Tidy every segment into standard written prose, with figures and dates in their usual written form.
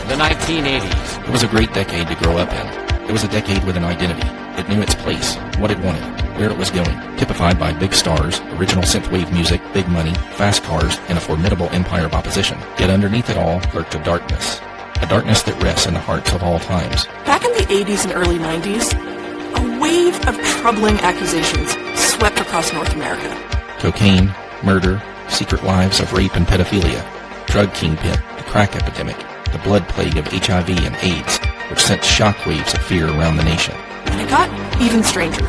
The 1980s. It was a great decade to grow up in. It was a decade with an identity. It knew its place, what it wanted, where it was going, typified by big stars, original synthwave music, big money, fast cars, and a formidable empire of opposition. Yet underneath it all lurked a darkness that rests in the hearts of all times. Back in the 80s and early 90s, a wave of troubling accusations swept across North America. Cocaine, murder, secret lives of rape and pedophilia, drug kingpin, the crack epidemic, the blood plague of HIV and AIDS, which sent shockwaves of fear around the nation. And it got even stranger.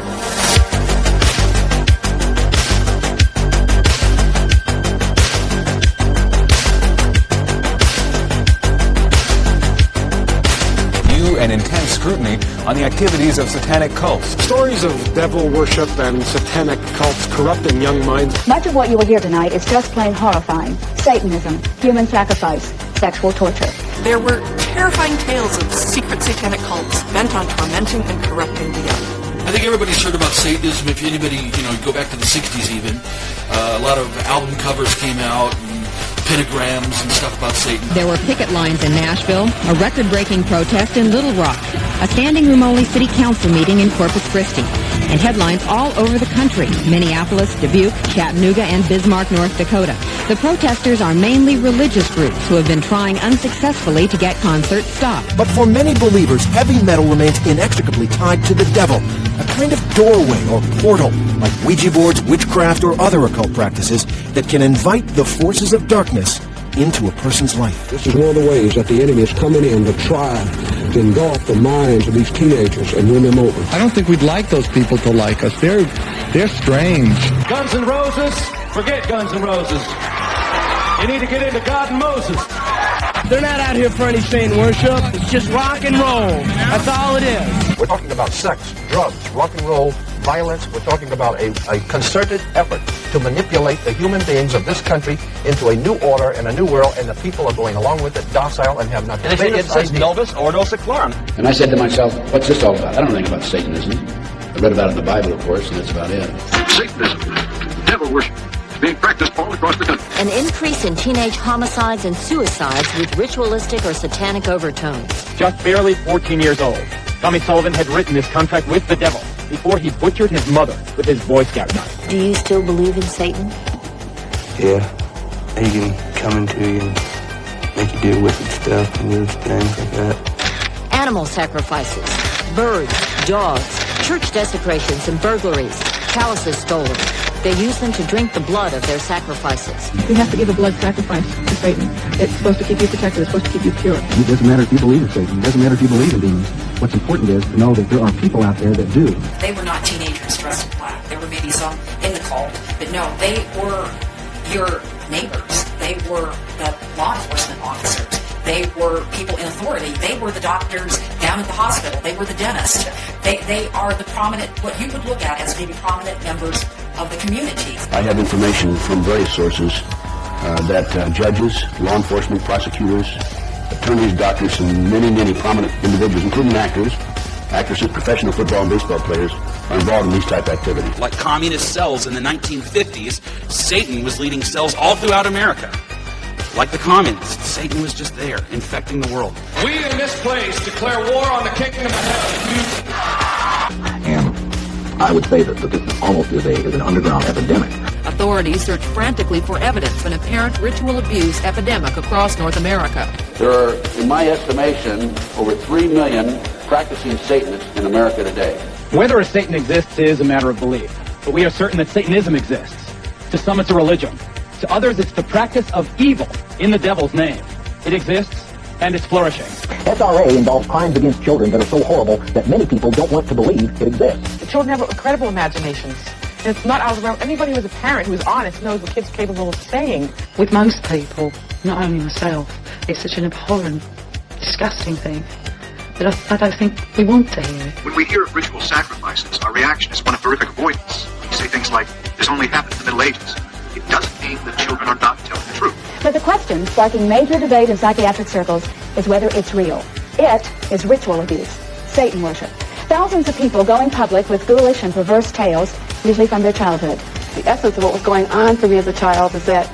New and intense scrutiny on the activities of satanic cults. Stories of devil worship and satanic cults corrupting young minds. Much of what you will hear tonight is just plain horrifying. Satanism, human sacrifice, sexual torture. There were terrifying tales of secret satanic cults bent on tormenting and corrupting the young. I think everybody's heard about Satanism. If anybody, go back to the 60s even, a lot of album covers came out and pentagrams and stuff about Satan. There were picket lines in Nashville, a record-breaking protest in Little Rock, a standing-room-only city council meeting in Corpus Christi, and headlines all over the country: Minneapolis, Dubuque, Chattanooga, and Bismarck, North Dakota. The protesters are mainly religious groups who have been trying unsuccessfully to get concerts stopped. But for many believers, heavy metal remains inextricably tied to the devil, a kind of doorway or portal, like Ouija boards, witchcraft, or other occult practices that can invite the forces of darkness into a person's life. This is one of the ways that the enemy is coming in to try to engulf the minds of these teenagers and win them over. I don't think we'd like those people to like us. They're strange. Guns N' Roses? Forget Guns N' Roses. You need to get into God and Moses. They're not out here for any Satan worship. It's just rock and roll. That's all it is. We're talking about sex, drugs, rock and roll, violence. We're talking about a concerted effort to manipulate the human beings of this country into a new order and a new world, and the people are going along with it, docile, and have nothing. It says Novus Ordo Seclorum. And I said to myself, what's this all about? I don't know anything about Satanism. I read about it in the Bible, of course, and that's about it. Satanism, devil worship, is being practiced all across the country. An increase in teenage homicides and suicides with ritualistic or satanic overtones. Just barely 14 years old, Tommy Sullivan had written his contract with the devil before he butchered his mother with his Boy Scout knife. Do you still believe in Satan? Yeah. He can come into you and make you do wicked stuff and weird things like that. Animal sacrifices, birds, dogs, church desecrations and burglaries, chalices stolen. They use them to drink the blood of their sacrifices. We have to give a blood sacrifice to Satan. It's supposed to keep you protected. It's supposed to keep you pure. It doesn't matter if you believe in Satan. It doesn't matter if you believe in demons. What's important is to know that there are people out there that do. They were not teenagers dressed in black. There were maybe some in the cult, but no, they were your neighbors. They were the law enforcement officers. They were people in authority. They were the doctors down at the hospital. They were the dentist. They are the prominent, what you would look at as maybe prominent members of the community. I have information from various sources that judges, law enforcement, prosecutors, attorneys, doctors, and many prominent individuals, including actresses, professional football and baseball players, are involved in these type of activities. Like communist cells in the 1950s, Satan was leading cells all throughout America. Like the communists, Satan was just there, infecting the world. We in this place declare war on the kingdom of heaven. And I would say that this almost is an underground epidemic. Authorities search frantically for evidence of an apparent ritual abuse epidemic across North America. There are, in my estimation, over 3 million practicing Satanists in America today. Whether a Satan exists is a matter of belief, but we are certain that Satanism exists. To some, it's a religion. To others, it's the practice of evil in the devil's name. It exists, and it's flourishing. SRA involves crimes against children that are so horrible that many people don't want to believe it exists. The children have incredible imaginations. And it's not out of the realm. Anybody who is a parent who is honest knows what kids are capable of saying. With most people, not only myself, it's such an abhorrent, disgusting thing that I don't think we want to hear it. When we hear of ritual sacrifices, our reaction is one of horrific avoidance. We say things like, this only happened in the Middle Ages. It doesn't mean that children are not telling the truth. But the question sparking major debate in psychiatric circles is whether it's real. It is ritual abuse, Satan worship. thousands of people going public with ghoulish and perverse tales, usually from their childhood. The essence of what was going on for me as a child is that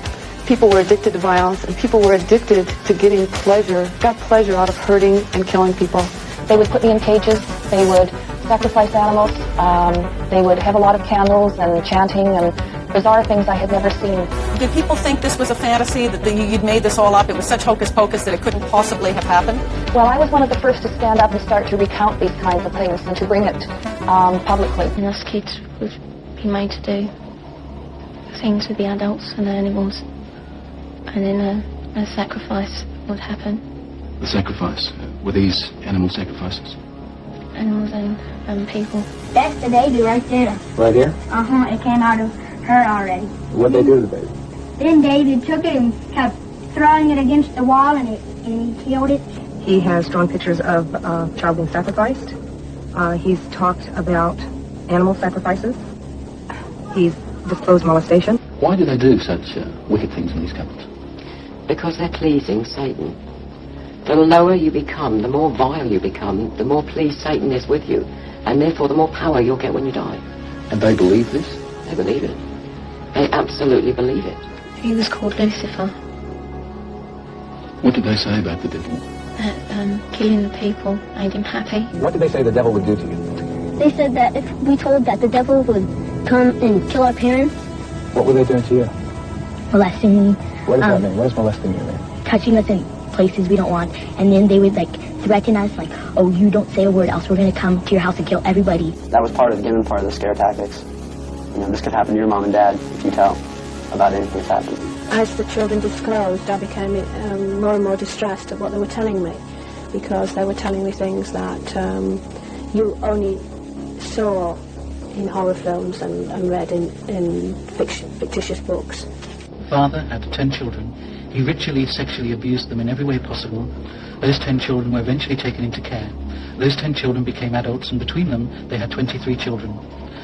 people were addicted to violence and people were addicted to getting pleasure, got pleasure out of hurting and killing people. They would put me in cages. They would sacrifice animals. They would have a lot of candles and chanting and bizarre things I had never seen. Did people think this was a fantasy, that you'd made this all up? It was such hocus pocus that it couldn't possibly have happened? Well, I was one of the first to stand up and start to recount these kinds of things and to bring it publicly. And us kids would be made to do things with the adults and the animals, and then a sacrifice would happen. The sacrifice? Were these animal sacrifices? Animals and people. That's the baby right there. Right here? Uh-huh, it came out of her already. What'd they do to the baby? Then David took it and kept throwing it against the wall, and he killed it. He has drawn pictures of child being sacrificed. He's talked about animal sacrifices. He's disclosed molestation. Why do they do such wicked things in these couples? Because they're pleasing Satan. The lower you become, the more vile you become, the more pleased Satan is with you, and therefore the more power you'll get when you die. And they believe this? They believe it. They absolutely believe it. He was called Lucifer. What did they say about the devil? That killing the people made him happy. What did they say the devil would do to you? They said that if we told that the devil would come and kill our parents. What were they doing to you? Molesting me. What does that mean? What does molesting you mean? Touching us in places we don't want. And then they would threaten us oh, you don't say a word else, we're going to come to your house and kill everybody. That was part of the scare tactics. This could happen to your mom and dad if you tell about anything that's happened. As the children disclosed, I became more and more distressed at what they were telling me, because they were telling me things that you only saw in horror films and read in fictitious books. Father had 10 children. He ritually sexually abused them in every way possible. Those 10 children were eventually taken into care. Those 10 children became adults, and between them they had 23 children.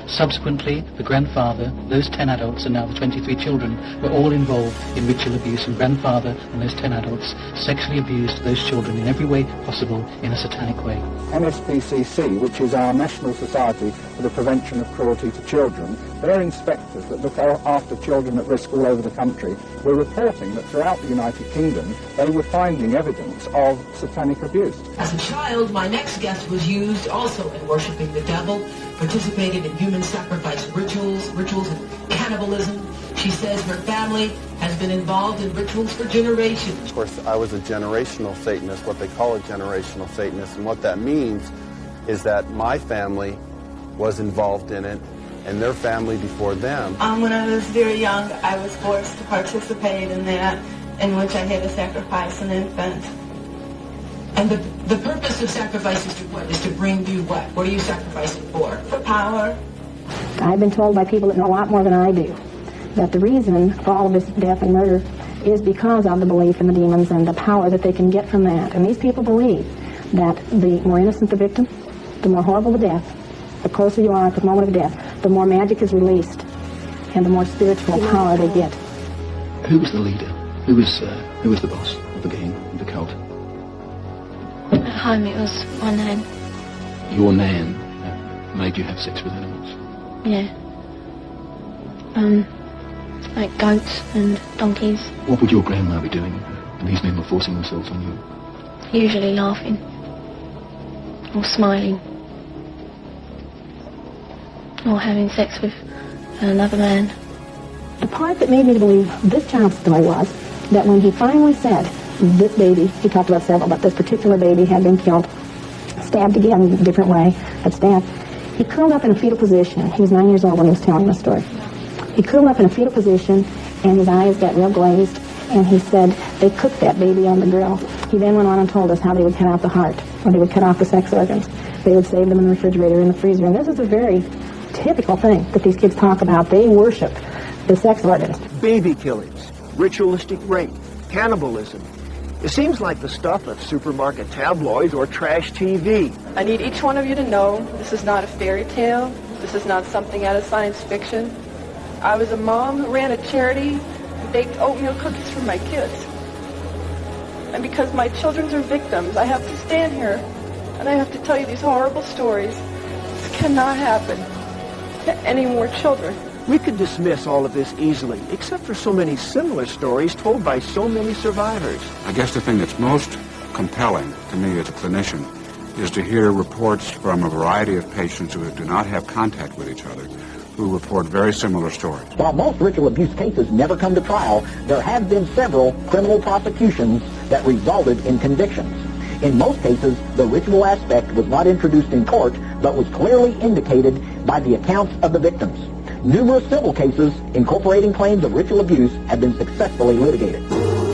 Subsequently, the grandfather, those 10 adults, and now the 23 children were all involved in ritual abuse, and grandfather and those 10 adults sexually abused those children in every way possible in a satanic way. NSPCC, which is our National Society for the Prevention of Cruelty to Children, their inspectors that look after children at risk all over the country were reporting that throughout the United Kingdom they were finding evidence of satanic abuse. As a child, my next guest was used also in worshiping the devil, participated in human sacrifice rituals of cannibalism. She says her family has been involved in rituals for generations. Of course, I was a generational Satanist, what they call a generational Satanist, and what that means is that my family was involved in it, and their family before them. When I was very young, I was forced to participate in that, in which I had to sacrifice an infant. And the purpose of sacrifice is to what? Is to bring you what? What are you sacrificing for? For power. I've been told by people that know a lot more than I do that the reason for all of this death and murder is because of the belief in the demons and the power that they can get from that. And these people believe that the more innocent the victim, the more horrible the death, the closer you are to the moment of death, the more magic is released and the more spiritual power they get. Who was the leader? Who was the boss of the gang, of the cult? At home it was my nan. Your nan made you have sex with animals? Yeah. Like goats and donkeys. What would your grandma be doing when these men were forcing themselves on you? Usually laughing. Or smiling. Or having sex with another man. The part that made me believe this child's story was that when he finally said, this baby, he talked about several, but this particular baby had been killed, stabbed again in a different way, had stabbed. He curled up in a fetal position. He was 9 years old when he was telling this story. He curled up in a fetal position, and his eyes got real glazed, and he said they cooked that baby on the grill. He then went on and told us how they would cut out the heart, or they would cut off the sex organs. They would save them in the refrigerator, in the freezer, and this is a very typical thing that these kids talk about. They worship the sex organs. Baby killings, ritualistic rape, cannibalism. It seems like the stuff of supermarket tabloids or trash TV. I need each one of you to know this is not a fairy tale. This is not something out of science fiction. I was a mom who ran a charity and baked oatmeal cookies for my kids. And because my children are victims, I have to stand here and I have to tell you these horrible stories cannot happen to any more children. We could dismiss all of this easily, except for so many similar stories told by so many survivors. I guess the thing that's most compelling to me as a clinician is to hear reports from a variety of patients who do not have contact with each other, who report very similar stories. While most ritual abuse cases never come to trial, there have been several criminal prosecutions that resulted in convictions. In most cases, the ritual aspect was not introduced in court, but was clearly indicated by the accounts of the victims. Numerous civil cases incorporating claims of ritual abuse have been successfully litigated.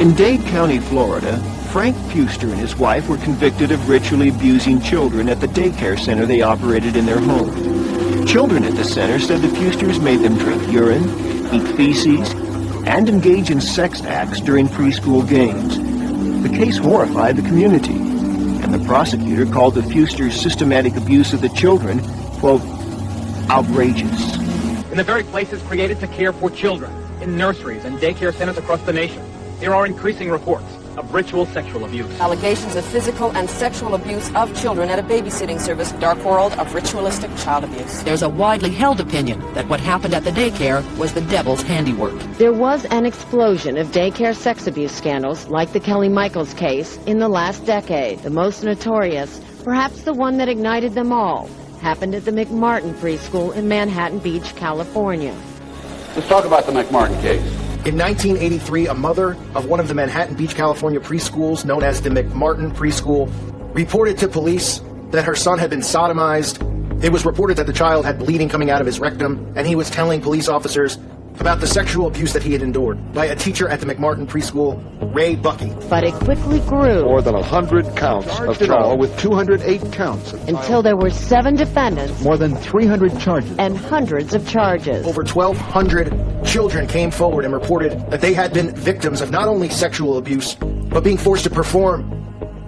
In Dade County, Florida, Frank Fuster and his wife were convicted of ritually abusing children at the daycare center they operated in their home. Children at the center said the Fusters made them drink urine, eat feces, and engage in sex acts during preschool games. The case horrified the community, and the prosecutor called the Fusters' systematic abuse of the children, quote, outrageous. In the very places created to care for children, in nurseries and daycare centers across the nation, there are increasing reports of ritual sexual abuse. Allegations of physical and sexual abuse of children at a babysitting service, dark world of ritualistic child abuse. There's a widely held opinion that what happened at the daycare was the devil's handiwork. There was an explosion of daycare sex abuse scandals, like the Kelly Michaels case, in the last decade. The most notorious, perhaps the one that ignited them all, happened at the McMartin preschool in Manhattan Beach, California. Let's talk about the McMartin case. In 1983, a mother of one of the Manhattan Beach, California preschools, known as the McMartin Preschool, reported to police that her son had been sodomized. It was reported that the child had bleeding coming out of his rectum, and he was telling police officers about the sexual abuse that he had endured by a teacher at the McMartin Preschool, Ray Bucky. But it quickly grew. More than 100 counts of trial with 208 counts. Until there were 7 defendants. More than 300 charges. And hundreds of charges. Over 1,200 children came forward and reported that they had been victims of not only sexual abuse, but being forced to perform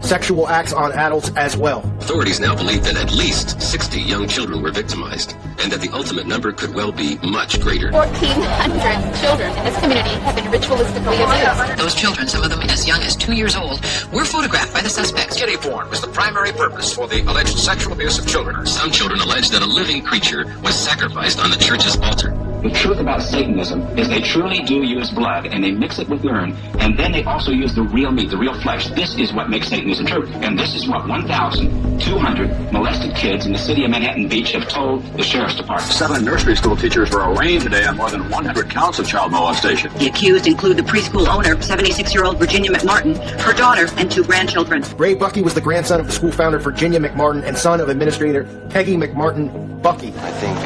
sexual acts on adults as well. Authorities now believe that at least 60 young children were victimized, and that the ultimate number could well be much greater. 1,400 children in this community have been ritualistically abused. Those children, some of them as young as 2 years old, were photographed by the suspects. Kitty porn was the primary purpose for the alleged sexual abuse of children. Some children allege that a living creature was sacrificed on the church's altar. The truth about Satanism is they truly do use blood, and they mix it with urine, and then they also use the real meat, the real flesh. This is what makes Satanism true. And this is what 1,200 molested kids in the city of Manhattan Beach have told the sheriff's department. 7 nursery school teachers were arraigned today on more than 100 counts of child molestation. The accused include the preschool owner, 76-year-old Virginia McMartin, her daughter, and 2 grandchildren. Ray Bucky was the grandson of the school founder Virginia McMartin and son of Administrator Peggy McMartin Bucky. I think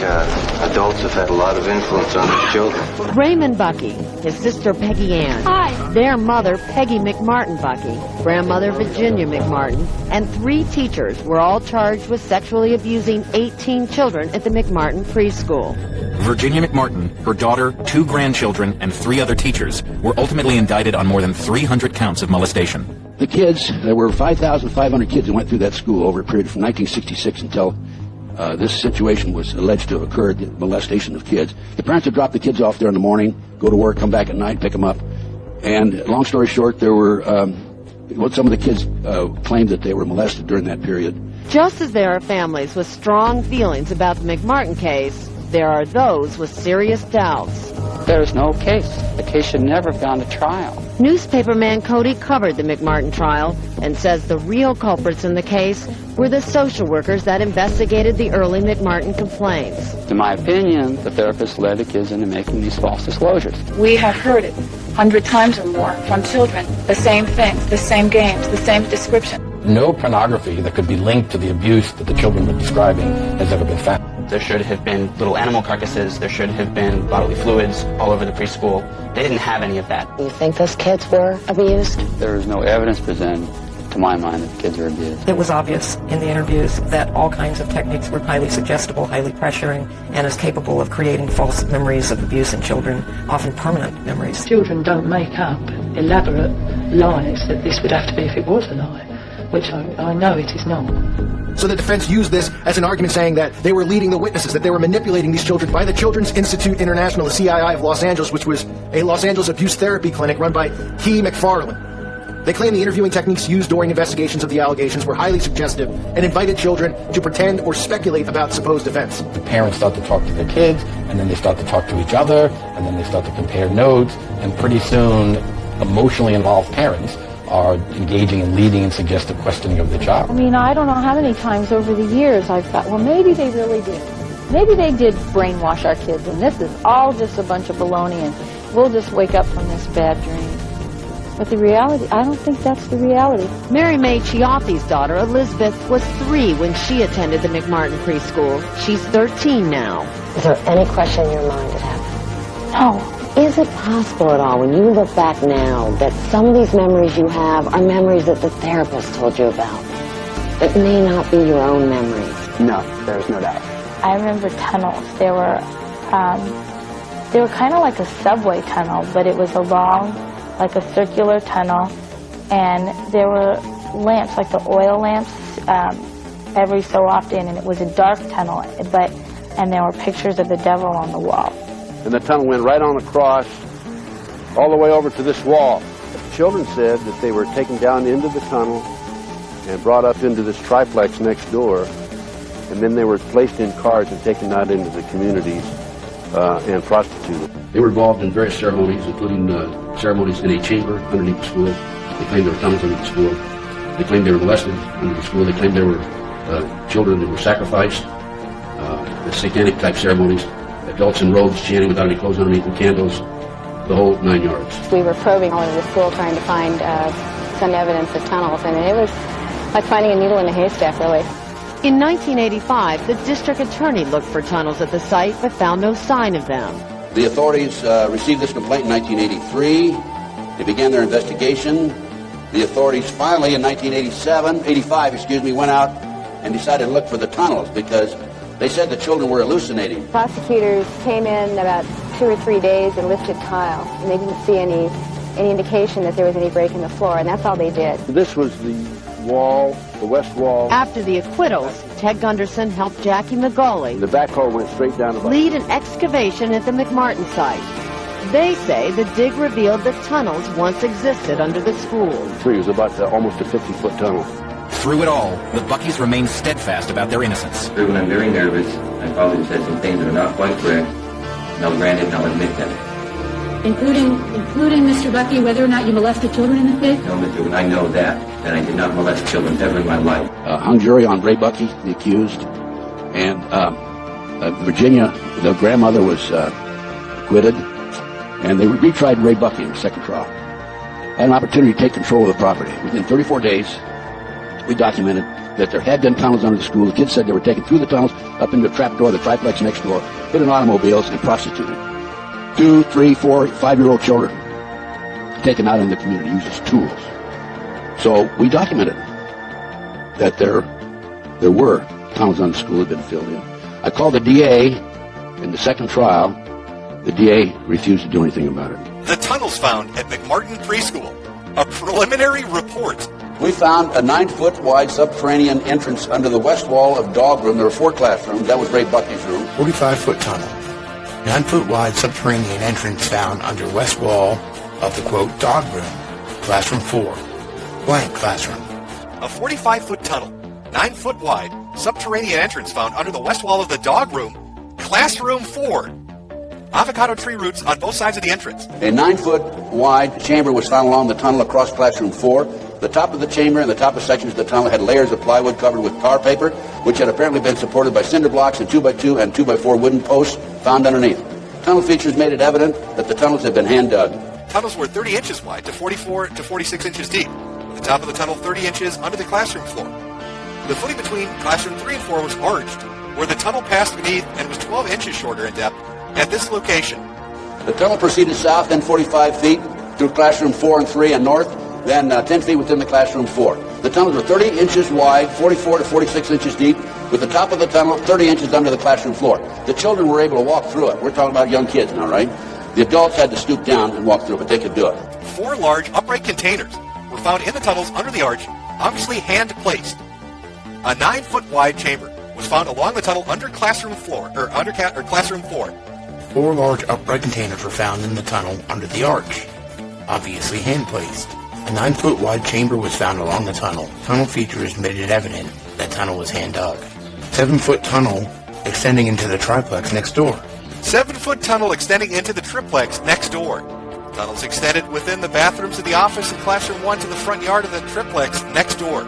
adults have had a lot of influence on their children. Raymond Bucky, his sister Peggy Ann. Hi. Their mother, Peggy McMartin Bucky, grandmother Virginia McMartin, and 3 teachers were all charged with sexually abusing 18 children at the McMartin preschool. Virginia McMartin, her daughter, 2 grandchildren, and 3 other teachers were ultimately indicted on more than 300 counts of molestation. The kids, there were 5,500 kids that went through that school over a period from 1966 until this situation was alleged to have occurred, the molestation of kids. The parents would drop the kids off there in the morning, go to work, come back at night, pick them up. And long story short, there were, some of the kids claimed that they were molested during that period. Just as there are families with strong feelings about the McMartin case, there are those with serious doubts. There's no case. The case should never have gone to trial. Newspaperman Cody covered the McMartin trial and says the real culprits in the case were the social workers that investigated the early McMartin complaints. In my opinion, the therapist led the kids into making these false disclosures. We have heard it 100 times or more from children. The same things, the same games, the same description. No pornography that could be linked to the abuse that the children were describing has ever been found. There should have been little animal carcasses. There should have been bodily fluids all over the preschool. They didn't have any of that. You think those kids were abused? There is no evidence presented, to my mind, that the kids were abused. It was obvious in the interviews that all kinds of techniques were highly suggestible, highly pressuring, and is capable of creating false memories of abuse in children, often permanent memories. Children don't make up elaborate lies that this would have to be if it was a lie, which I know it is not. So the defense used this as an argument saying that they were leading the witnesses, that they were manipulating these children by the Children's Institute International, the CII of Los Angeles, which was a Los Angeles abuse therapy clinic run by Key McFarland. They claim the interviewing techniques used during investigations of the allegations were highly suggestive and invited children to pretend or speculate about supposed events. Parents start to talk to their kids, and then they start to talk to each other, and then they start to compare notes, and pretty soon emotionally involved parents are engaging in leading and suggestive questioning of the child. I mean, I don't know how many times over the years I've thought, well, maybe they really did. Maybe they did brainwash our kids, and this is all just a bunch of baloney, and we'll just wake up from this bad dream. But the reality, I don't think that's the reality. Mary Mae Chiaffi's daughter, Elizabeth, was 3 when she attended the McMartin preschool. She's 13 now. Is there any question in your mind that happened? No. Is it possible at all, when you look back now, that some of these memories you have are memories that the therapist told you about, that may not be your own memories? No, there's no doubt. I remember tunnels. They were kind of like a subway tunnel, but it was a long, like a circular tunnel, and there were lamps, like the oil lamps, every so often, and it was a dark tunnel, and there were pictures of the devil on the wall. And the tunnel went right on across, all the way over to this wall. The children said that they were taken down into the tunnel and brought up into this triplex next door, and then they were placed in cars and taken out into the communities and prostituted. They were involved in various ceremonies, including ceremonies in a chamber underneath the school. They claimed there were tunnels under the school. They claimed they were molested under the school. They claimed there were children that were sacrificed, the satanic-type ceremonies, adults in robes chanting without any clothes underneath, and candles, the whole 9 yards. We were probing all over the school trying to find some evidence of tunnels, and it was like finding a needle in a haystack, really. In 1985, the district attorney looked for tunnels at the site but found no sign of them. The authorities received this complaint in 1983. They began their investigation. The authorities finally, in 1985, went out and decided to look for the tunnels because they said the children were hallucinating. Prosecutors came in about 2 or 3 days and lifted tile, and they didn't see any indication that there was any break in the floor, and that's all they did. This was the wall, the west wall. After the acquittals, Ted Gunderson helped Jackie McGauley The backhoe went straight down the lead an excavation at the McMartin site. They say the dig revealed that tunnels once existed under the school. It was about almost a 50-foot tunnel. Through it all, the Buckies remained steadfast about their innocence. When I'm very nervous, I probably said some things that are not quite correct, and I'll grant it and I'll admit them. Including Mr. Bucky, whether or not you molested children in the case? No, Mr. When I know that I did not molest children ever in my life. Hung jury on Ray Bucky, the accused, and Virginia, the grandmother, was acquitted, and they retried Ray Bucky in the second trial. Had an opportunity to take control of the property. Within 34 days, we documented that there had been tunnels under the school. The kids said they were taken through the tunnels, up into a trap door, the triplex next door, hid in automobiles, and prostituted. 2, 3, 4, 5-year-old children taken out in the community, used as tools. So we documented that there were tunnels on the school that had been filled in. I called the DA in the second trial. The DA refused to do anything about it. The tunnels found at McMartin Preschool. A preliminary report. We found a 9-foot wide subterranean entrance under the west wall of dog room. There were 4 classrooms. That was Ray Bucky's room. 45-foot tunnel. 9-foot wide subterranean entrance found under west wall of the, quote, dog room, classroom 4, blank classroom. A 45-foot tunnel, 9-foot wide, subterranean entrance found under the west wall of the dog room, classroom 4. Avocado tree roots on both sides of the entrance. A 9-foot wide chamber was found along the tunnel across classroom 4. The top of the chamber and the top of sections of the tunnel had layers of plywood covered with tar paper, which had apparently been supported by cinder blocks and 2x2 and 2x4 wooden posts found underneath. Tunnel features made it evident that the tunnels had been hand dug. Tunnels were 30 inches wide to 44 to 46 inches deep, with the top of the tunnel 30 inches under the classroom floor. The footing between classroom 3 and 4 was arched, where the tunnel passed beneath and was 12 inches shorter in depth at this location. The tunnel proceeded south, then 45 feet through classroom 4 and 3 and north, then 10 feet within the classroom 4. The tunnels were 30 inches wide, 44 to 46 inches deep, with the top of the tunnel 30 inches under the classroom floor. The children were able to walk through it. We're talking about young kids now, right? The adults had to stoop down and walk through it, but they could do it. 4 large upright containers were found in the tunnels under the arch, obviously hand-placed. A 9-foot wide chamber was found along the tunnel under classroom floor, or classroom 4. 4 large upright containers were found in the tunnel under the arch, obviously hand-placed. A 9-foot wide chamber was found along the tunnel. Tunnel features made it evident that tunnel was hand dug. 7-foot tunnel extending into the triplex next door. 7-foot tunnel extending into the triplex next door. Tunnels extended within the bathrooms of the office in Classroom 1 to the front yard of the triplex next door.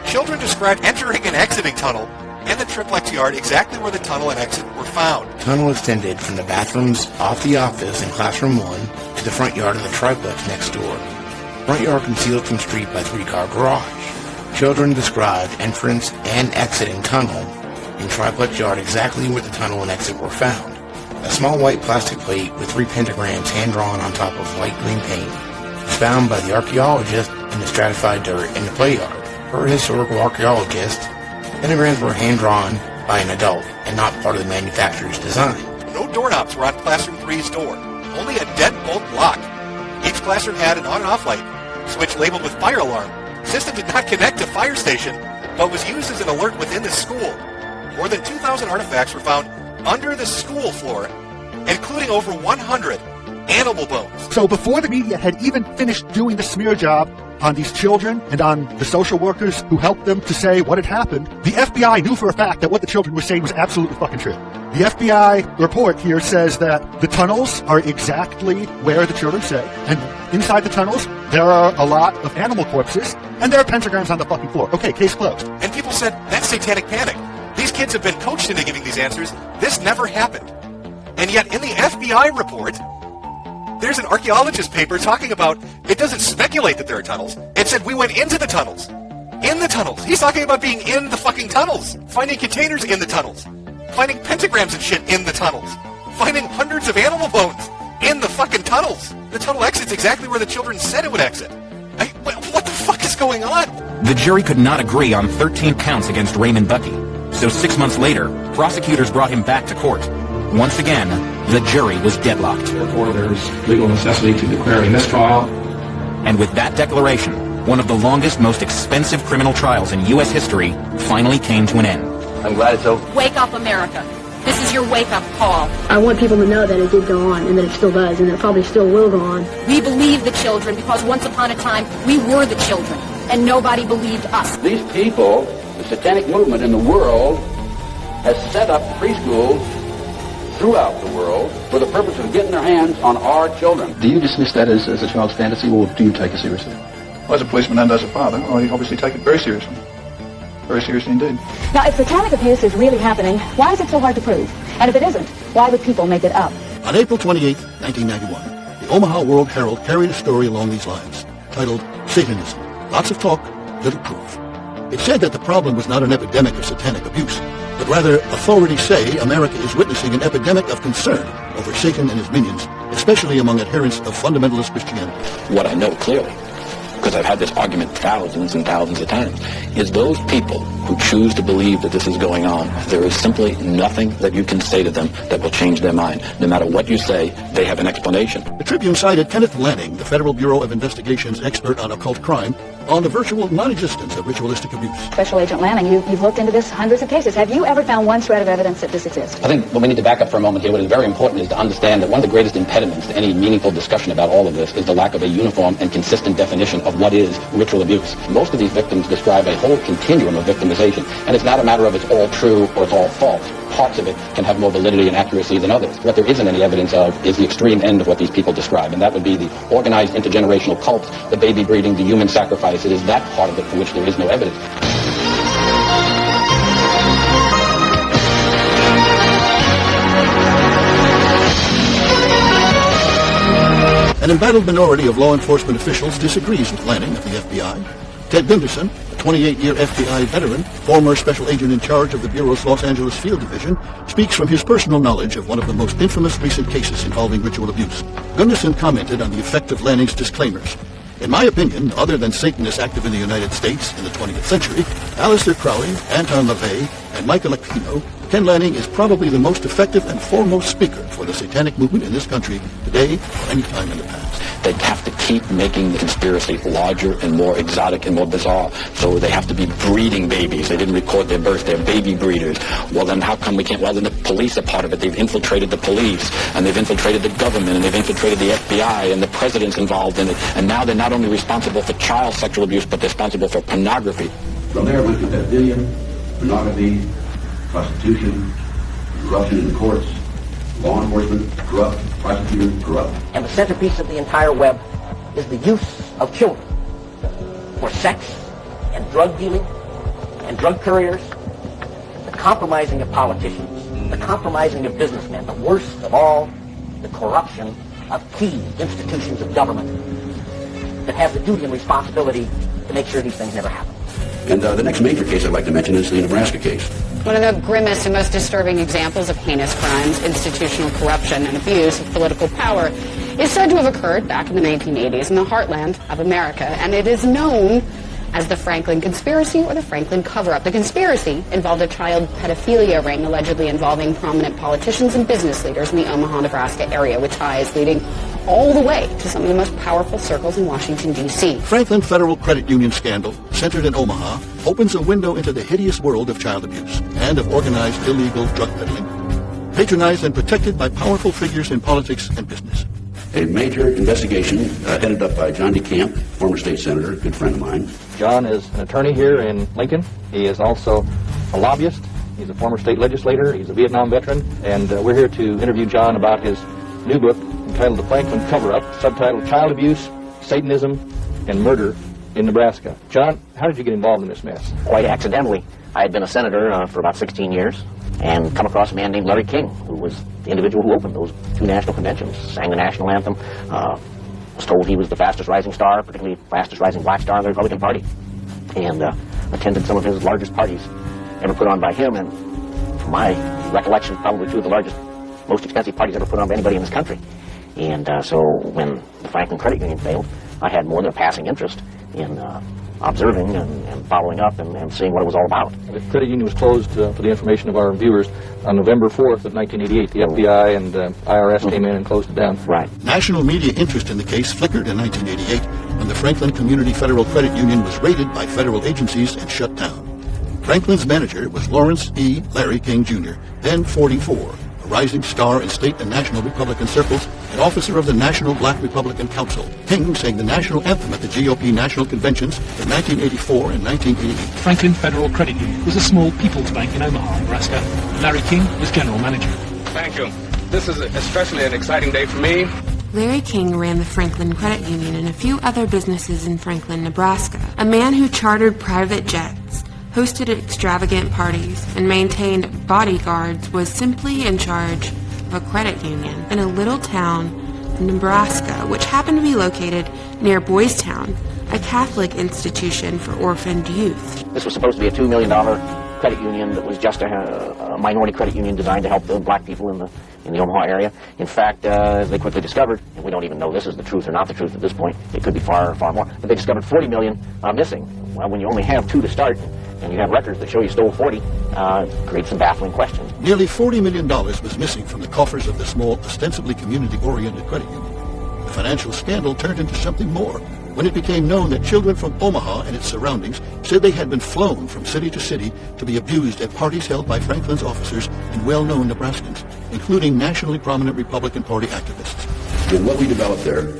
Children described entering and exiting tunnel and the triplex yard exactly where the tunnel and exit were found. Tunnel extended from the bathrooms off the office in Classroom 1 to the front yard of the triplex next door. Front yard concealed from street by 3-car garage. Children described entrance and exiting tunnel in triplex yard exactly where the tunnel and exit were found. A small white plastic plate with 3 pentagrams hand-drawn on top of light-green paint was found by the archaeologist in the stratified dirt in the play yard. Per historical archaeologist, pentagrams were hand-drawn by an adult and not part of the manufacturer's design. No doorknobs were on Classroom 3's door, only a deadbolt lock. Each classroom had an on and off light, switch labeled with fire alarm. System did not connect to fire station, but was used as an alert within the school. More than 2,000 artifacts were found under the school floor, including over 100 animal bones. So before the media had even finished doing the smear job on these children and on the social workers who helped them to say what had happened, the FBI knew for a fact that what the children were saying was absolutely fucking true. The FBI report here says that the tunnels are exactly where the children say, and inside the tunnels there are a lot of animal corpses, and there are pentagrams on the fucking floor. Okay, case closed. And people said, that's satanic panic. These kids have been coached into giving these answers. This never happened. And yet in the FBI report, there's an archaeologist paper talking about, it doesn't speculate that there are tunnels. It said we went into the tunnels. In the tunnels. He's talking about being in the fucking tunnels. Finding containers in the tunnels. Finding pentagrams and shit in the tunnels. Finding hundreds of animal bones in the fucking tunnels. The tunnel exits exactly where the children said it would exit. What the fuck is going on? The jury could not agree on 13 counts against Raymond Bucky. So 6 months later, prosecutors brought him back to court. Once again, the jury was deadlocked. Therefore, there's legal necessity to declare a mistrial. And with that declaration, one of the longest, most expensive criminal trials in U.S. history finally came to an end. I'm glad it's over. Wake up, America. This is your wake-up call. I want people to know that it did go on and that it still does and that it probably still will go on. We believe the children because once upon a time, we were the children, and nobody believed us. These people, the satanic movement in the world, has set up preschools throughout the world for the purpose of getting their hands on our children. Do you dismiss that as a child's fantasy, or do you take it seriously? Well, as a policeman and as a father, I obviously take it very seriously. Very seriously indeed. Now, if satanic abuse is really happening, why is it so hard to prove? And if it isn't, why would people make it up? On April 28, 1991, the Omaha World Herald carried a story along these lines, titled Satanism. Lots of talk, little proof. It said that the problem was not an epidemic of satanic abuse, but rather authorities say America is witnessing an epidemic of concern over Satan and his minions, especially among adherents of fundamentalist Christianity. What I know clearly, because I've had this argument thousands and thousands of times, is those people who choose to believe that this is going on, there is simply nothing that you can say to them that will change their mind. No matter what you say, they have an explanation. The Tribune cited Kenneth Lanning, the Federal Bureau of Investigation's expert on occult crime, on the virtual non-existence of ritualistic abuse. Special Agent Lanning, you've looked into this hundreds of cases. Have you ever found one shred of evidence that this exists? I think what we need to back up for a moment here, what is very important is to understand that one of the greatest impediments to any meaningful discussion about all of this is the lack of a uniform and consistent definition of what is ritual abuse. Most of these victims describe a whole continuum of victimization, and it's not a matter of it's all true or it's all false. Parts of it can have more validity and accuracy than others. What there isn't any evidence of is the extreme end of what these people describe, and that would be the organized intergenerational cults, the baby breeding, the human sacrifice. It is that part of it for which there is no evidence. An embattled minority of law enforcement officials disagrees with Lanning of the FBI. Ted Gunderson, a 28-year FBI veteran, former special agent in charge of the Bureau's Los Angeles Field Division, speaks from his personal knowledge of one of the most infamous recent cases involving ritual abuse. Gunderson commented on the effect of Lanning's disclaimers. In my opinion, other than Satanists active in the United States in the 20th century, Aleister Crowley, Anton LaVey, and Michael Aquino, Ken Lanning is probably the most effective and foremost speaker for the satanic movement in this country today or any time in the past. They have to keep making the conspiracy larger and more exotic and more bizarre. So they have to be breeding babies. They didn't record their birth. They're baby breeders. Well, then how come we can't? Well, then the police are part of it. They've infiltrated the police, and they've infiltrated the government, and they've infiltrated the FBI, and the president's involved in it. And now they're not only responsible for child sexual abuse, but they're responsible for pornography. From there went to pedophilia, pornography, prostitution, corruption in the courts, law enforcement, corrupt, prosecutors, corrupt. And the centerpiece of the entire web is the use of children for sex and drug dealing and drug couriers, the compromising of politicians, the compromising of businessmen, the worst of all, the corruption of key institutions of government that have the duty and responsibility to make sure these things never happen. And the next major case I'd like to mention is the Nebraska case. One of the grimmest and most disturbing examples of heinous crimes, institutional corruption, and abuse of political power is said to have occurred back in the 1980s in the heartland of America, and it is known as the Franklin Conspiracy or the Franklin Cover-Up. The conspiracy involved a child pedophilia ring allegedly involving prominent politicians and business leaders in the Omaha, Nebraska area, with ties leading all the way to some of the most powerful circles in Washington, D.C. Franklin Federal Credit Union scandal, centered in Omaha, opens a window into the hideous world of child abuse and of organized illegal drug peddling, patronized and protected by powerful figures in politics and business. A major investigation headed up by John DeCamp, former state senator, a good friend of mine. John is an attorney here in Lincoln. He is also a lobbyist. He's a former state legislator. He's a Vietnam veteran. And we're here to interview John about his new book entitled The Franklin Cover-Up, subtitled Child Abuse, Satanism, and Murder in Nebraska. John, how did you get involved in this mess? Quite accidentally. I had been a senator for about 16 years and come across a man named Larry King, who was the individual who opened those two national conventions, sang the national anthem, was told he was the fastest rising star, particularly fastest rising black star in the Republican Party, and attended some of his largest parties ever put on by him, and from my recollection, probably two of the largest, most expensive parties ever put on by anybody in this country. And so when the Franklin Credit Union failed, I had more than a passing interest in observing and following up and seeing what it was all about. The credit union was closed, for the information of our viewers, on November 4th of 1988. The FBI and IRS came in and closed it down. Right. National media interest in the case flickered in 1988 when the Franklin Community Federal Credit Union was raided by federal agencies and shut down. Franklin's manager was Lawrence E. Larry King Jr., then 44, a rising star in state and national Republican circles, and officer of the National Black Republican Council. King sang the national anthem at the GOP national conventions in 1984 and 1988. Franklin Federal Credit Union was a small people's bank in Omaha, Nebraska. Larry King was general manager. Thank you. This is especially an exciting day for me. Larry King ran the Franklin Credit Union and a few other businesses in Franklin, Nebraska. A man who chartered private jets, hosted extravagant parties, and maintained bodyguards was simply in charge of a credit union in a little town in Nebraska, which happened to be located near Boys Town, a Catholic institution for orphaned youth. This was supposed to be a $2 million credit union that was just a minority credit union designed to help the black people in the Omaha area. In fact, as they quickly discovered, and we don't even know this is the truth or not the truth at this point, it could be far, far more, but they discovered 40 million missing. Well, when you only have 2 to start, and you have records that show you stole 40, creates some baffling questions. Nearly $40 million was missing from the coffers of the small, ostensibly community-oriented credit union. The financial scandal turned into something more when it became known that children from Omaha and its surroundings said they had been flown from city to city to be abused at parties held by Franklin's officers and well-known Nebraskans, including nationally prominent Republican Party activists. And what we developed there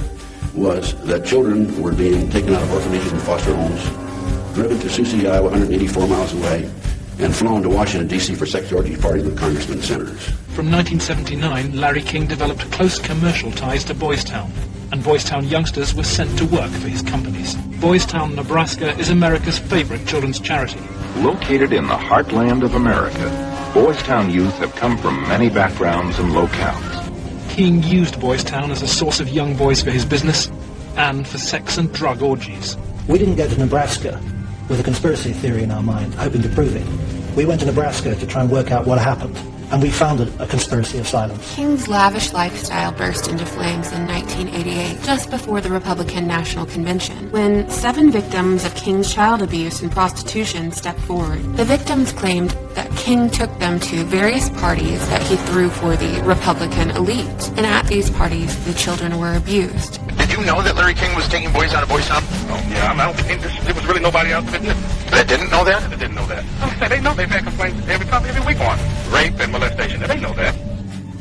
was that children were being taken out of orphanages and foster homes, driven to Sioux City, Iowa, 184 miles away, and flown to Washington, D.C. for sex orgy parties with congressmen and senators. From 1979, Larry King developed close commercial ties to Boys Town, and Boys Town youngsters were sent to work for his companies. Boys Town, Nebraska is America's favorite children's charity. Located in the heartland of America, Boys Town youth have come from many backgrounds and locales. King used Boys Town as a source of young boys for his business and for sex and drug orgies. We didn't go to Nebraska with a conspiracy theory in our mind, hoping to prove it. We went to Nebraska to try and work out what happened, and we founded a conspiracy of silence. King's lavish lifestyle burst into flames in 1988, just before the Republican National Convention, when 7 victims of King's child abuse and prostitution stepped forward. The victims claimed that King took them to various parties that he threw for the Republican elite, and at these parties, the children were abused. Did you know that Larry King was taking boys out of Boys Town? Oh, yeah, I don't think there was really nobody else that didn't know that? That didn't know that. Okay, they know they've had complaints every week on rape and molestation. They know that.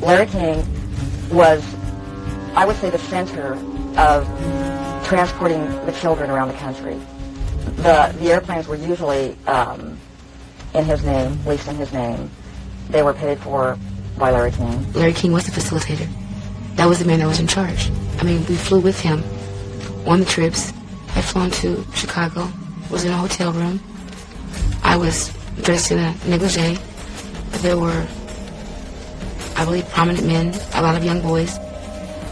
Larry King was, I would say, the center of transporting the children around the country. The airplanes were usually in his name, leased in his name. They were paid for by Larry King. Larry King was the facilitator. That was the man that was in charge. I mean, we flew with him on the trips. I'd flown to Chicago, was in a hotel room. I was dressed in a negligee. There were, I believe, prominent men, a lot of young boys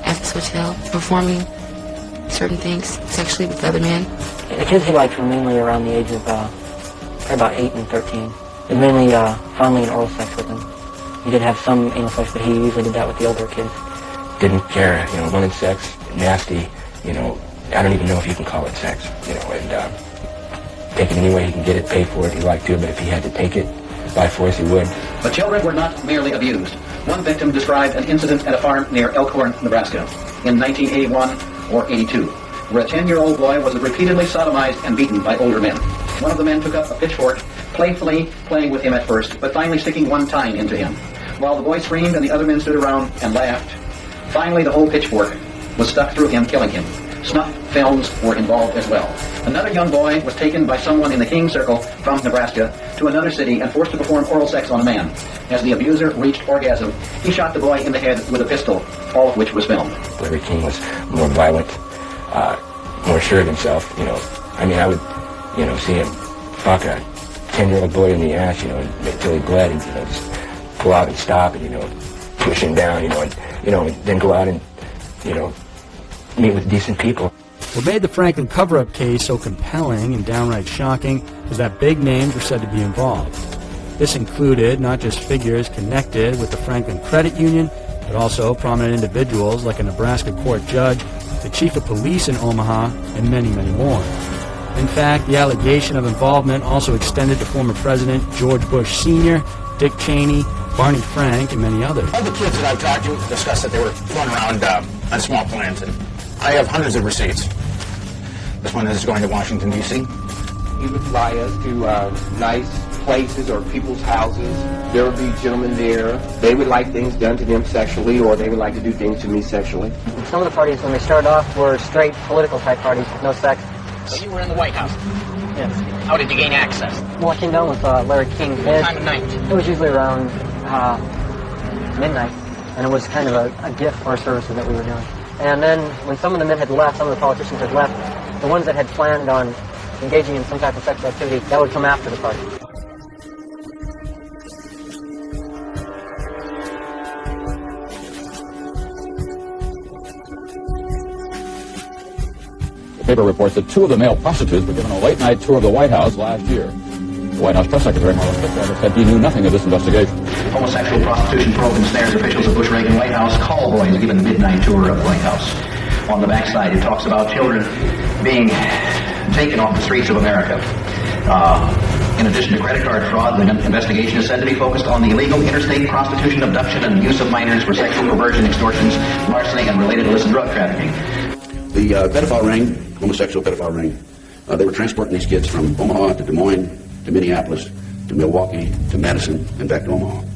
at this hotel performing certain things sexually with other men. The kids he liked were mainly around the age of about 8 and 13. It mainly fondly and oral sex with them. He did have some anal sex, but he usually did that with the older kids. Didn't care, wanted sex, nasty, I don't even know if you can call it sex, and take it any way he can get it, pay for it, he liked to, but if he had to take it by force, he would. But children were not merely abused. One victim described an incident at a farm near Elkhorn, Nebraska, in 1981 or 82, where a 10-year-old boy was repeatedly sodomized and beaten by older men. One of the men took up a pitchfork, playfully playing with him at first, but finally sticking one tine into him. While the boy screamed and the other men stood around and laughed, finally the whole pitchfork was stuck through him, killing him. Snuff films were involved as well. Another young boy was taken by someone in the King Circle from Nebraska to another city and forced to perform oral sex on a man. As the abuser reached orgasm, he shot the boy in the head with a pistol, all of which was filmed. Larry King was more violent, more sure of himself, I would, see him fuck a 10-year-old boy in the ass, until he bled, and, just go out and stop and, push him down, and then go out and, meet with decent people. What made the Franklin cover-up case so compelling and downright shocking was that big names were said to be involved. This included not just figures connected with the Franklin Credit Union, but also prominent individuals like a Nebraska court judge, the chief of police in Omaha, and many, many more. In fact, the allegation of involvement also extended to former President George Bush Sr., Dick Cheney, Barney Frank, and many others. All the kids that I've talked to discussed that they were flown around on small planes, and I have hundreds of receipts. This one is going to Washington, D.C. He would fly us to nice places or people's houses. There would be gentlemen there. They would like things done to them sexually, or they would like to do things to me sexually. Some of the parties, when they started off, were straight political type parties, no sex. So you were in the White House? Yes. How did you gain access? Well, I came down with Larry King. What time of night? It was usually around midnight, and it was kind of a gift for our services that we were doing. And then when some of the men had left, some of the politicians had left, the ones that had planned on engaging in some type of sexual activity, that would come after the party. The paper reports that 2 of the male prostitutes were given a late-night tour of the White House last year. The White House press secretary, Marlon Fitzgerald, said he knew nothing of this investigation. Homosexual prostitution probe ensnares officials of Bush-Reagan White House call boys given the midnight tour of the White House. On the backside, it talks about children being taken off the streets of America. In addition to credit card fraud, the investigation is said to be focused on the illegal interstate prostitution, abduction, and use of minors for sexual perversion, extortions, larceny, and related illicit drug trafficking. The pedophile ring, homosexual pedophile ring, they were transporting these kids from Omaha to Des Moines, to Minneapolis, to Milwaukee, to Madison, and back to Omaha.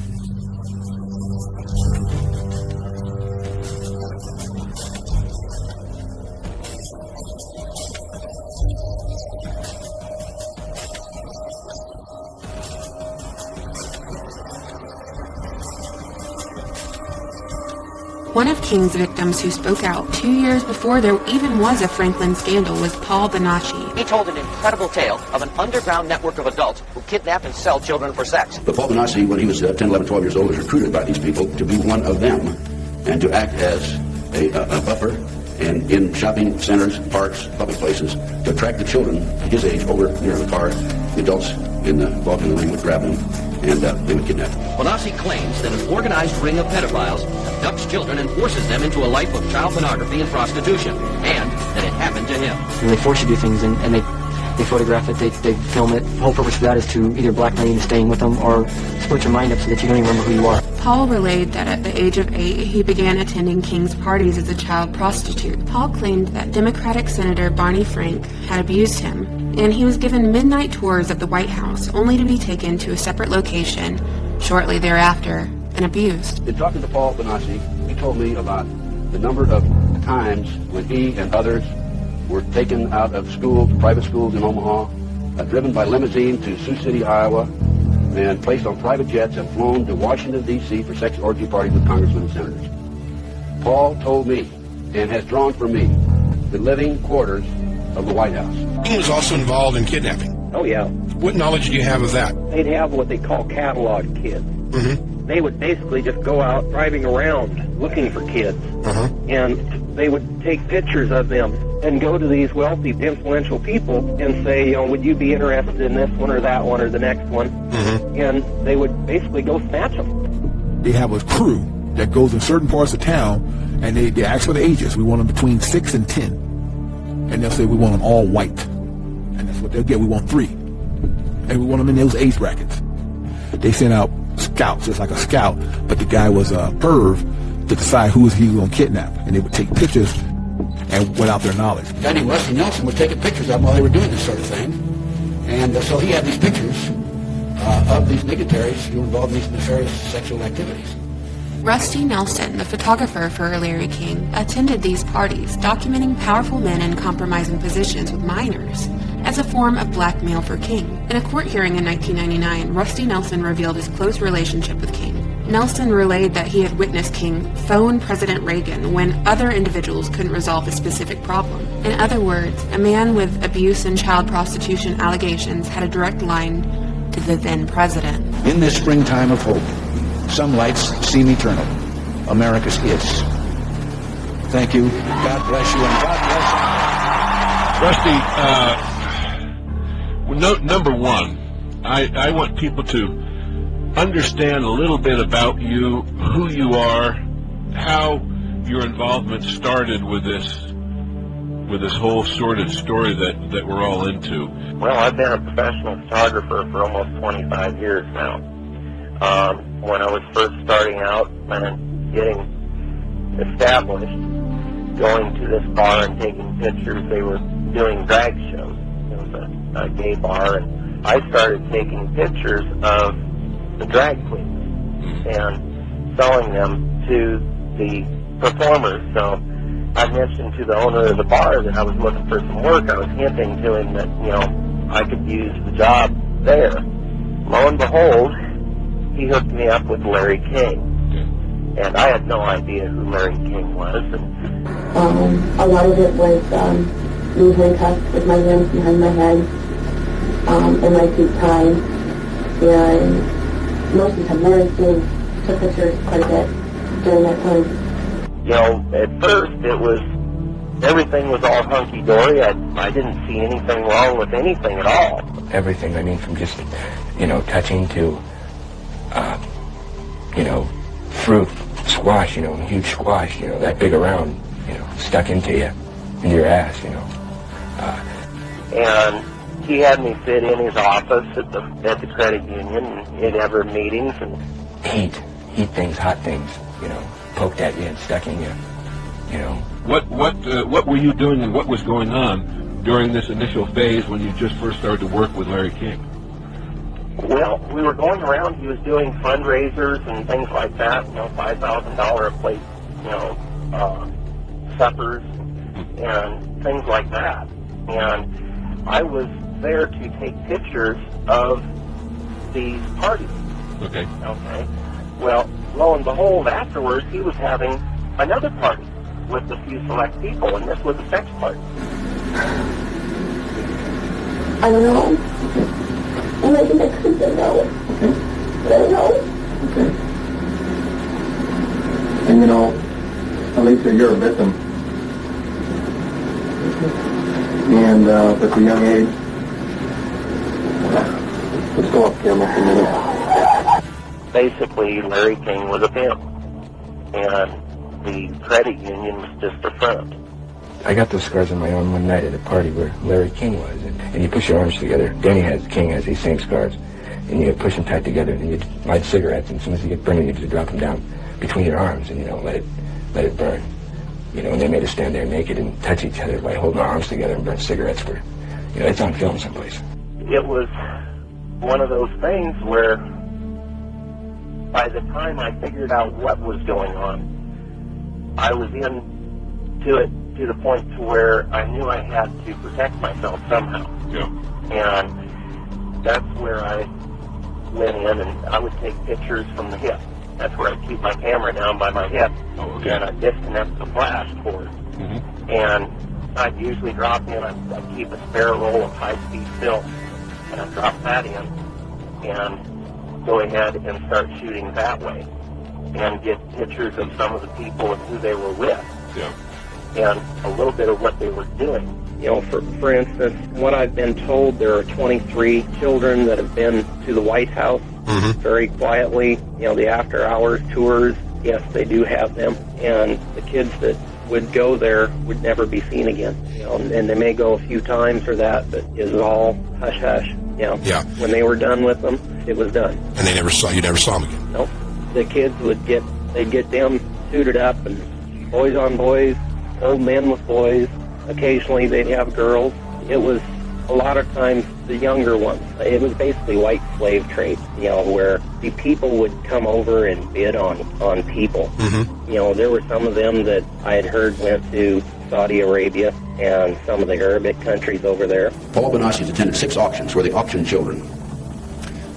One of King's victims who spoke out 2 years before there even was a Franklin scandal was Paul Bonacci. He told an incredible tale of an underground network of adults who kidnap and sell children for sex. But Paul Bonacci, when he was 10, 11, 12 years old, was recruited by these people to be one of them and to act as a buffer and in shopping centers, parks, public places to attract the children his age over near the car. The adults involved in the ring would grab them and they would kidnap them. Bonacci claims that an organized ring of pedophiles abducts children and forces them into a life of child pornography and prostitution, and that it happened to him. And they force you to do things, and They photograph it, they film it. The whole purpose of that is to either blackmail you into staying with them or split your mind up so that you don't even remember who you are. Paul relayed that at the age of 8, he began attending King's parties as a child prostitute. Paul claimed that Democratic Senator Barney Frank had abused him, and he was given midnight tours of the White House, only to be taken to a separate location shortly thereafter and abused. In talking to Paul Benassi, he told me about the number of times when he and others were taken out of schools, private schools in Omaha, driven by limousine to Sioux City, Iowa, and placed on private jets and flown to Washington, D.C. for sex orgy parties with congressmen and senators. Paul told me, and has drawn for me, the living quarters of the White House. He was also involved in kidnapping. Oh, yeah. What knowledge do you have of that? They'd have what they call catalog kids. Mm-hmm. They would basically just go out driving around looking for kids. And they would take pictures of them and go to these wealthy, influential people and say, would you be interested in this one or that one or the next one? And they would basically go snatch them. They have a crew that goes in certain parts of town, and they ask for the ages. We want them between 6 and 10. And they'll say, we want them all white. And that's what they'll get. We want 3. And we want them in those age brackets. They sent out scouts, just like a scout, but the guy was a perv to decide who he was going to kidnap. And they would take pictures and without their knowledge. A guy named Rusty Nelson was taking pictures of them while they were doing this sort of thing. And so he had these pictures of these dignitaries who were involved in these nefarious sexual activities. Rusty Nelson, the photographer for Larry King, attended these parties, documenting powerful men in compromising positions with minors as a form of blackmail for King. In a court hearing in 1999, Rusty Nelson revealed his close relationship with King. Nelson relayed that he had witnessed King phone President Reagan when other individuals couldn't resolve a specific problem. In other words, a man with abuse and child prostitution allegations had a direct line to the then president. In this springtime of hope, some lights seem eternal. America's is. Thank you. God bless you, and God bless Rusty, number one, I want people to understand a little bit about you, who you are, how your involvement started with this whole sordid story that we're all into. Well, I've been a professional photographer for almost 25 years now. When I was first starting out and getting established, going to this bar and taking pictures, they were doing drag shows. It was a gay bar, and I started taking pictures of the drag queens and selling them to the performers. So I mentioned to the owner of the bar that I was looking for some work. I was hinting to him that, I could use the job there. Lo and behold, he hooked me up with Larry King. And I had no idea who Larry King was. And a lot of it was being handcuffed with my hands behind my head and my feet tied. And most of the time, Larry King took pictures quite a bit during that time. At first everything was all hunky-dory. I didn't see anything wrong with anything at all. Everything, from just, touching to, fruit, squash, huge squash, that big around, stuck into your ass, And he had me sit in his office at the credit union and he'd have our meetings and heat things, hot things, poked at you and stuck in you, What were you doing and what was going on during this initial phase when you just first started to work with Larry King? Well, we were going around. He was doing fundraisers and things like that. $5,000 a plate, suppers and things like that. And I was there to take pictures of these parties. Okay. Well, lo and behold, afterwards he was having another party with a few select people, and this was a sex party. I don't know. And I think I could have know. But I don't know. And Alicia, you're a victim. And at a young age, let's go off camera for a minute. Basically, Larry King was a pimp, and the credit union was just a front. I got those scars on my own one night at a party where Larry King was, and you push your arms together. King has these same scars, and you push them tight together, and you light cigarettes, and as soon as you get burning, you just drop them down between your arms, and let it burn. And they made us stand there naked and touch each other by holding our arms together and burn cigarettes. For, it's on film someplace. It was one of those things where by the time I figured out what was going on, I was into it to the point to where I knew I had to protect myself somehow. Yeah. And that's where I went in, and I would take pictures from the hip. That's where I keep my camera down by my hip. Oh, okay. And I disconnect the flash cord. Mm-hmm. And I'd usually drop in, I'd keep a spare roll of high-speed film, and I'd drop that in, and go ahead and start shooting that way, and get pictures of some of the people and who they were with. Yeah. And a little bit of what they were doing. For instance, what I've been told, there are 23 children that have been to the White House very quietly. The after-hours tours, yes, they do have them. And the kids that would go there would never be seen again. And they may go a few times or that, but it was all hush-hush. Yeah. When they were done with them, it was done. And you never saw them again? Nope. The kids they'd get them suited up, and boys on boys, old men with boys. Occasionally they'd have girls. It was a lot of times the younger ones. It was basically white slave trade, where the people would come over and bid on people. Mm-hmm. There were some of them that I had heard went to Saudi Arabia and some of the Arabic countries over there. Paul Benassi attended 6 auctions where they auctioned children.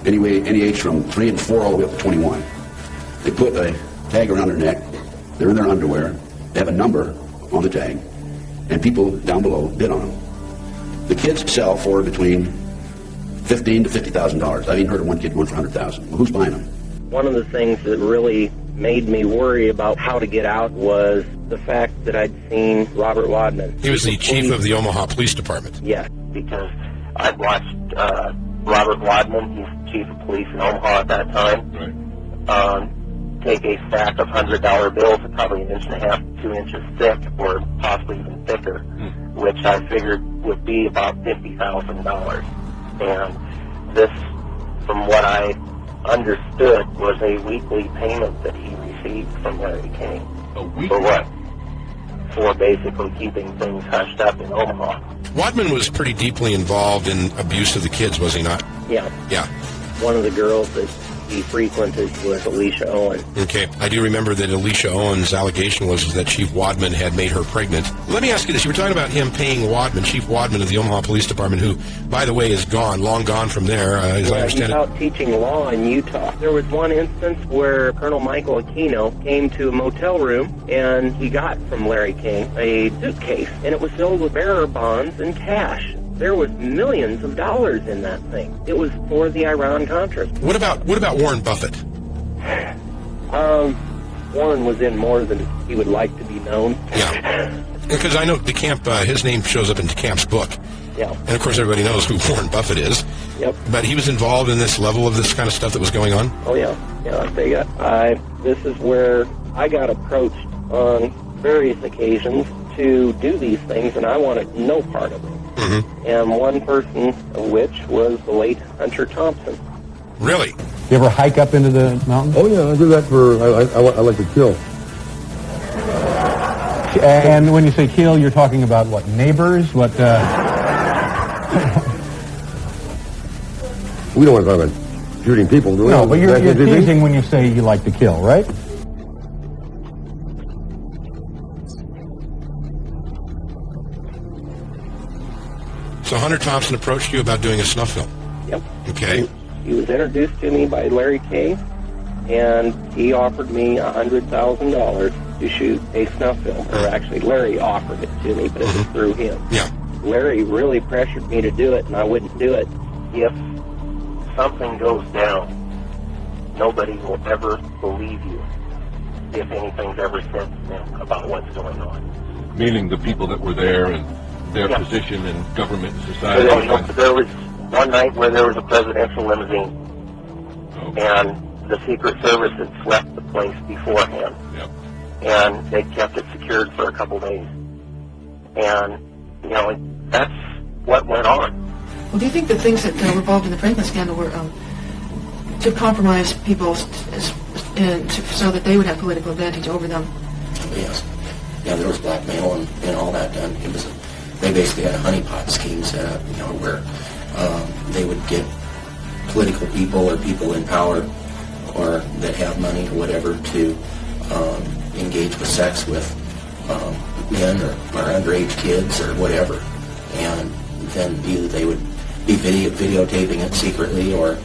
Anyway, any age from 3 and 4 all the way up to 21. They put a tag around their neck. They're in their underwear. They have a number on the tag. And people down below bid on them. The kids sell for between $15,000 to $50,000. I've even heard of one kid going for $100,000. Well, who's buying them? One of the things that really made me worry about how to get out was the fact that I'd seen Robert Wadman. He was the chief of the Omaha Police Department. Yes, because I'd watched Robert Wadman, he's chief of police in Omaha at that time, Right. Take a stack of $100 bills, probably 1.5 to 2 inches thick, or possibly even thicker, which I figured would be about $50,000. And this, from what I understood, was a weekly payment that he received from Larry King. A week? For what? For basically keeping things hushed up in Omaha. Wadman was pretty deeply involved in abuse of the kids, was he not? Yeah. Yeah. One of the girls that he frequented was Alicia Owen. Okay. I do remember that Alicia Owen's allegation was that Chief Wadman had made her pregnant. Let me ask you this. You were talking about him paying Wadman, Chief Wadman of the Omaha Police Department, who, by the way, is gone, long gone from there, as I understand he's out teaching law in Utah. There was one instance where Colonel Michael Aquino came to a motel room, and he got from Larry King a suitcase, and it was filled with bearer bonds and cash. There was millions of dollars in that thing. It was for the Iran-Contra. What about Warren Buffett? Warren was in more than he would like to be known. Yeah. Because I know DeCamp, his name shows up in DeCamp's book. Yeah. And of course everybody knows who Warren Buffett is. Yep. But he was involved in this level of this kind of stuff that was going on? Oh, yeah. Yeah, this is where I got approached on various occasions to do these things, and I wanted no part of it. Mm-hmm. And one person of which was the late Hunter Thompson. Really? You ever hike up into the mountains? Oh, yeah, I do that I like to kill. And when you say kill, you're talking about what, neighbors? What, We don't want to talk about shooting people, do we? No, but you're teasing when you say you like to kill, right? So Hunter Thompson approached you about doing a snuff film? Yep. Okay. He was introduced to me by Larry King, and he offered me $100,000 to shoot a snuff film. Or actually, Larry offered it to me, but it was through him. Yeah. Larry really pressured me to do it, and I wouldn't do it. If something goes down, nobody will ever believe you if anything's ever said to them about what's going on. Meaning the people that were there and their position in government and society. There was one night where there was a presidential limousine, and the Secret Service had swept the place beforehand, and they kept it secured for a couple days. And, you know, that's what went on. Well, do you think the things that were involved in the Franklin scandal were to compromise people and so that they would have political advantage over them? Yes. Yeah, there was blackmail and all that done. They basically had a honeypot scheme set up, you know, where they would get political people or people in power or that have money or whatever to engage with sex with men or underage kids or whatever. And then either they would be videotaping it secretly or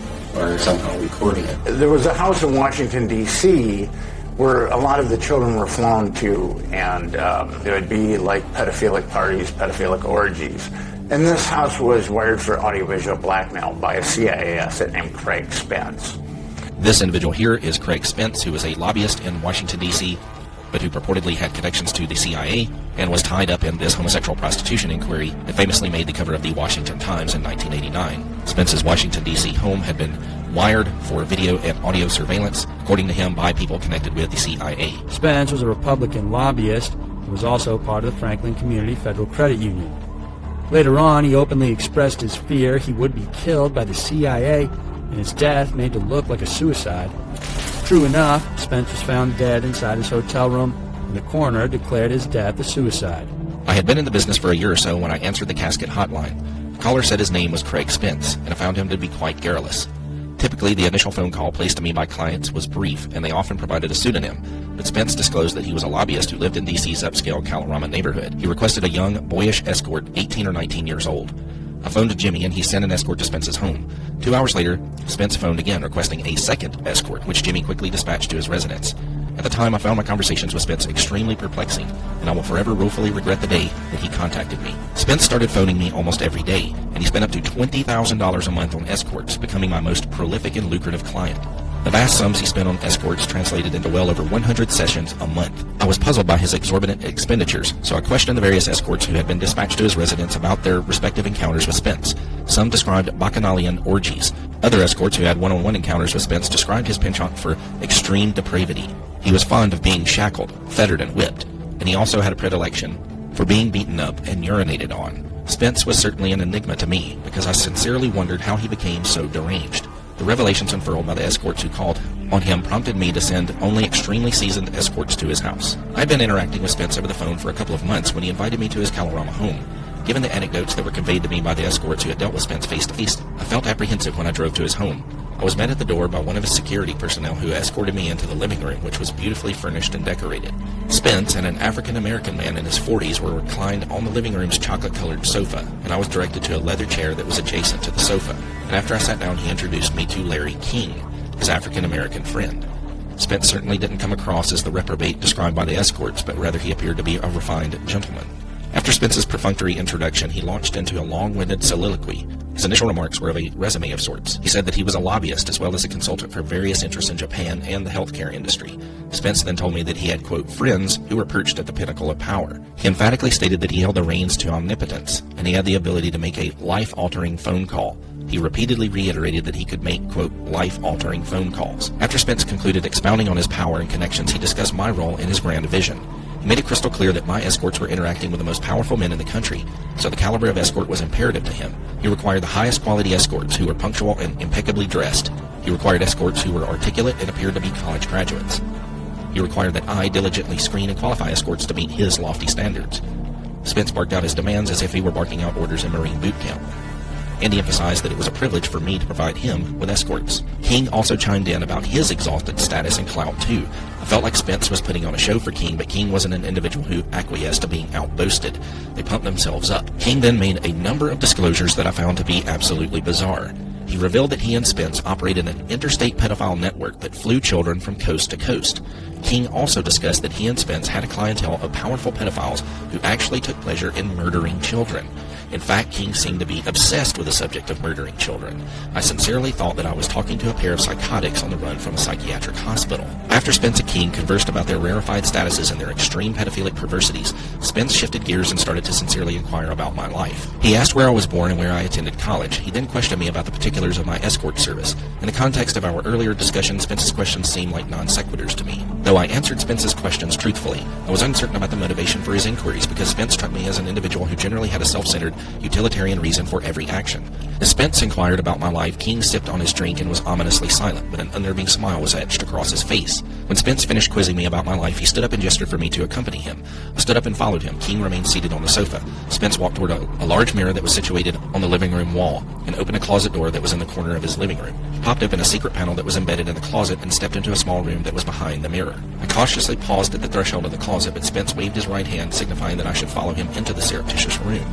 somehow recording it. There was a house in Washington, D.C., where a lot of the children were flown to, and there would be like pedophilic parties, pedophilic orgies. And this house was wired for audiovisual blackmail by a CIA asset named Craig Spence. This individual here is Craig Spence, who was a lobbyist in Washington, D.C., but who purportedly had connections to the CIA and was tied up in this homosexual prostitution inquiry that famously made the cover of the Washington Times in 1989. Spence's Washington, D.C. home had been wired for video and audio surveillance, according to him, by people connected with the CIA. Spence was a Republican lobbyist and was also part of the Franklin Community Federal Credit Union. Later on, he openly expressed his fear he would be killed by the CIA, and his death made to look like a suicide. True enough, Spence was found dead inside his hotel room, and the coroner declared his death a suicide. I had been in the business for a year or so when I answered the casket hotline. The caller said his name was Craig Spence, and I found him to be quite garrulous. Typically, the initial phone call placed to me by clients was brief, and they often provided a pseudonym, but Spence disclosed that he was a lobbyist who lived in D.C.'s upscale Kalorama neighborhood. He requested a young, boyish escort, 18 or 19 years old. I phoned to Jimmy, and he sent an escort to Spence's home. 2 hours later, Spence phoned again, requesting a second escort, which Jimmy quickly dispatched to his residence. At the time, I found my conversations with Spence extremely perplexing, and I will forever woefully regret the day that he contacted me. Spence started phoning me almost every day, and he spent up to $20,000 a month on escorts, becoming my most prolific and lucrative client. The vast sums he spent on escorts translated into well over 100 sessions a month. I was puzzled by his exorbitant expenditures, so I questioned the various escorts who had been dispatched to his residence about their respective encounters with Spence. Some described bacchanalian orgies. Other escorts who had one-on-one encounters with Spence described his penchant for extreme depravity. He was fond of being shackled, fettered, and whipped, and he also had a predilection for being beaten up and urinated on. Spence was certainly an enigma to me, because I sincerely wondered how he became so deranged. The revelations unfurled by the escorts who called on him prompted me to send only extremely seasoned escorts to his house. I had been interacting with Spence over the phone for a couple of months when he invited me to his Kalorama home. Given the anecdotes that were conveyed to me by the escorts who had dealt with Spence face-to-face, I felt apprehensive when I drove to his home. I was met at the door by one of his security personnel who escorted me into the living room, which was beautifully furnished and decorated. Spence and an African-American man in his 40s were reclined on the living room's chocolate-colored sofa, and I was directed to a leather chair that was adjacent to the sofa. And after I sat down, he introduced me to Larry King, his African-American friend. Spence certainly didn't come across as the reprobate described by the escorts, but rather he appeared to be a refined gentleman. After Spence's perfunctory introduction, he launched into a long-winded soliloquy. His initial remarks were of a resume of sorts. He said that he was a lobbyist as well as a consultant for various interests in Japan and the healthcare industry. Spence then told me that he had, quote, friends who were perched at the pinnacle of power. He emphatically stated that he held the reins to omnipotence, and he had the ability to make a life-altering phone call. He repeatedly reiterated that he could make, quote, life-altering phone calls. After Spence concluded expounding on his power and connections, he discussed my role in his grand vision. He made it crystal clear that my escorts were interacting with the most powerful men in the country, so the caliber of escort was imperative to him. He required the highest quality escorts who were punctual and impeccably dressed. He required escorts who were articulate and appeared to be college graduates. He required that I diligently screen and qualify escorts to meet his lofty standards. Spence barked out his demands as if he were barking out orders in Marine boot camp. And he emphasized that it was a privilege for me to provide him with escorts. King also chimed in about his exalted status and clout too. I felt like Spence was putting on a show for King, but King wasn't an individual who acquiesced to being outboasted. They pumped themselves up. King then made a number of disclosures that I found to be absolutely bizarre. He revealed that he and Spence operated an interstate pedophile network that flew children from coast to coast. King also discussed that he and Spence had a clientele of powerful pedophiles who actually took pleasure in murdering children. In fact, King seemed to be obsessed with the subject of murdering children. I sincerely thought that I was talking to a pair of psychotics on the run from a psychiatric hospital. After Spence and King conversed about their rarefied statuses and their extreme pedophilic perversities, Spence shifted gears and started to sincerely inquire about my life. He asked where I was born and where I attended college. He then questioned me about the particulars of my escort service. In the context of our earlier discussion, Spence's questions seemed like non sequiturs to me. Though I answered Spence's questions truthfully, I was uncertain about the motivation for his inquiries because Spence struck me as an individual who generally had a self-centered, utilitarian reason for every action. As Spence inquired about my life, King sipped on his drink and was ominously silent, but an unnerving smile was etched across his face. When Spence finished quizzing me about my life, he stood up and gestured for me to accompany him. I stood up and followed him. King remained seated on the sofa. Spence walked toward a large mirror that was situated on the living room wall and opened a closet door that was in the corner of his living room. He popped open a secret panel that was embedded in the closet and stepped into a small room that was behind the mirror. I cautiously paused at the threshold of the closet, but Spence waved his right hand, signifying that I should follow him into the surreptitious room.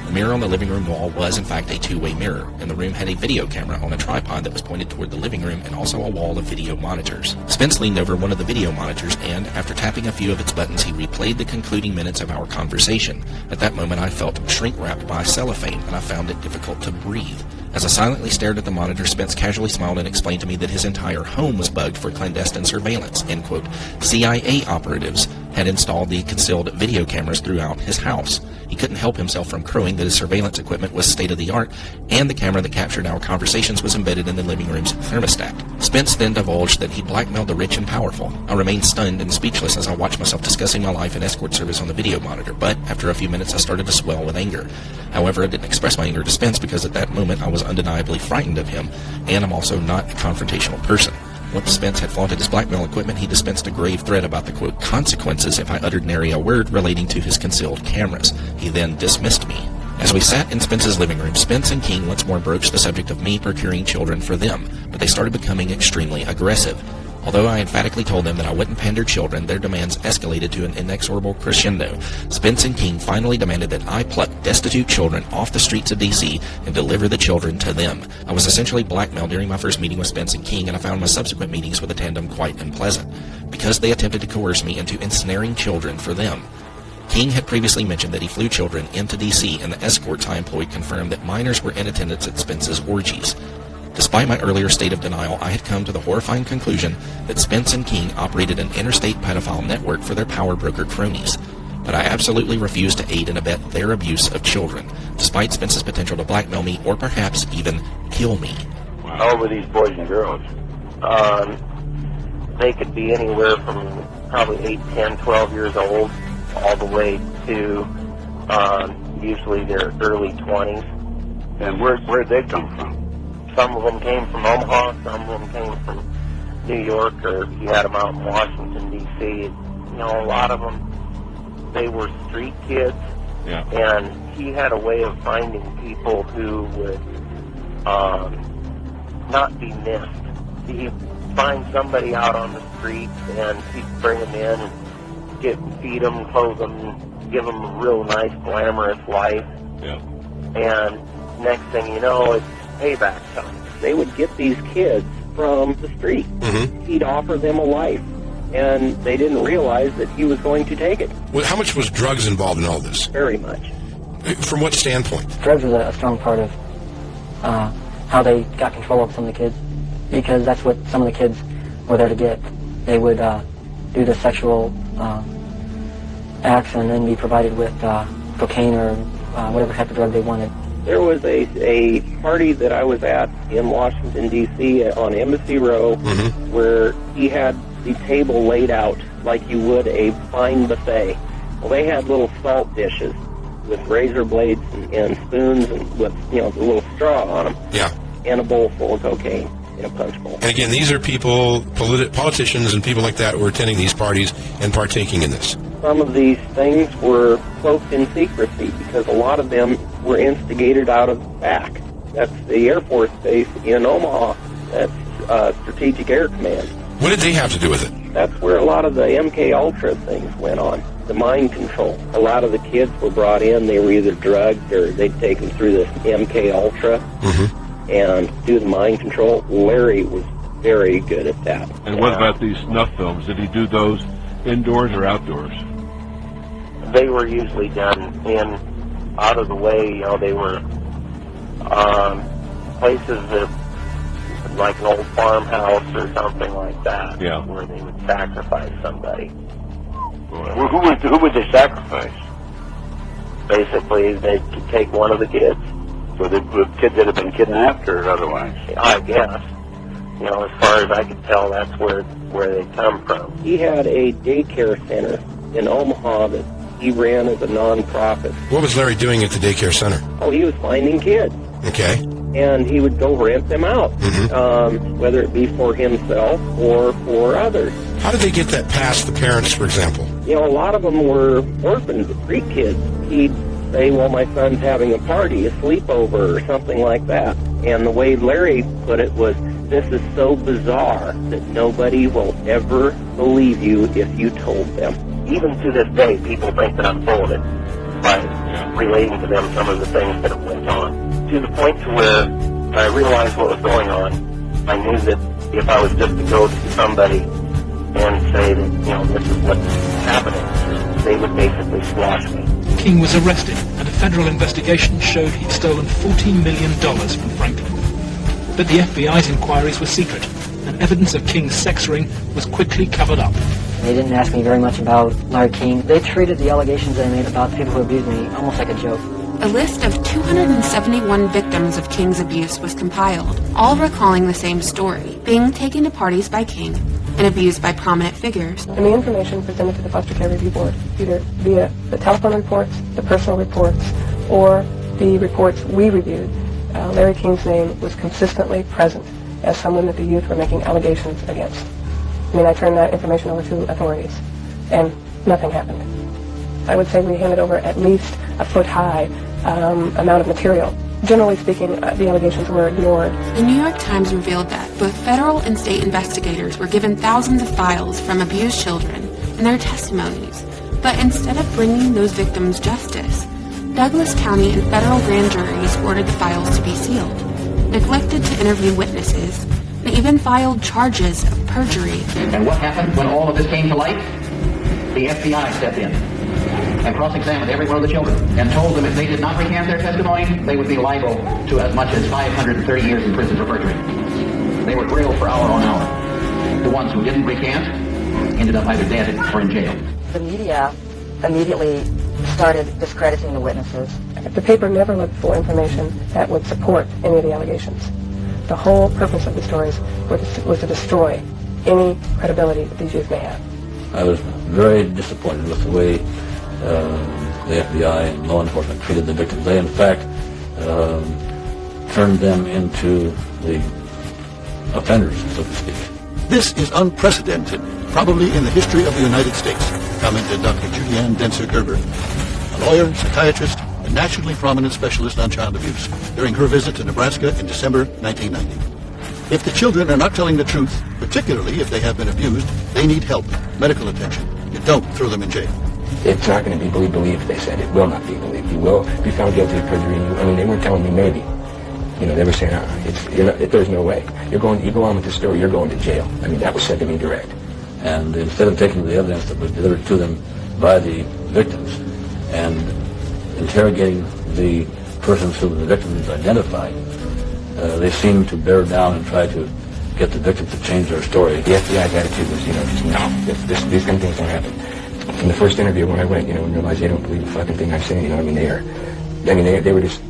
The mirror on the living room wall was, in fact, a two-way mirror, and the room had a video camera on a tripod that was pointed toward the living room and also a wall of video monitors. Spence leaned over one of the video monitors and, after tapping a few of its buttons, he replayed the concluding minutes of our conversation. At that moment, I felt shrink-wrapped by cellophane, and I found it difficult to breathe. As I silently stared at the monitor, Spence casually smiled and explained to me that his entire home was bugged for clandestine surveillance. End quote. CIA operatives had installed the concealed video cameras throughout his house. He couldn't help himself from crowing that his surveillance equipment was state-of-the-art, and the camera that captured our conversations was embedded in the living room's thermostat. Spence then divulged that he blackmailed the rich and powerful. I remained stunned and speechless as I watched myself discussing my life and escort service on the video monitor, but after a few minutes I started to swell with anger. However, I didn't express my anger to Spence because at that moment I was undeniably frightened of him, and I'm also not a confrontational person. Once Spence had flaunted his blackmail equipment, he dispensed a grave threat about the, quote, consequences if I uttered nary a word relating to his concealed cameras. He then dismissed me. As we sat in Spence's living room, Spence and King once more broached the subject of me procuring children for them, but they started becoming extremely aggressive. Although I emphatically told them that I wouldn't pander children, their demands escalated to an inexorable crescendo. Spence and King finally demanded that I pluck destitute children off the streets of D.C. and deliver the children to them. I was essentially blackmailed during my first meeting with Spence and King, and I found my subsequent meetings with the tandem quite unpleasant, because they attempted to coerce me into ensnaring children for them. King had previously mentioned that he flew children into D.C., and the escorts I employed confirmed that minors were in attendance at Spence's orgies. Despite my earlier state of denial, I had come to the horrifying conclusion that Spence and King operated an interstate pedophile network for their power broker cronies. But I absolutely refused to aid and abet their abuse of children, despite Spence's potential to blackmail me or perhaps even kill me. How old were these boys and girls? They could be anywhere from probably 8, 10, 12 years old, all the way to usually their early 20s. And where'd they come from? Some of them came from Omaha, some of them came from New York, or he had them out in Washington, D.C. You know, a lot of them, they were street kids, and he had a way of finding people who would not be missed. He'd find somebody out on the street, and he'd bring them in and feed them, clothe them, give them a real nice, glamorous life. And next thing you know, it's payback time. They would get these kids from the street. He'd offer them a life, and they didn't realize that he was going to take it. Well, how much was drugs involved in all this? Very much. From what standpoint? Drugs was a strong part of how they got control of some of the kids, because that's what some of the kids were there to get. They would do the sexual acts and then be provided with cocaine or whatever type of drug they wanted. There was a party that I was at in Washington, D.C. on Embassy Row where he had the table laid out like you would a fine buffet. Well, they had little salt dishes with razor blades and spoons and with, you know, the little straw on them. Yeah. And a bowl full of cocaine in a punch bowl. And again, these are people, politicians and people like that who are attending these parties and partaking in this. Some of these things were cloaked in secrecy because a lot of them were instigated out of the back. That's the Air Force Base in Omaha. That's Strategic Air Command. What did they have to do with it? That's where a lot of the MK Ultra things went on. The mind control. A lot of the kids were brought in. They were either drugged or they'd take them through this MK Ultra and do the mind control. Larry was very good at that. And what about these snuff films? Did he do those indoors or outdoors? They were usually done out of the way. You know, they were places that, like an old farmhouse or something like that, where they would sacrifice somebody. Well, who would they sacrifice? Basically, they could take one of the kids. So the kids that have been kidnapped or otherwise? I guess. you know, as far as I could tell, that's where they come from. He had a daycare center in Omaha that he ran as a non-profit. What was Larry doing at the daycare center? Oh, he was finding kids. Okay. And he would go rent them out, whether it be for himself or for others. How did they get that past the parents, for example? You know, a lot of them were orphans, street kids. He'd say, well, my son's having a party, a sleepover, or something like that. And the way Larry put it was, this is so bizarre that nobody will ever believe you if you told them. Even to this day, people think that I'm full of it by relating to them some of the things that have went on. To the point to where I realized what was going on. I knew that if I was just to go to somebody and say that, you know, this is what's happening, they would basically squash me. King was arrested, and a federal investigation showed he'd stolen $14 million from Franklin. But the FBI's inquiries were secret, and evidence of King's sex ring was quickly covered up. They didn't ask me very much about Larry King. They treated the allegations that I made about people who abused me almost like a joke. A list of 271 victims of King's abuse was compiled, all recalling the same story, being taken to parties by King and abused by prominent figures. And the information presented to the Foster Care Review Board, either via the telephone reports, the personal reports, or the reports we reviewed, Larry King's name was consistently present as someone that the youth were making allegations against. I mean, I turned that information over to authorities, and nothing happened. I would say we handed over at least a foot-high amount of material. Generally speaking, the allegations were ignored. The New York Times revealed that both federal and state investigators were given thousands of files from abused children and their testimonies. But instead of bringing those victims justice, Douglas County and federal grand juries ordered the files to be sealed, neglected to interview witnesses, and even filed charges of perjury. And what happened when all of this came to light? The FBI stepped in and cross-examined every one of the children and told them if they did not recant their testimony, they would be liable to as much as 530 years in prison for perjury. They were grilled for hour on hour. The ones who didn't recant ended up either dead or in jail. The media immediately started discrediting the witnesses. The paper never looked for information that would support any of the allegations. The whole purpose of the stories was to destroy any credibility that these youth may have. I was very disappointed with the way the FBI and law enforcement treated the victims. They, in fact, turned them into the offenders, so to speak. This is unprecedented, probably in the history of the United States, commented Dr. Julianne Denser-Gerber, a lawyer, psychiatrist, and nationally prominent specialist on child abuse, during her visit to Nebraska in December 1990. If the children are not telling the truth, particularly if they have been abused, they need help, medical attention. You don't throw them in jail. It's not going to be believed, they said. It will not be believed. You will be found guilty of perjury. I mean, they weren't telling me maybe. You know, they were saying, there's no way. You go on with this story, you're going to jail. I mean, that was said to me direct. And instead of taking the evidence that was delivered to them by the victims and interrogating the persons who the victims identified, they seemed to bear down and try to get the victims to change their story. The FBI's attitude was, just no, these kind of things don't happen. In the first interview when I went, and realized they don't believe the fucking thing I say, they were just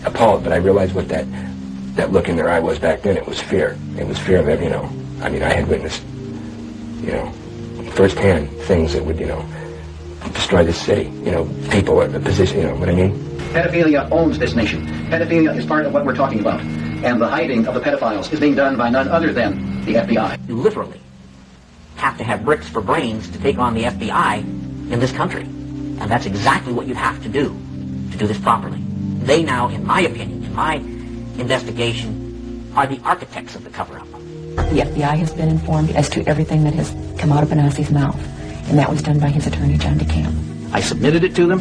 appalled, but I realized what that look in their eye was back then. It was fear. It was fear of every, I had witnessed, firsthand things that would, destroy this city, people, the position, you know what I mean? Pedophilia owns this nation. Pedophilia is part of what we're talking about. And the hiding of the pedophiles is being done by none other than the FBI. You literally have to have bricks for brains to take on the FBI in this country. And that's exactly what you have to do this properly. They now, in my opinion, in my investigation, are the architects of the cover-up. The FBI has been informed as to everything that has come out of Benassi's mouth, and that was done by his attorney, John DeCamp. I submitted it to them,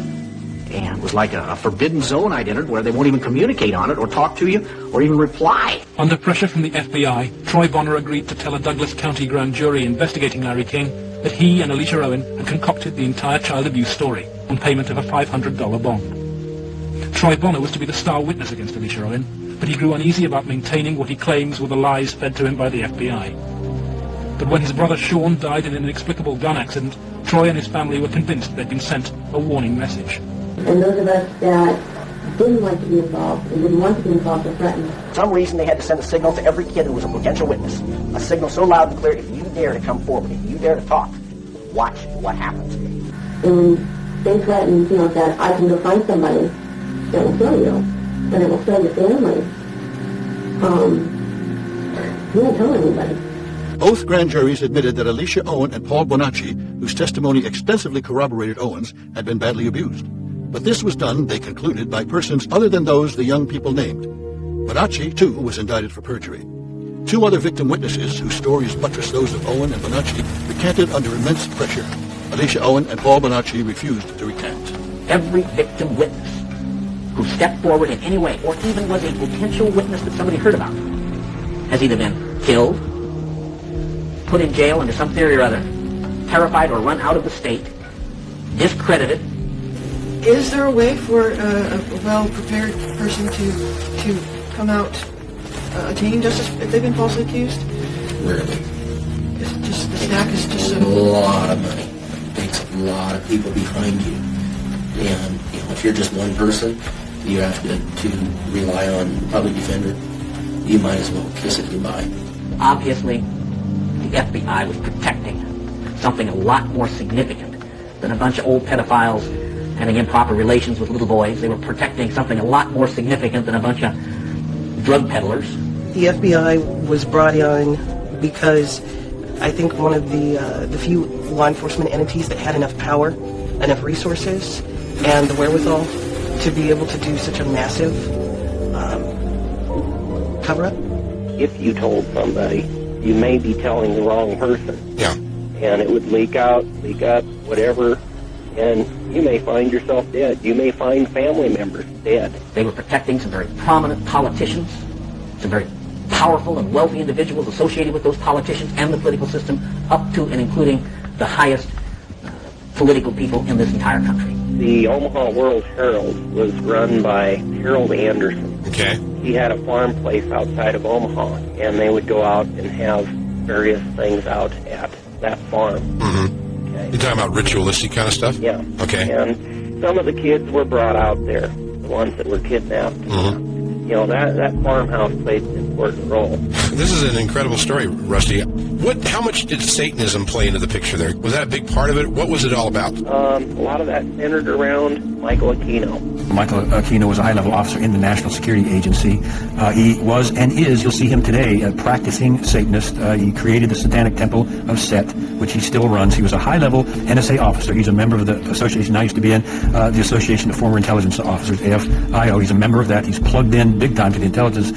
and it was like a forbidden zone I'd entered where they won't even communicate on it or talk to you or even reply. Under pressure from the FBI, Troy Bonner agreed to tell a Douglas County grand jury investigating Larry King that he and Alicia Owen had concocted the entire child abuse story on payment of a $500 bond. Troy Bonner was to be the star witness against Alicia Owen, but he grew uneasy about maintaining what he claims were the lies fed to him by the FBI. But when his brother Sean died in an inexplicable gun accident, Troy and his family were convinced they'd been sent a warning message. And those of us that didn't like to be involved and didn't want to be involved or threatened. For some reason, they had to send a signal to every kid who was a potential witness. A signal so loud and clear, if you dare to come forward, if you dare to talk, watch what happens. And they threatened, that I can go find somebody that will kill you, and it will kill your family. You don't tell anybody. Both grand juries admitted that Alicia Owen and Paul Bonacci, whose testimony extensively corroborated Owen's, had been badly abused. But this was done, they concluded, by persons other than those the young people named. Bonacci, too, was indicted for perjury. Two other victim witnesses, whose stories buttressed those of Owen and Bonacci, recanted under immense pressure. Alicia Owen and Paul Bonacci refused to recant. Every victim witness who stepped forward in any way, or even was a potential witness that somebody heard about, has either been killed, put in jail under some theory or other, terrified or run out of the state, discredited. Is there a way for a well-prepared person to come out attaining justice if they've been falsely accused? Rarely. It's just the stack is just so... A lot of money. It takes a lot of people behind you. And, if you're just one person, you have to rely on public defender. You might as well kiss it goodbye. Obviously, the FBI was protecting something a lot more significant than a bunch of old pedophiles having improper relations with little boys. They were protecting something a lot more significant than a bunch of drug peddlers. The FBI was brought in because I think one of the few law enforcement entities that had enough power, enough resources, and the wherewithal to be able to do such a massive cover-up. If you told somebody, you may be telling the wrong person. Yeah. And it would leak up, whatever, and you may find yourself dead. You may find family members dead. They were protecting some very prominent politicians, some very powerful and wealthy individuals associated with those politicians and the political system, up to and including the highest political people in this entire country. The Omaha World Herald was run by Harold Anderson. Okay. He had a farm place outside of Omaha, and they would go out and have various things out at that farm. Mm-hmm. Okay. You're talking about ritualistic kind of stuff? Yeah. Okay. And some of the kids were brought out there, the ones that were kidnapped. Mm-hmm. That farmhouse played an important role. This is an incredible story, Rusty. How much did Satanism play into the picture there? Was that a big part of it? What was it all about? A lot of that centered around Michael Aquino. Michael Aquino was a high-level officer in the National Security Agency. He was and is, you'll see him today, a practicing Satanist. He created the Satanic Temple of Set, which he still runs. He was a high-level NSA officer. He's a member of the association I used to be in, the Association of Former Intelligence Officers, AFIO. He's a member of that. He's plugged in big time to the intelligence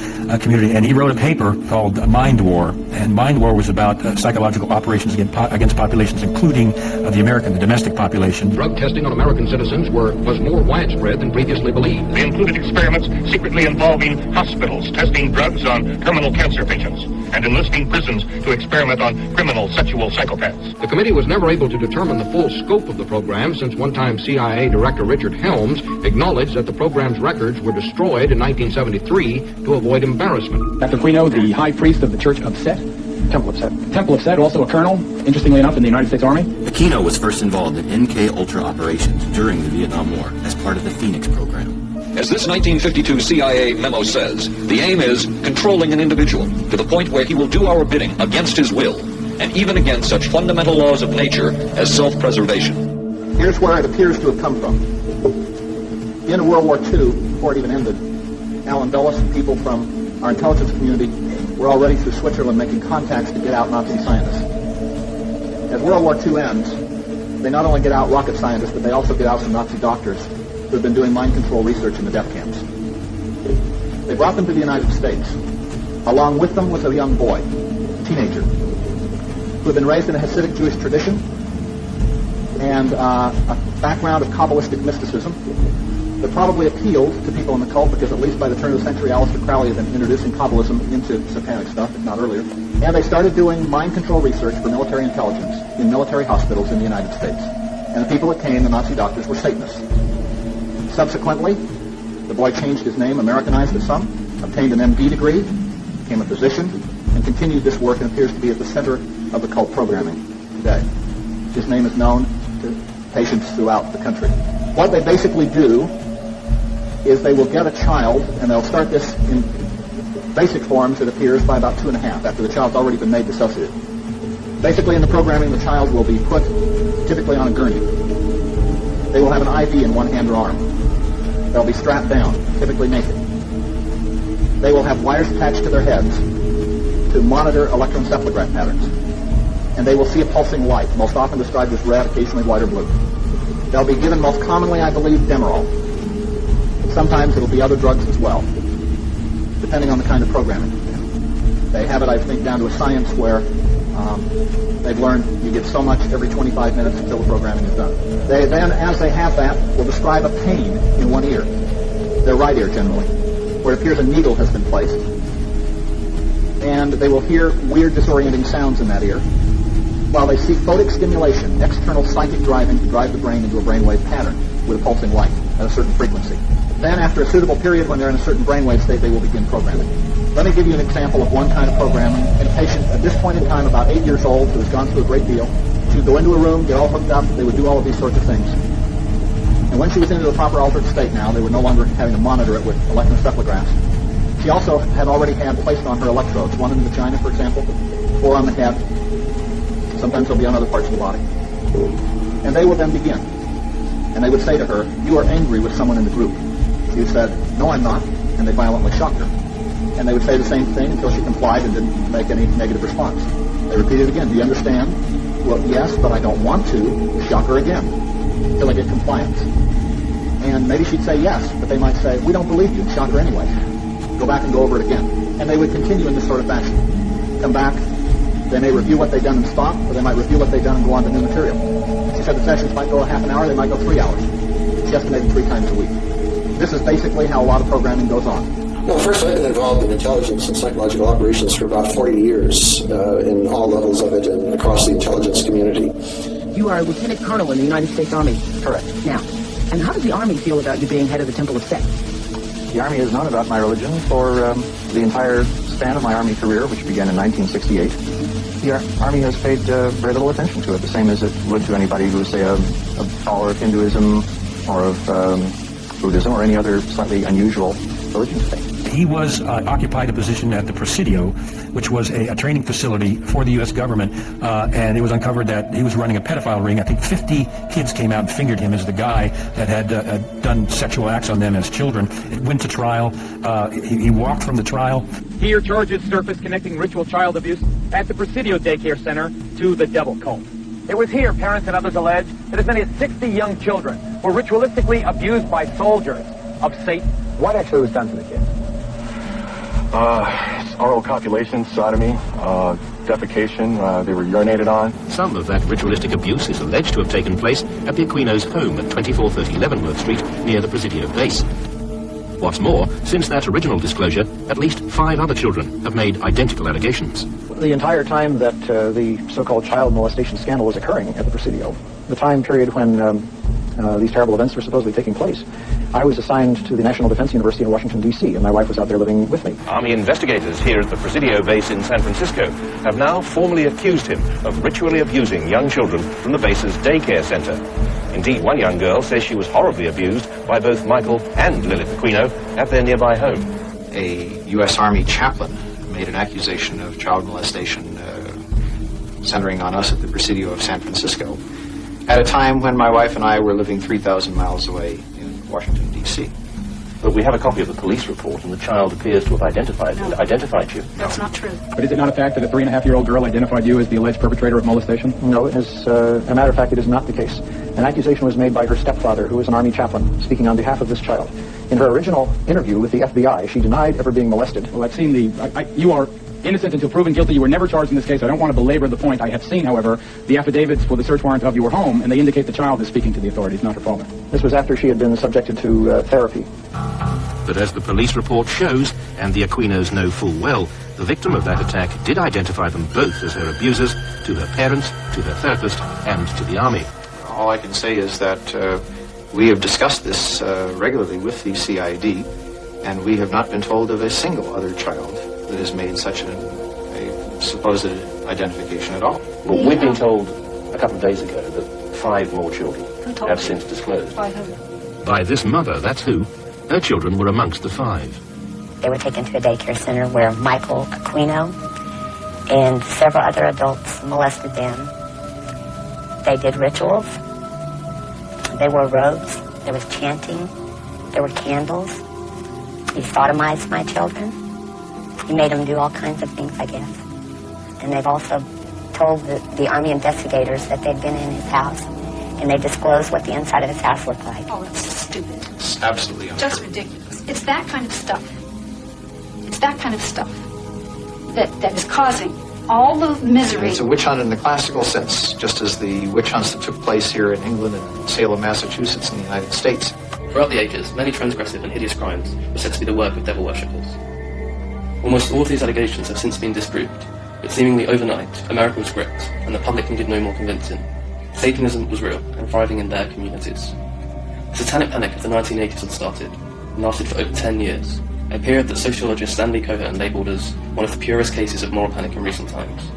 community, and he wrote a paper called Mind War, and Mind War was about psychological operations against populations, including the domestic population. Drug testing on American citizens was more widespread than previously believed. They included experiments secretly involving hospitals testing drugs on terminal cancer patients and enlisting prisons to experiment on criminal sexual psychopaths. The committee was never able to determine the full scope of the program, since one-time CIA Director Richard Helms acknowledged that the program's records were destroyed in 1973 to avoid embarrassment. Dr. Aquino, the high priest of the Church of Set, Temple of Set, also a colonel, interestingly enough, in the United States Army. Aquino was first involved in MK-Ultra operations during the Vietnam War as part of the Phoenix program. As this 1952 CIA memo says, the aim is controlling an individual to the point where he will do our bidding against his will, and even against such fundamental laws of nature as self-preservation. Here's where it appears to have come from. In World War II, before it even ended, Alan Dulles and people from our intelligence community were already through Switzerland making contacts to get out Nazi scientists. As World War II ends, they not only get out rocket scientists, but they also get out some Nazi doctors who have been doing mind control research in the death camps. They brought them to the United States. Along with them was a young boy, a teenager, who had been raised in a Hasidic Jewish tradition and a background of Kabbalistic mysticism that probably appealed to people in the cult, because at least by the turn of the century, Aleister Crowley had been introducing Kabbalism into satanic stuff, if not earlier. And they started doing mind control research for military intelligence in military hospitals in the United States. And the people that came, the Nazi doctors, were Satanists. Subsequently, the boy changed his name, Americanized it some, obtained an MD degree, became a physician, and continued this work and appears to be at the center of the cult programming today. His name is known to patients throughout the country. What they basically do is they will get a child, and they'll start this in basic forms, it appears, by about 2.5, after the child's already been made dissociated. Basically, in the programming, the child will be put typically on a gurney. They will have an IV in one hand or arm. They'll be strapped down, typically naked. They will have wires attached to their heads to monitor electroencephalograph patterns. And they will see a pulsing light, most often described as red, occasionally white or blue. They'll be given most commonly, I believe, Demerol. Sometimes it'll be other drugs as well, depending on the kind of programming. They have it, I think, down to a science where they've learned you get so much every 25 minutes until the programming is done. They then, as they have that, will describe a pain in one ear, their right ear generally, where it appears a needle has been placed. And they will hear weird disorienting sounds in that ear, while they see photic stimulation, external psychic driving to drive the brain into a brainwave pattern with a pulsing light at a certain frequency. Then, after a suitable period when they're in a certain brainwave state, they will begin programming. Let me give you an example of one kind of programming. In a patient at this point in time, about 8 years old, who has gone through a great deal. She would go into a room, get all hooked up, they would do all of these sorts of things. And when she was into the proper altered state now, they were no longer having to monitor it with electroencephalographs. She also had already had placed on her electrodes, one in the vagina, for example, 4 on the head. Sometimes they'll be on other parts of the body. And they would then begin. And they would say to her, "You are angry with someone in the group." She said, "No, I'm not." And they violently shocked her. And they would say the same thing until she complied and didn't make any negative response. They repeated again, "Do you understand?" "Well, yes, but I don't want to." Shock her again until they get compliance. And maybe she'd say yes, but they might say, "We don't believe you," and shock her anyway. Go back and go over it again. And they would continue in this sort of fashion. Come back. They may review what they've done and stop, or they might review what they've done and go on to new material. She said the sessions might go a half an hour, they might go 3 hours. She estimated 3 times a week. This is basically how a lot of programming goes on. Well, first, I've been involved in intelligence and psychological operations for about 40 years in all levels of it and across the intelligence community. You are a lieutenant colonel in the United States Army. Correct. Now, and how does the Army feel about you being head of the Temple of Set? The Army has known about my religion for the entire span of my Army career, which began in 1968. The Army has paid very little attention to it, the same as it would to anybody who is, say, a follower of Hinduism or of Buddhism or any other slightly unusual religion faith. He was occupied a position at the Presidio, which was a training facility for the U.S. government, and it was uncovered that he was running a pedophile ring. I think 50 kids came out and fingered him as the guy that had done sexual acts on them as children. It went to trial. He walked from the trial. Here, charges surfaced connecting ritual child abuse at the Presidio Daycare Center to the devil cult. It was here, parents and others allege, that as many as 60 young children were ritualistically abused by soldiers of Satan. What actually was done to the kids? Oral copulation, sodomy, defecation, they were urinated on. Some of that ritualistic abuse is alleged to have taken place at the Aquino's home at 2430 Leavenworth Street near the Presidio base. What's more, since that original disclosure, at least 5 other children have made identical allegations. The entire time that the so-called child molestation scandal was occurring at the Presidio, the time period when these terrible events were supposedly taking place, I was assigned to the National Defense University in Washington, D.C., and my wife was out there living with me. Army investigators here at the Presidio base in San Francisco have now formally accused him of ritually abusing young children from the base's daycare center. Indeed, one young girl says she was horribly abused by both Michael and Lilith Aquino at their nearby home. A U.S. Army chaplain made an accusation of child molestation centering on us at the Presidio of San Francisco at a time when my wife and I were living 3,000 miles away in Washington, D.C. But we have a copy of the police report, and the child appears to have identified you. That's not true. But is it not a fact that a 3.5-year-old girl identified you as the alleged perpetrator of molestation? No, as a matter of fact, it is not the case. An accusation was made by her stepfather, who was an Army chaplain, speaking on behalf of this child. In her original interview with the FBI, she denied ever being molested. Well, I've seen you are innocent until proven guilty. You were never charged in this case. I don't want to belabor the point. I have seen, however, the affidavits for the search warrant of your home, and they indicate the child is speaking to the authorities, not her father. This was after she had been subjected to therapy. But as the police report shows, and the Aquinos know full well, the victim of that attack did identify them both as her abusers, to her parents, to her therapist, and to the Army. All I can say is that we have discussed this regularly with the CID, and we have not been told of a single other child that has made such a supposed identification at all. Well, we've been told a couple of days ago that 5 more children have since disclosed. By who? By this mother, that's who. Her children were amongst the 5. They were taken to a daycare center where Michael Aquino and several other adults molested them. They did rituals. They wore robes. There was chanting. There were candles. He sodomized my children. He made them do all kinds of things, I guess. And they've also told the Army investigators that they'd been in his house, and they disclosed what the inside of his house looked like. Oh, it's stupid. It's absolutely untrue. Just ridiculous. It's that kind of stuff. It's that kind of stuff that is causing all the misery. It's a witch hunt in the classical sense, just as the witch hunts that took place here in England and Salem, Massachusetts in the United States. Throughout the ages, many transgressive and hideous crimes were said to be the work of devil worshippers. Almost all of these allegations have since been disproved, but seemingly overnight, America was gripped, and the public needed no more convincing. Satanism was real and thriving in their communities. The satanic panic of the 1980s had started and lasted for over 10 years, a period that sociologist Stanley Cohen labelled as one of the purest cases of moral panic in recent times.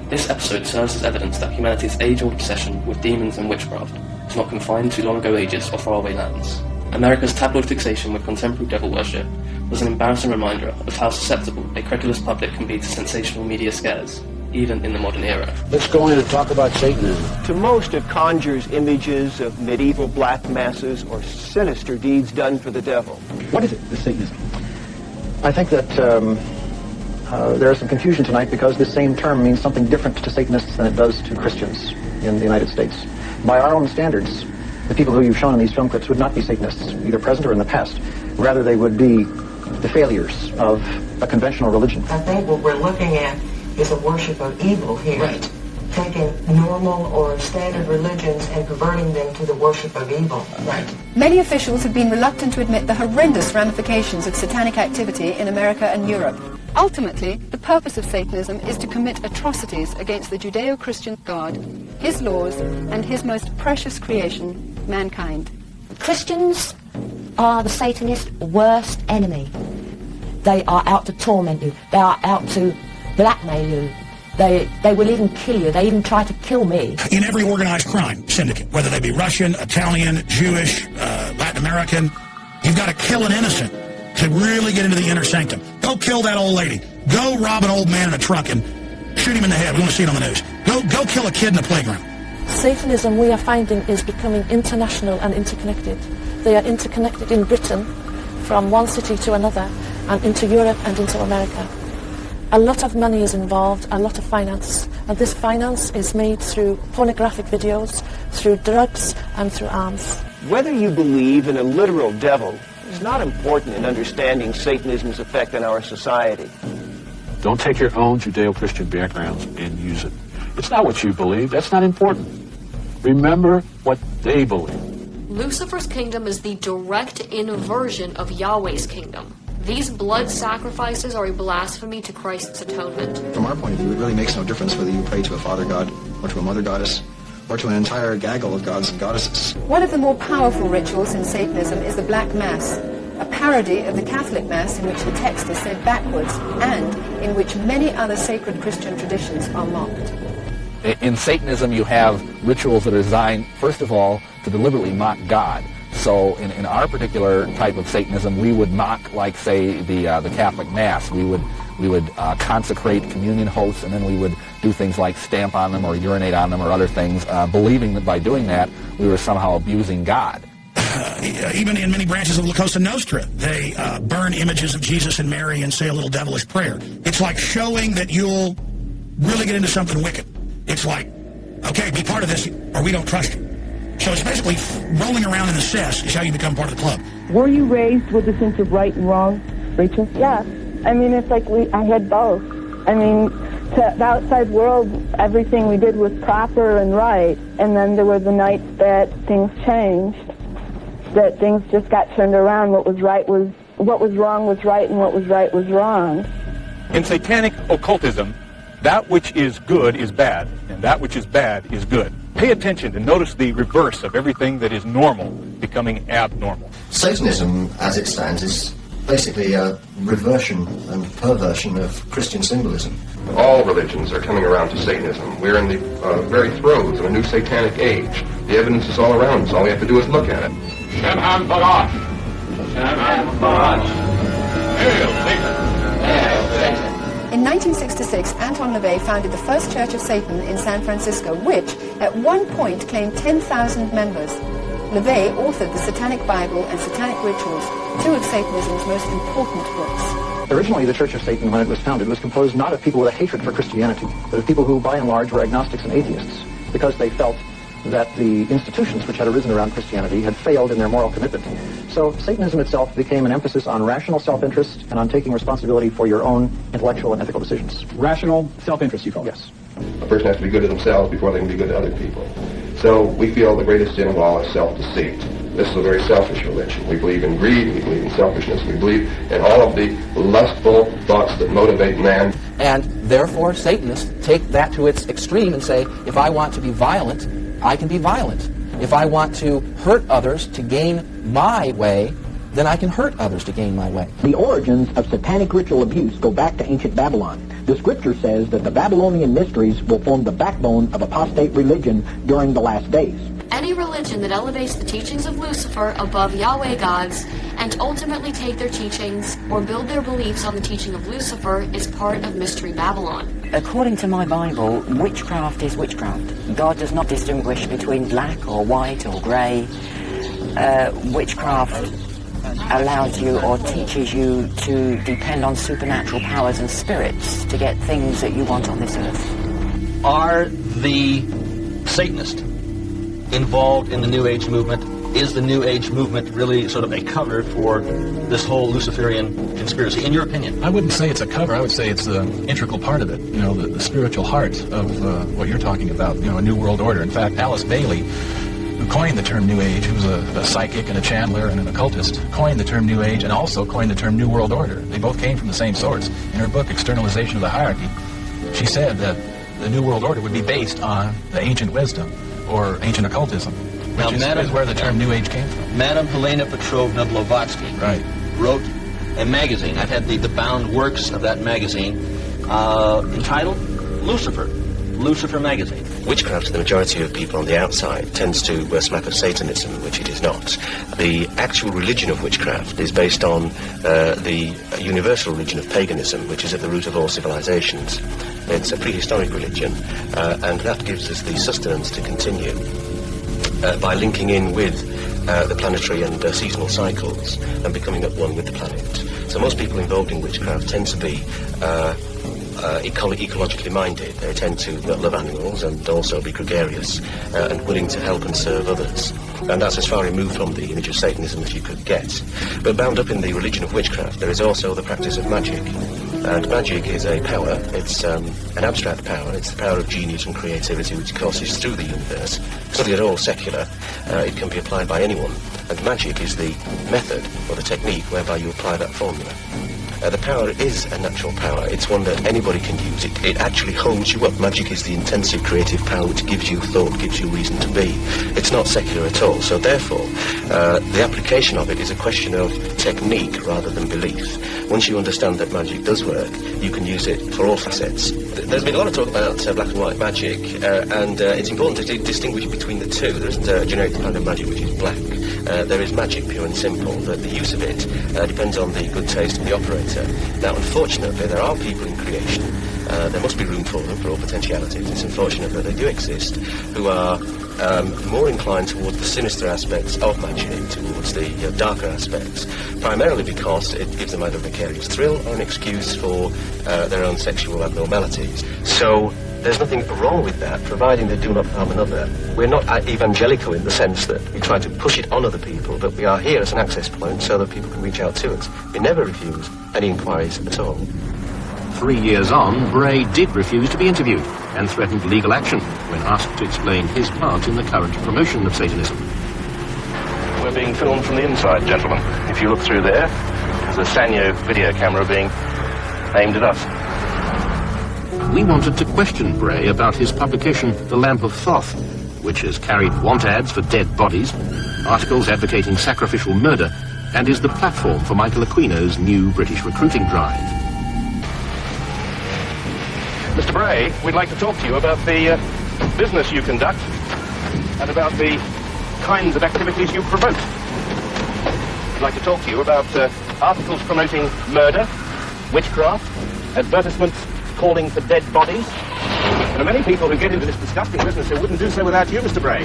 This episode serves as evidence that humanity's age-old obsession with demons and witchcraft is not confined to long-ago ages or faraway lands. America's tabloid fixation with contemporary devil worship was an embarrassing reminder of how susceptible a credulous public can be to sensational media scares, even in the modern era. Let's go in and talk about Satanism. To most, it conjures images of medieval black masses or sinister deeds done for the devil. What is it, the Satanism? I think that there is some confusion tonight because this same term means something different to Satanists than it does to Christians in the United States. By our own standards, the people who you've shown in these film clips would not be Satanists, either present or in the past. Rather, they would be the failures of a conventional religion. I think what we're looking at is a worship of evil here. Right. Taking normal or standard religions and perverting them to the worship of evil. Right. Many officials have been reluctant to admit the horrendous ramifications of satanic activity in America and Europe. Ultimately, the purpose of Satanism is to commit atrocities against the Judeo-Christian God, his laws, and his most precious creation, mankind. Christians are the Satanist's worst enemy. They are out to torment you. They are out to blackmail you. They will even kill you. They even try to kill me. In every organized crime syndicate, whether they be Russian, Italian, Jewish, Latin American, you've got to kill an innocent to really get into the inner sanctum. Go kill that old lady. Go rob an old man in a truck and shoot him in the head. We want to see it on the news. Go kill a kid in the playground. Satanism, we are finding, is becoming international and interconnected. They are interconnected in Britain from one city to another and into Europe and into America. A lot of money is involved, a lot of finance, and this finance is made through pornographic videos, through drugs, and through arms. Whether you believe in a literal devil is not important in understanding Satanism's effect on our society. Don't take your own Judeo-Christian backgrounds and use it. It's not what you believe. That's not important. Remember what they believe. Lucifer's kingdom is the direct inversion of Yahweh's kingdom. These blood sacrifices are a blasphemy to Christ's atonement. From our point of view, it really makes no difference whether you pray to a father god or to a mother goddess or to an entire gaggle of gods and goddesses. One of the more powerful rituals in Satanism is the Black Mass, a parody of the Catholic Mass in which the text is said backwards and in which many other sacred Christian traditions are mocked. In Satanism, you have rituals that are designed, first of all, to deliberately mock God. So in our particular type of Satanism, we would mock, like, say, the Catholic Mass. We would consecrate communion hosts, and then we would do things like stamp on them or urinate on them or other things, believing that by doing that, we were somehow abusing God. Even in many branches of La Cosa Nostra, they burn images of Jesus and Mary and say a little devilish prayer. It's like showing that you'll really get into something wicked. It's like, okay, be part of this or we don't trust you. So it's basically rolling around in the cess is how you become part of the club. Were you raised with a sense of right and wrong, Rachel? Yeah. I mean, it's like I had both. I mean, to the outside world, everything we did was proper and right. And then there were the nights that things changed, that things just got turned around. What was wrong was right, and what was right was wrong. In satanic occultism, that which is good is bad, and that which is bad is good. Pay attention and notice the reverse of everything that is normal becoming abnormal. Satanism, as it stands, is basically a reversion and perversion of Christian symbolism. All religions are coming around to Satanism. We're in the very throes of a new satanic age. The evidence is all around us. All we have to do is look at it. In 1966, Anton LaVey founded the first Church of Satan in San Francisco, which, at one point, claimed 10,000 members. LaVey authored the Satanic Bible and Satanic Rituals, two of Satanism's most important books. Originally, the Church of Satan, when it was founded, was composed not of people with a hatred for Christianity, but of people who, by and large, were agnostics and atheists, because they felt that the institutions which had arisen around Christianity had failed in their moral commitment. So Satanism itself became an emphasis on rational self-interest and on taking responsibility for your own intellectual and ethical decisions. Rational self-interest, you call it? Yes. A person has to be good to themselves before they can be good to other people. So we feel the greatest sin of all is self-deceit. This is a very selfish religion. We believe in greed, we believe in selfishness, we believe in all of the lustful thoughts that motivate man. And therefore, Satanists take that to its extreme and say, if I want to be violent, I can be violent. If I want to hurt others to gain my way, then I can hurt others to gain my way. The origins of satanic ritual abuse go back to ancient Babylon. The scripture says that the Babylonian mysteries will form the backbone of apostate religion during the last days. Any religion that elevates the teachings of Lucifer above Yahweh gods and ultimately take their teachings or build their beliefs on the teaching of Lucifer is part of Mystery Babylon. According to my Bible, witchcraft is witchcraft. God does not distinguish between black or white or grey. Witchcraft allows you or teaches you to depend on supernatural powers and spirits to get things that you want on this earth. Are the Satanists involved in the New Age movement? Is the New Age movement really sort of a cover for this whole Luciferian conspiracy, in your opinion? I wouldn't say it's a cover. I would say it's an integral part of it. You know, the spiritual heart of what you're talking about, you know, a new world order. In fact, Alice Bailey, who coined the term New Age, who was a psychic and a channeler and an occultist, coined the term New Age and also coined the term New World Order. They both came from the same source. In her book, Externalization of the Hierarchy, she said that the New World Order would be based on the ancient wisdom or ancient occultism, which is where the term New Age came from. Madame Helena Petrovna Blavatsky wrote a magazine. I've had the bound works of that magazine entitled Lucifer Magazine. Witchcraft to the majority of people on the outside tends to smack of Satanism, which it is not. The actual religion of witchcraft is based on the universal religion of paganism, which is at the root of all civilizations. It's a prehistoric religion, and that gives us the sustenance to continue by linking in with the planetary and seasonal cycles and becoming at one with the planet. So most people involved in witchcraft tend to be ecologically minded. They tend to love animals and also be gregarious and willing to help and serve others. And that's as far removed from the image of Satanism as you could get. But bound up in the religion of witchcraft, there is also the practice of magic. And magic is a power. It's an abstract power. It's the power of genius and creativity which courses through the universe. It's not at all secular. It can be applied by anyone. And magic is the method or the technique whereby you apply that formula. The power is a natural power. It's one that anybody can use. It actually holds you up. Magic is the intensive creative power which gives you thought, gives you reason to be. It's not secular at all. So therefore, the application of it is a question of technique rather than belief. Once you understand that magic does work, you can use it for all facets. There's been a lot of talk about black and white magic, and it's important to distinguish between the two. There isn't a generic kind of magic which is black. There is magic, pure and simple, but the use of it depends on the good taste of the operator. Now, unfortunately, there are people in creation, there must be room for them, for all potentialities, it's unfortunate that they do exist, who are more inclined towards the sinister aspects of magic, towards the darker aspects, primarily because it gives them either a vicarious thrill or an excuse for their own sexual abnormalities. So, there's nothing wrong with that, providing they do not harm another. We're not evangelical in the sense that we try to push it on other people, but we are here as an access point so that people can reach out to us. We never refuse any inquiries at all. 3 years on, Bray did refuse to be interviewed and threatened legal action when asked to explain his part in the current promotion of Satanism. We're being filmed from the inside, gentlemen. If you look through there, there's a Sanyo video camera being aimed at us. We wanted to question Bray about his publication, The Lamp of Thoth, which has carried want ads for dead bodies, articles advocating sacrificial murder, and is the platform for Michael Aquino's new British recruiting drive. Mr. Bray, we'd like to talk to you about the business you conduct and about the kinds of activities you promote. I'd like to talk to you about articles promoting murder, witchcraft, advertisements calling for dead bodies. There are many people who get into this disgusting business who wouldn't do so without you, Mr. Bray.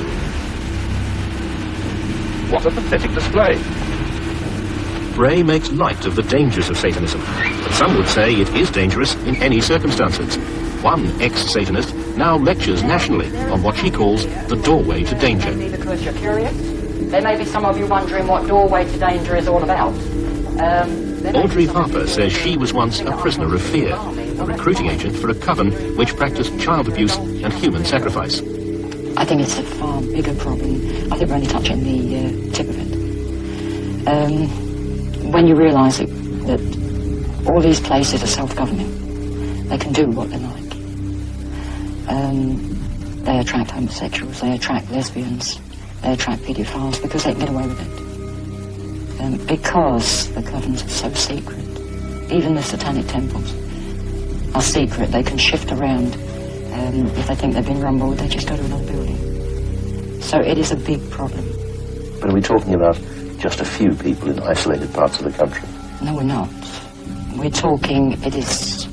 What a pathetic display. Bray makes light of the dangers of Satanism, but some would say it is dangerous in any circumstances. One ex-Satanist now lectures nationally on what she calls the doorway to danger. Maybe because you're curious. There may be some of you wondering what doorway to danger is all about. Audrey Harper says she was once a prisoner of fear, a recruiting agent for a coven which practiced child abuse and human sacrifice. I think it's a far bigger problem. I think we're only touching the tip of it. When you realise that all these places are self-governing, they can do what they like. They attract homosexuals, they attract lesbians, they attract paedophiles because they can get away with it. Because the covens are so secret, even the satanic temples are secret. They can shift around. If they think they've been rumbled, they just go to another building. So it is a big problem. But are we talking about just a few people in isolated parts of the country? No, we're not. We're talking, it is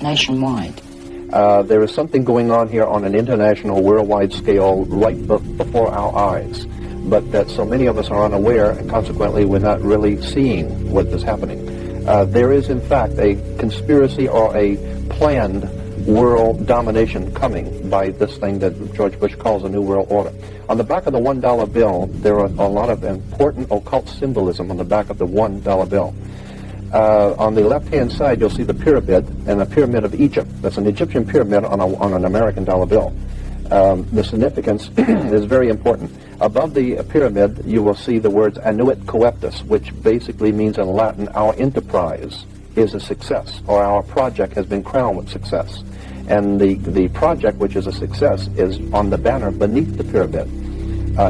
nationwide. There is something going on here on an international, worldwide scale right before our eyes, but that so many of us are unaware, and consequently we're not really seeing what is happening. There is, in fact, a conspiracy or a planned world domination coming by this thing that George Bush calls a New World Order. On the back of the $1 bill, there are a lot of important occult symbolism on the back of the $1 bill. On the left-hand side, you'll see the pyramid, and the pyramid of Egypt. That's an Egyptian pyramid on an American dollar bill. The significance is very important. Above the pyramid, you will see the words Annuit Coeptus, which basically means in Latin, our enterprise is a success, or our project has been crowned with success. And the project, which is a success, is on the banner beneath the pyramid,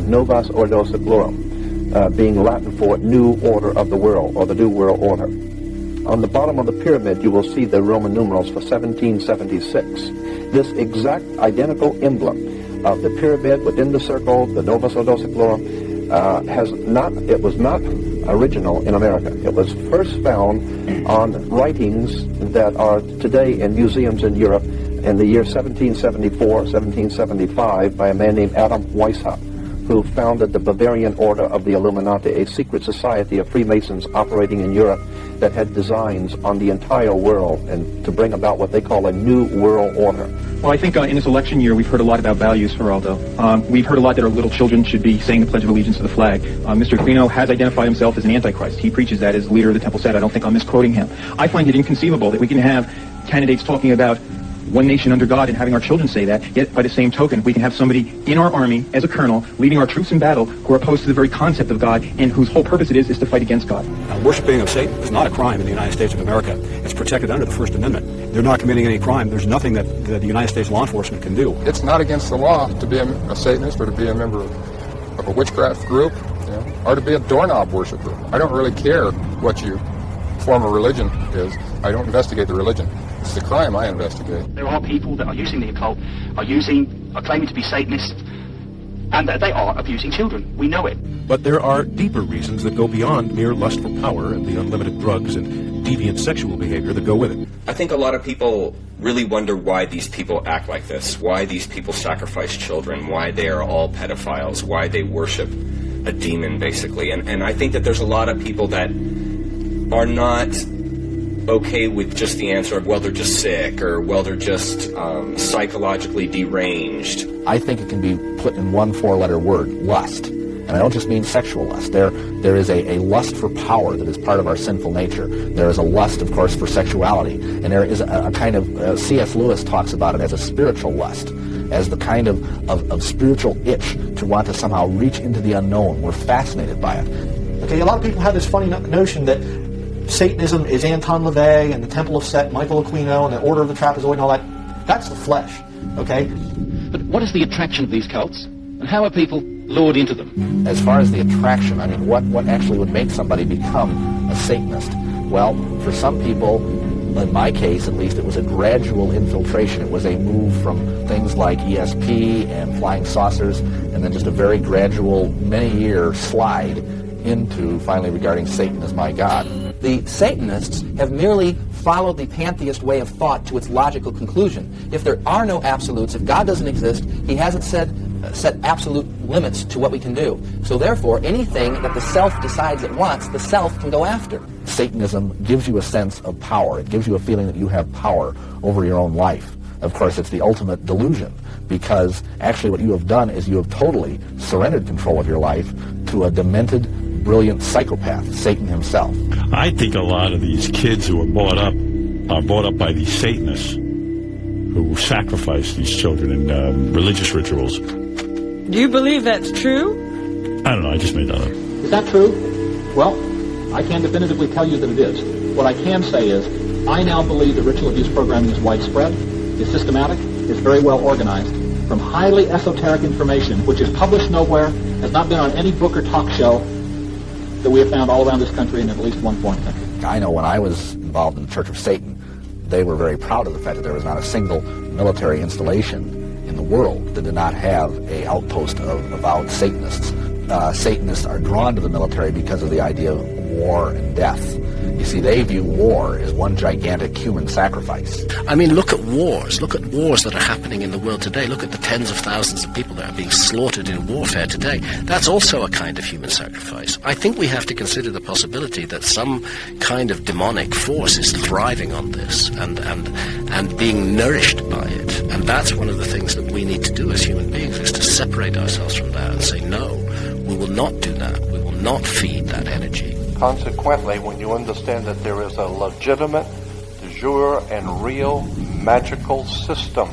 Novus Ordo Seclorum, being Latin for New Order of the World, or the New World Order. On the bottom of the pyramid, you will see the Roman numerals for 1776. This exact identical emblem of the pyramid within the circle, the Novus Ordo Seclorum, it was not original in America. It was first found on writings that are today in museums in Europe in the year 1774, 1775 by a man named Adam Weishaupt, who founded the Bavarian Order of the Illuminati, a secret society of Freemasons operating in Europe that had designs on the entire world and to bring about what they call a New World Order. Well, I think in this election year, we've heard a lot about values, Geraldo. We've heard a lot that our little children should be saying the Pledge of Allegiance to the flag. Mr. Aquino has identified himself as an Antichrist. He preaches that as leader of the Temple Set. I don't think I'm misquoting him. I find it inconceivable that we can have candidates talking about one nation under God and having our children say that, yet by the same token, we can have somebody in our army as a colonel leading our troops in battle who are opposed to the very concept of God and whose whole purpose it is to fight against God. Worshipping of Satan is not a crime in the United States of America. It's protected under the First Amendment. They're not committing any crime. There's nothing that the United States law enforcement can do. It's not against the law to be a Satanist or to be a member of a witchcraft group, or to be a doorknob worshiper. I don't really care what your form of religion is. I don't investigate the religion. It's the crime I investigate. There are people that are using the occult, are claiming to be Satanists, and that they are abusing children. We know it. But there are deeper reasons that go beyond mere lust for power and the unlimited drugs and deviant sexual behavior that go with it. I think a lot of people really wonder why these people act like this, why these people sacrifice children, why they are all pedophiles, why they worship a demon, basically. And I think that there's a lot of people that are not okay with just the answer of, well, they're just sick, or, well, they're just psychologically deranged. I think it can be put in one four-letter word, lust. And I don't just mean sexual lust. There is a lust for power that is part of our sinful nature. There is a lust, of course, for sexuality. And there is a kind of, C.S. Lewis talks about it as a spiritual lust, as the kind of spiritual itch to want to somehow reach into the unknown. We're fascinated by it. Okay, a lot of people have this funny notion that Satanism is Anton LaVey and the Temple of Set, Michael Aquino, and the Order of the Trapezoid and all that. That's the flesh, okay? But what is the attraction of these cults? And how are people lured into them? As far as the attraction, I mean, what actually would make somebody become a Satanist? Well, for some people, in my case at least, it was a gradual infiltration. It was a move from things like ESP and flying saucers, and then just a very gradual, many-year slide into finally regarding Satan as my God. The Satanists have merely followed the pantheist way of thought to its logical conclusion. If there are no absolutes, if God doesn't exist, he hasn't set absolute limits to what we can do. So therefore, anything that the self decides it wants, the self can go after. Satanism gives you a sense of power. It gives you a feeling that you have power over your own life. Of course, it's the ultimate delusion, because actually what you have done is you have totally surrendered control of your life to a demented, brilliant psychopath, Satan himself. I think a lot of these kids who are brought up by these Satanists who sacrifice these children in religious rituals. Do you believe that's true? I don't know, I just made that up. Is that true? Well, I can't definitively tell you that it is. What I can say is, I now believe that ritual abuse programming is widespread, is systematic, is very well organized, from highly esoteric information, which is published nowhere, has not been on any book or talk show that we have found all around this country in at least one foreign country. I know when I was involved in the Church of Satan, they were very proud of the fact that there was not a single military installation in the world that did not have an outpost of avowed Satanists. Satanists are drawn to the military because of the idea of war and death. You see, they view war as one gigantic human sacrifice. I mean, look at wars. Look at wars that are happening in the world today. Look at the tens of thousands of people that are being slaughtered in warfare today. That's also a kind of human sacrifice. I think we have to consider the possibility that some kind of demonic force is thriving on this and being nourished by it. And that's one of the things that we need to do as human beings, is to separate ourselves from that and say, no, we will not do that. We will not feed that energy. Consequently, when you understand that there is a legitimate, de jure, and real magical system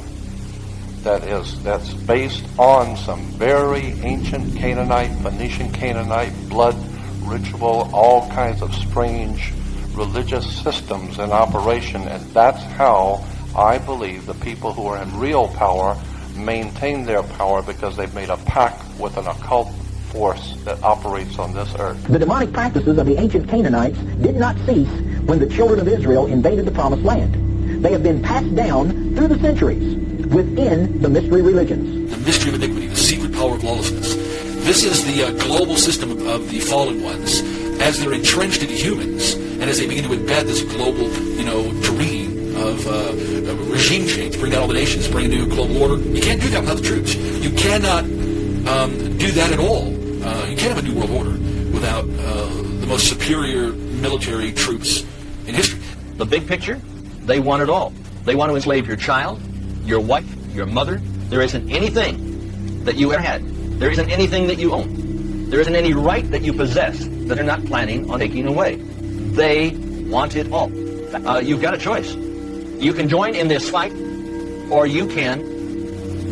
that's based on some very ancient Canaanite, Phoenician Canaanite blood ritual, all kinds of strange religious systems in operation, and that's how I believe the people who are in real power maintain their power, because they've made a pact with an occult force that operates on this earth. The demonic practices of the ancient Canaanites did not cease when the children of Israel invaded the Promised Land. They have been passed down through the centuries within the mystery religions. The mystery of iniquity, the secret power of lawlessness. This is the global system of the fallen ones, as they're entrenched into humans, and as they begin to embed this global, dream of regime change, bring down all the nations, bring a new global order. You can't do that without the troops. You cannot do that at all. You can't have a new world order without the most superior military troops in history. The big picture, they want it all. They want to enslave your child, your wife, your mother. There isn't anything that you ever had. There isn't anything that you own. There isn't any right that you possess that they're not planning on taking away. They want it all. You've got a choice. You can join in this fight, or you can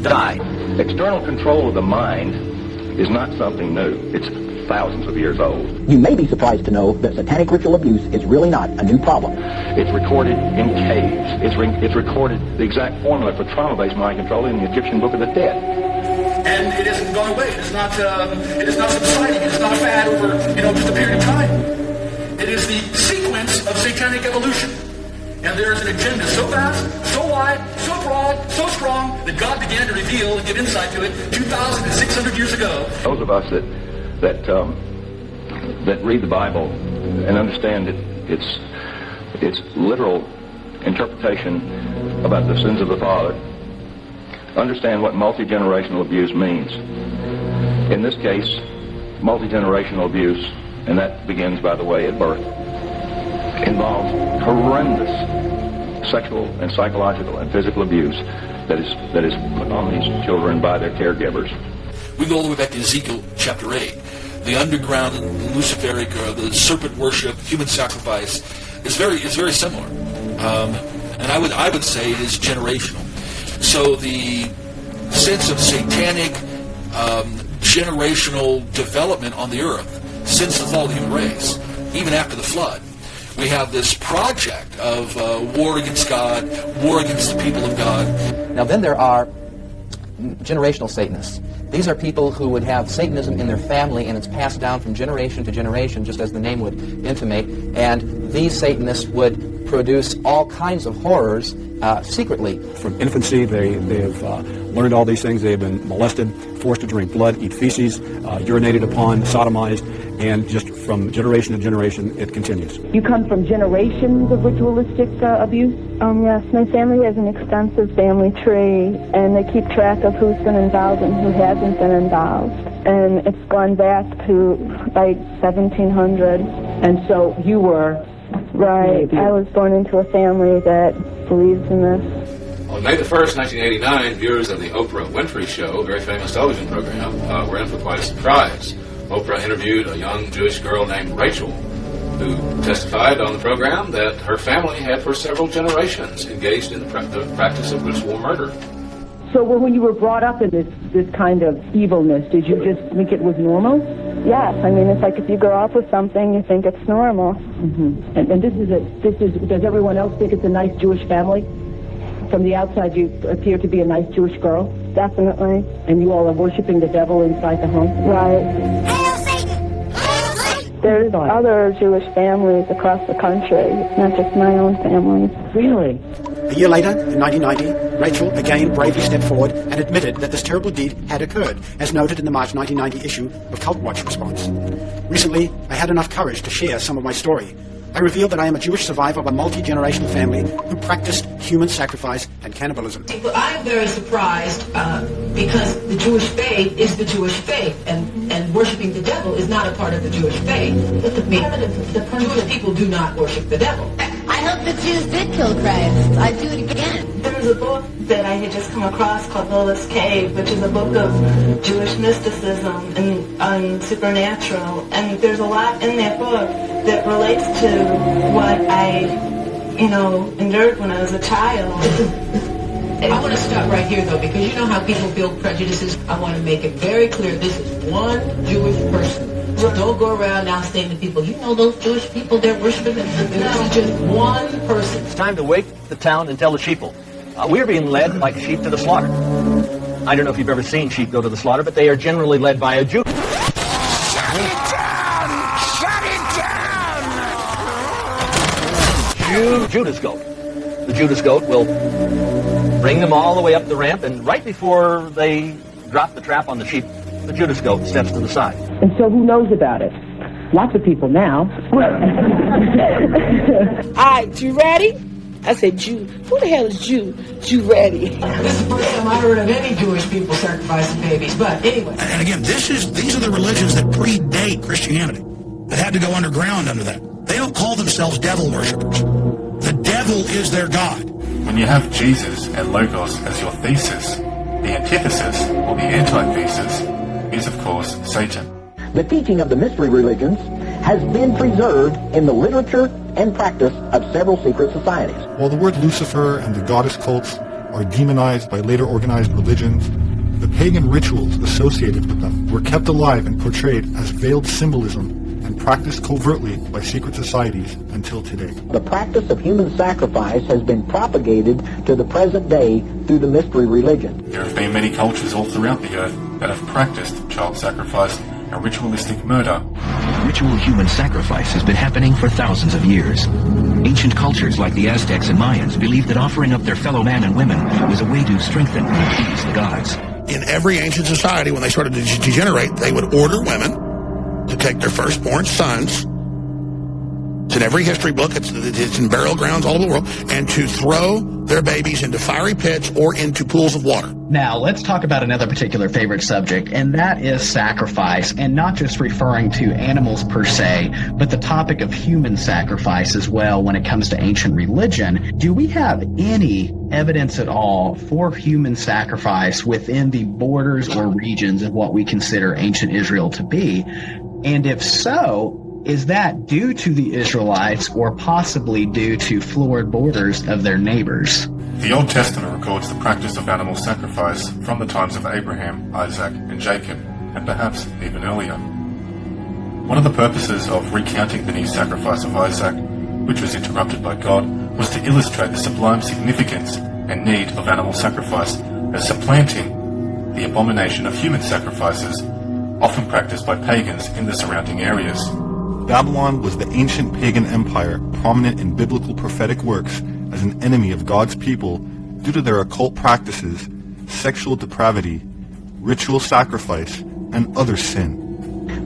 die. External control of the mind is not something new. It's thousands of years old. You may be surprised to know that satanic ritual abuse is really not a new problem. It's recorded in caves. It's recorded the exact formula for trauma-based mind control in the Egyptian Book of the Dead. And it hasn't gone away. It is not subsiding. It is not a fad over, just a period of time. It is the sequence of satanic evolution. And there is an agenda so vast, so wide, so broad, so strong that God began to reveal and give insight to it 2,600 years ago. Those of us that read the Bible and understand its literal interpretation about the sins of the father, understand what multi-generational abuse means. In this case, multi-generational abuse, and that begins, by the way, at birth, involves horrendous sexual and psychological and physical abuse that is put on these children by their caregivers. We go all the way back to Ezekiel chapter 8. The underground Luciferic, the serpent worship, human sacrifice is very similar, and I would say it is generational. So the sense of satanic generational development on the earth since the fall of the human race, even after the flood, we have this project of war against God, war against the people of God. Now then there are generational Satanists. These are people who would have Satanism in their family, and it's passed down from generation to generation, just as the name would intimate, and these Satanists would reproduce all kinds of horrors secretly. From infancy, they've learned all these things. They've been molested, forced to drink blood, eat feces, urinated upon, sodomized, and just from generation to generation, it continues. You come from generations of ritualistic abuse? Yes, my family has an extensive family tree, and they keep track of who's been involved and who hasn't been involved. And it's gone back to like 1700. And so you were... Right. I was born into a family that believes in this. On May the 1st, 1989, viewers of the Oprah Winfrey Show, a very famous television program, were in for quite a surprise. Oprah interviewed a young Jewish girl named Rachel, who testified on the program that her family had for several generations engaged in the practice of ritual murder. So when you were brought up in this kind of evilness, did you just think it was normal? Yes, I mean, it's like if you grow up with something, you think it's normal. Mm-hmm. And does everyone else think it's a nice Jewish family? From the outside, you appear to be a nice Jewish girl? Definitely. And you all are worshiping the devil inside the home? Right. There's other Jewish families across the country, not just my own family. Really? A year later, in 1990, Rachel again bravely stepped forward and admitted that this terrible deed had occurred, as noted in the March 1990 issue of Cult Watch Response. Recently, I had enough courage to share some of my story. I revealed that I am a Jewish survivor of a multi-generational family who practiced human sacrifice and cannibalism. Well, I'm very surprised because the Jewish faith is the Jewish faith, and worshiping the devil is not a part of the Jewish faith. But the Jewish people do not worship the devil. I hope the Jews did kill Christ. I'd do it again. There's a book that I had just come across called Lilith's Cave, which is a book of Jewish mysticism and supernatural. And there's a lot in that book that relates to what I, endured when I was a child. I want to stop right here, though, because you know how people build prejudices. I want to make it very clear. This is one Jewish person. So don't go around now saying to people, those Jewish people, they're worshiping. This is just one person. It's time to wake the town and tell the sheeple. We're being led like sheep to the slaughter. I don't know if you've ever seen sheep go to the slaughter, but they are generally led by a Jew. Shut it down! Shut it down! Judas goat. The Judas goat will bring them all the way up the ramp, and right before they drop the trap on the sheep, the Judas goat steps to the side. And so who knows about it? Lots of people now. All right, you ready? I said, Jew. Who the hell is Jew? Jew ready. This is the first time I heard of any Jewish people sacrificing babies. But anyway. And again, these are the religions that predate Christianity, that had to go underground under that. They don't call themselves devil worshippers. The devil is their god. When you have Jesus and Logos as your thesis, the antithesis, or the antithesis, is of course Satan. The teaching of the mystery religions has been preserved in the literature and practice of several secret societies. While the word Lucifer and the goddess cults are demonized by later organized religions, the pagan rituals associated with them were kept alive and portrayed as veiled symbolism and practiced covertly by secret societies until today. The practice of human sacrifice has been propagated to the present day through the mystery religion. There have been many cultures all throughout the earth that have practiced child sacrifice and ritualistic murder. Ritual human sacrifice has been happening for thousands of years. Ancient cultures like the Aztecs and Mayans believed that offering up their fellow man and women was a way to strengthen and appease the gods. In every ancient society, when they started to degenerate, they would order women to take their firstborn sons. It's in every history book. It's in burial grounds all over the world. And to throw their babies into fiery pits or into pools of water. Now, let's talk about another particular favorite subject, and that is sacrifice, and not just referring to animals per se, but the topic of human sacrifice as well when it comes to ancient religion. Do we have any evidence at all for human sacrifice within the borders or regions of what we consider ancient Israel to be? And if so, is that due to the Israelites or possibly due to florid borders of their neighbors? The Old Testament records the practice of animal sacrifice from the times of Abraham, Isaac, and Jacob, and perhaps even earlier. One of the purposes of recounting the new sacrifice of Isaac, which was interrupted by God, was to illustrate the sublime significance and need of animal sacrifice as supplanting the abomination of human sacrifices, often practiced by pagans in the surrounding areas. Babylon was the ancient pagan empire prominent in biblical prophetic works as an enemy of God's people due to their occult practices, sexual depravity, ritual sacrifice, and other sin.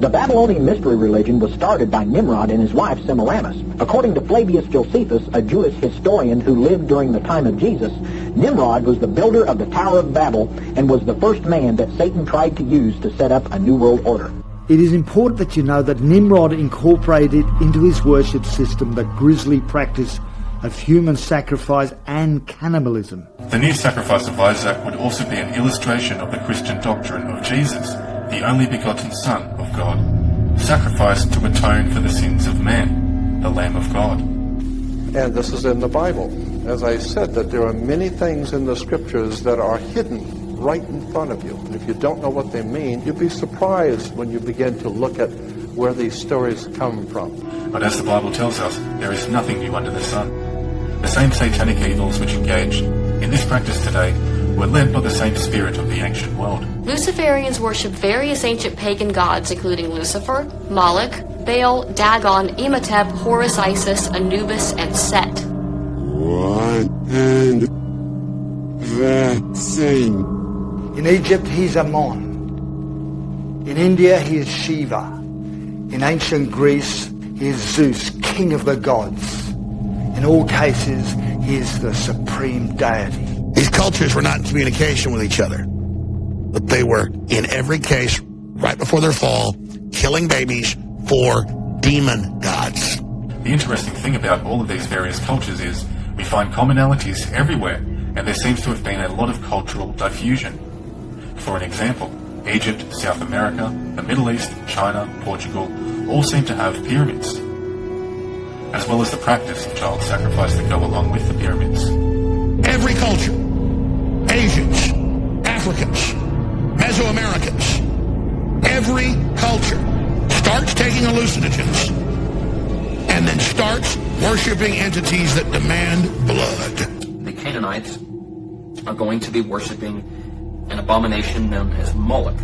The Babylonian mystery religion was started by Nimrod and his wife Semiramis. According to Flavius Josephus, a Jewish historian who lived during the time of Jesus, Nimrod was the builder of the Tower of Babel and was the first man that Satan tried to use to set up a new world order. It is important that you know that Nimrod incorporated into his worship system the grisly practice of human sacrifice and cannibalism. The new sacrifice of Isaac would also be an illustration of the Christian doctrine of Jesus, the only begotten Son of God, sacrificed to atone for the sins of man, the Lamb of God. And this is in the Bible. As I said, that there are many things in the scriptures that are hidden right in front of you. And if you don't know what they mean, you'll be surprised when you begin to look at where these stories come from. But as the Bible tells us, there is nothing new under the sun. The same satanic evils which engaged in this practice today were led by the same spirit of the ancient world. Luciferians worship various ancient pagan gods, including Lucifer, Moloch, Baal, Dagon, Imhotep, Horus, Isis, Anubis, and Set. What and that thing? In Egypt, he's Ammon. In India, he is Shiva. In ancient Greece, he is Zeus, king of the gods. In all cases, he is the supreme deity. These cultures were not in communication with each other, but they were, in every case, right before their fall, killing babies for demon gods. The interesting thing about all of these various cultures is we find commonalities everywhere, and there seems to have been a lot of cultural diffusion. For an example, Egypt, South America, the Middle East, China, Portugal, all seem to have pyramids, as well as the practice of child sacrifice that go along with the pyramids. Every culture, Asians, Africans, Mesoamericans, every culture starts taking hallucinogens and then starts worshiping entities that demand blood. The Canaanites are going to be worshiping an abomination known as Moloch.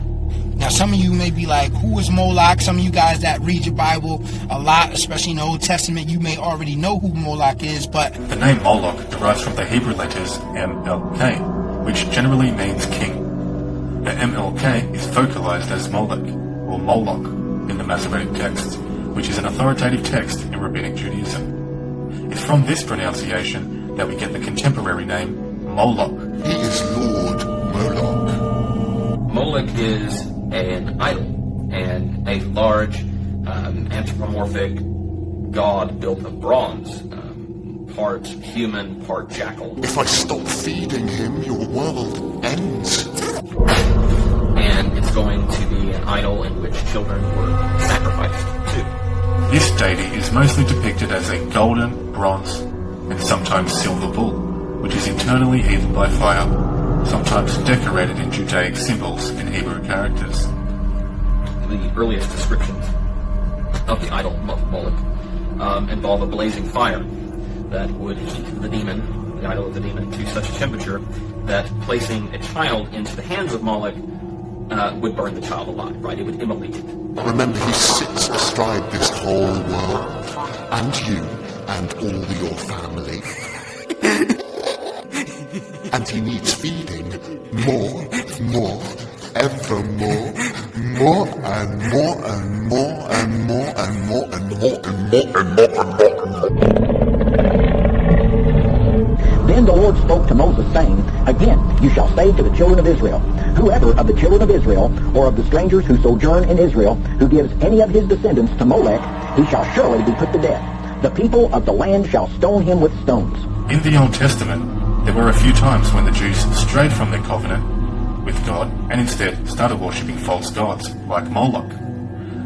Now, some of you may be like, who is Moloch? Some of you guys that read your Bible a lot, especially in the Old Testament, you may already know who Moloch is, but... The name Moloch derives from the Hebrew letters MLK, which generally means king. The MLK is vocalized as Molech, or Moloch, in the Masoretic texts, which is an authoritative text in Rabbinic Judaism. It's from this pronunciation that we get the contemporary name Moloch. He is Lord Moloch. Moloch is an idol and a large anthropomorphic god built of bronze, part human, part jackal. If I stop feeding him, your world ends. And it's going to be an idol in which children were sacrificed to. This deity is mostly depicted as a golden, bronze, and sometimes silver bull, which is internally heated by fire, sometimes decorated in Judaic symbols and Hebrew characters. The earliest descriptions of the idol of Moloch involve a blazing fire that would heat the demon, the idol of the demon, to such a temperature that placing a child into the hands of Moloch would burn the child alive, right? It would immolate it. Remember, he sits astride this whole world, and you, and all your family. And he needs feeding more, ever more and more and more and more and more and more and more and more and more. Then the Lord spoke to Moses, saying, Again, you shall say to the children of Israel, Whoever of the children of Israel, or of the strangers who sojourn in Israel, who gives any of his descendants to Molech, he shall surely be put to death. The people of the land shall stone him with stones. In the Old Testament, there were a few times when the Jews strayed from their covenant with God and instead started worshipping false gods, like Moloch.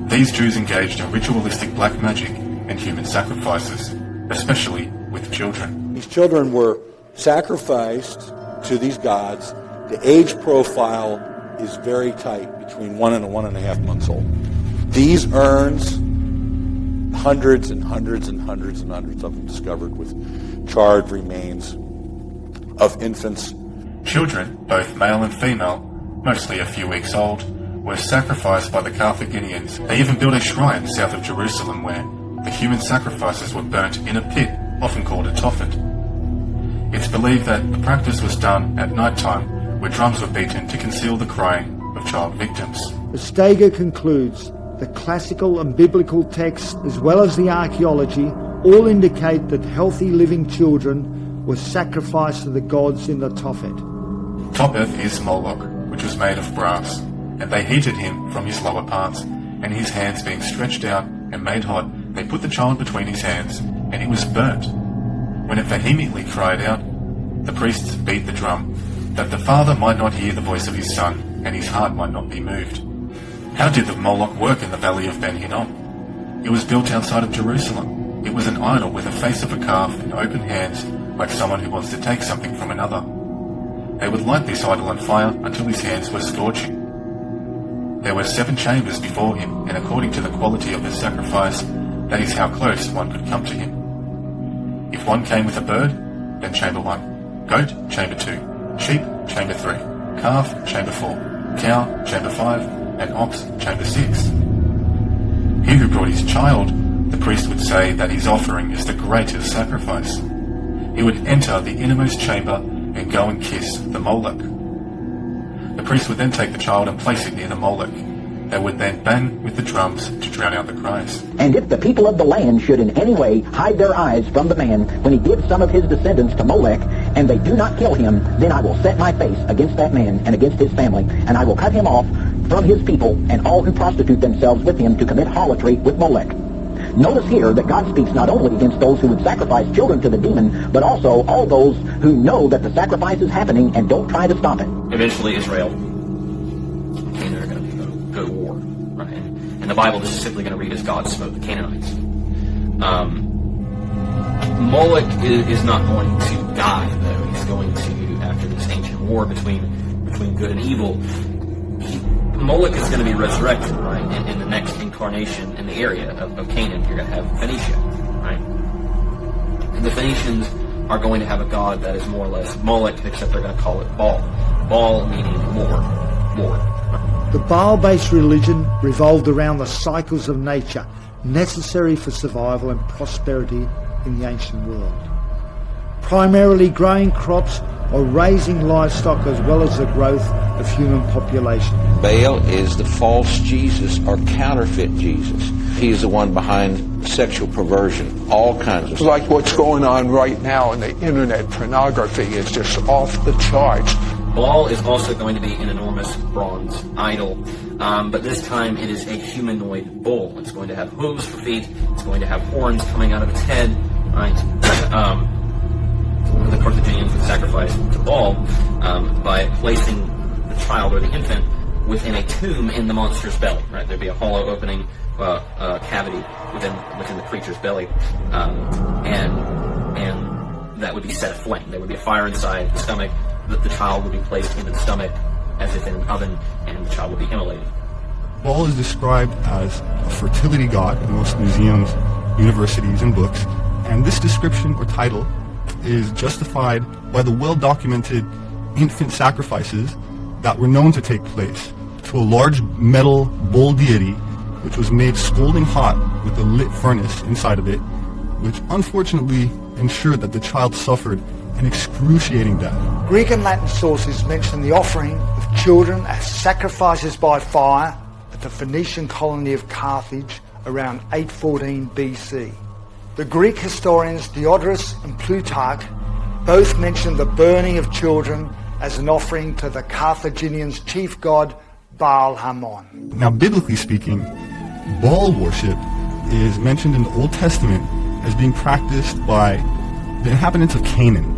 These Jews engaged in ritualistic black magic and human sacrifices, especially with children. These children were sacrificed to these gods. The age profile is very tight, between 1 and 1.5 months old. These urns, hundreds and hundreds and hundreds and hundreds of them discovered with charred remains of infants. Children, both male and female, mostly a few weeks old, were sacrificed by the Carthaginians. They even built a shrine south of Jerusalem where the human sacrifices were burnt in a pit, often called a tophet. It's believed that the practice was done at night time, where drums were beaten to conceal the crying of child victims. Steiger concludes the classical and biblical texts, as well as the archaeology, all indicate that healthy living children were sacrificed to the gods in the tophet. Tophet is Moloch, which was made of brass, and they heated him from his lower parts, and his hands being stretched out and made hot, they put the child between his hands, and he was burnt. When it vehemently cried out, the priests beat the drum, that the father might not hear the voice of his son, and his heart might not be moved. How did the Moloch work in the valley of Ben Hinnom? It was built outside of Jerusalem. It was an idol with a face of a calf and open hands, like someone who wants to take something from another. They would light this idol on fire until his hands were scorching. There were 7 chambers before him, and according to the quality of the sacrifice, that is how close one could come to him. If one came with a bird, then chamber 1, goat, chamber 2, sheep, chamber 3, calf, chamber 4, cow, chamber 5, and ox, chamber 6. He who brought his child, the priest would say that his offering is the greatest sacrifice. He would enter the innermost chamber and go and kiss the Moloch. The priest would then take the child and place it near the Moloch. They would then bang with the drums to drown out the cries. And if the people of the land should in any way hide their eyes from the man when he gives some of his descendants to Molech, and they do not kill him, then I will set my face against that man and against his family, and I will cut him off from his people and all who prostitute themselves with him to commit harlotry with Molech. Notice here that God speaks not only against those who would sacrifice children to the demon, but also all those who know that the sacrifice is happening and don't try to stop it. Eventually Israel and Canaan are going to go to war, right? And the Bible is simply going to read as God smote the Canaanites. Moloch is not going to die, though. He's going to, after this ancient war between good and evil, Moloch is going to be resurrected, right? In the next incarnation in the area of Canaan, you're going to have Phoenicia, right? And the Phoenicians are going to have a god that is more or less Moloch, except they're going to call it Baal. Baal meaning Lord. The Baal-based religion revolved around the cycles of nature, necessary for survival and prosperity in the ancient world. Primarily growing crops or raising livestock, as well as the growth of human population. Baal is the false Jesus or counterfeit Jesus. He is the one behind sexual perversion, all kinds of stuff. Like what's going on right now in the internet, pornography is just off the charts. Baal is also going to be an enormous bronze idol, but this time it is a humanoid bull. It's going to have hooves for feet. It's going to have horns coming out of its head, right? The Carthaginians would sacrifice to Baal by placing the child or the infant within a tomb in the monster's belly. Right, there'd be a hollow opening, cavity within the creature's belly, and that would be set aflame. There would be a fire inside the stomach. The child would be placed into the stomach as if in an oven, and the child would be immolated. Baal is described as a fertility god in most museums, universities, and books, and this description or title is justified by the well-documented infant sacrifices that were known to take place to a large metal bull deity, which was made scalding hot with a lit furnace inside of it, which unfortunately ensured that the child suffered an excruciating death. Greek and Latin sources mention the offering of children as sacrifices by fire at the Phoenician colony of Carthage around 814 BC. The Greek historians Diodorus and Plutarch both mention the burning of children as an offering to the Carthaginians' chief god Baal Hamon. Now, biblically speaking, Baal worship is mentioned in the Old Testament as being practiced by the inhabitants of Canaan,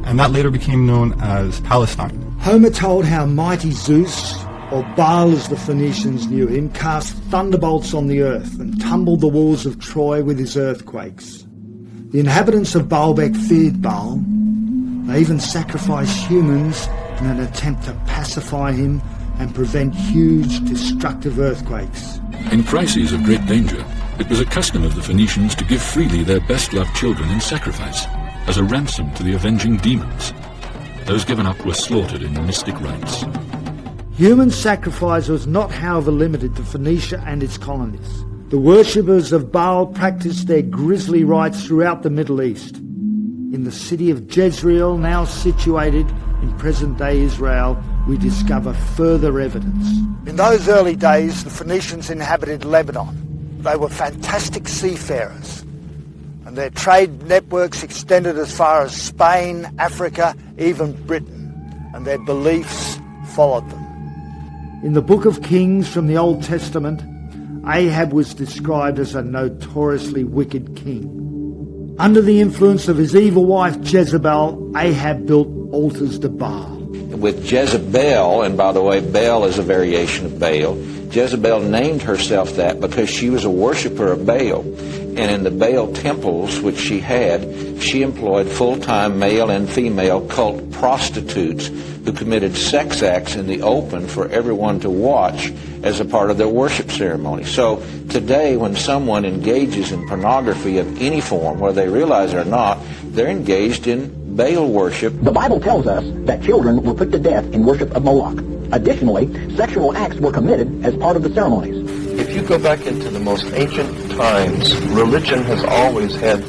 and that later became known as Palestine. Homer told how mighty Zeus, or Baal as the Phoenicians knew him, cast thunderbolts on the earth and tumbled the walls of Troy with his earthquakes. The inhabitants of Baalbek feared Baal. They even sacrificed humans in an attempt to pacify him and prevent huge destructive earthquakes. In crises of great danger, it was a custom of the Phoenicians to give freely their best-loved children in sacrifice, as a ransom to the avenging demons. Those given up were slaughtered in mystic rites. Human sacrifice was not, however, limited to Phoenicia and its colonies. The worshippers of Baal practiced their grisly rites throughout the Middle East. In the city of Jezreel, now situated in present-day Israel, we discover further evidence. In those early days, the Phoenicians inhabited Lebanon. They were fantastic seafarers, and their trade networks extended as far as Spain, Africa, even Britain, and their beliefs followed them. In the Book of Kings from the Old Testament, Ahab was described as a notoriously wicked king. Under the influence of his evil wife Jezebel, Ahab built altars to Baal. With Jezebel, and by the way, Baal is a variation of Baal, Jezebel named herself that because she was a worshiper of Baal. And in the Baal temples which she had, she employed full-time male and female cult prostitutes who committed sex acts in the open for everyone to watch as a part of their worship ceremony. So today, when someone engages in pornography of any form, whether they realize it or not, they're engaged in Baal worship. The Bible tells us that children were put to death in worship of Moloch. Additionally, sexual acts were committed as part of the ceremonies. If you go back into the most ancient times, religion has always had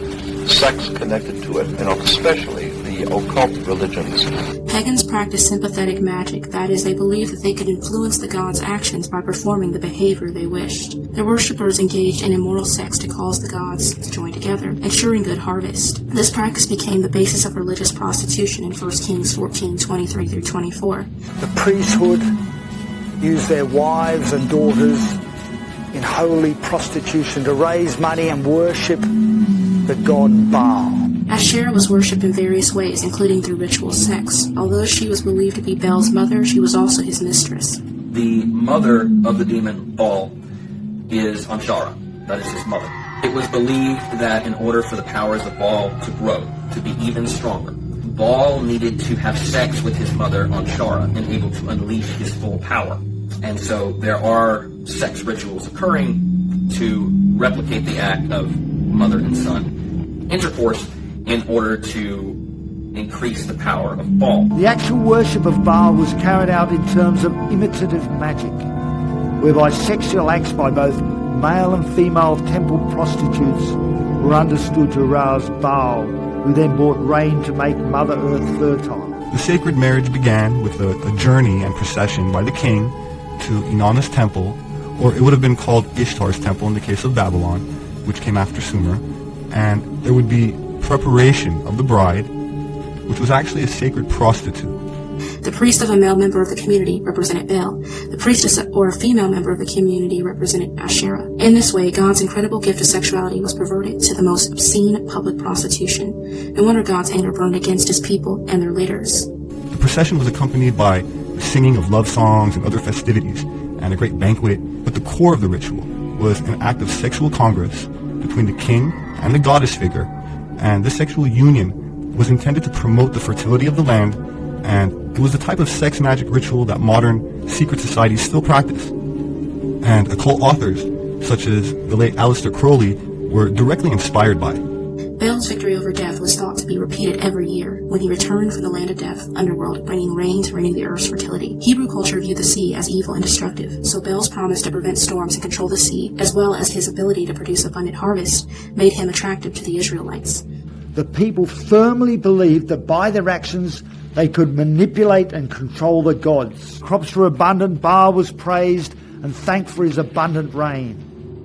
sex connected to it, and especially the occult religions. Pagans practiced sympathetic magic, that is, they believed that they could influence the gods' actions by performing the behavior they wished. Their worshippers engaged in immoral sex to cause the gods to join together, ensuring good harvest. This practice became the basis of religious prostitution in 1 Kings 14:23 through 24. The priesthood used their wives and daughters in holy prostitution to raise money and worship the god Baal. Asherah was worshipped in various ways, including through ritual sex. Although she was believed to be Baal's mother, she was also his mistress. The mother of the demon Baal is Anshara. That is his mother. It was believed that in order for the powers of Baal to grow, to be even stronger, Baal needed to have sex with his mother Anshara and able to unleash his full power. And so there are sex rituals occurring to replicate the act of mother and son intercourse in order to increase the power of Baal. The actual worship of Baal was carried out in terms of imitative magic, whereby sexual acts by both male and female temple prostitutes were understood to arouse Baal, who then brought rain to make Mother Earth fertile. The sacred marriage began with a journey and procession by the king to Inanna's temple, or it would have been called Ishtar's temple in the case of Babylon, which came after Sumer, and there would be preparation of the bride, which was actually a sacred prostitute. The priest of a male member of the community represented Baal. The priestess or a female member of the community represented Asherah. In this way, God's incredible gift of sexuality was perverted to the most obscene public prostitution. No wonder God's anger burned against his people and their leaders. The procession was accompanied by the singing of love songs and other festivities, and a great banquet, but the core of the ritual was an act of sexual congress between the king and the goddess figure, and this sexual union was intended to promote the fertility of the land, and it was the type of sex magic ritual that modern secret societies still practice. And occult authors, such as the late Aleister Crowley, were directly inspired by it. Baal's victory over death was thought to be repeated every year when he returned from the land of death, underworld, bringing rain to renew the earth's fertility. Hebrew culture viewed the sea as evil and destructive, so Baal's promise to prevent storms and control the sea, as well as his ability to produce abundant harvest, made him attractive to the Israelites. The people firmly believed that by their actions they could manipulate and control the gods. Crops were abundant, Baal was praised and thanked for his abundant rain.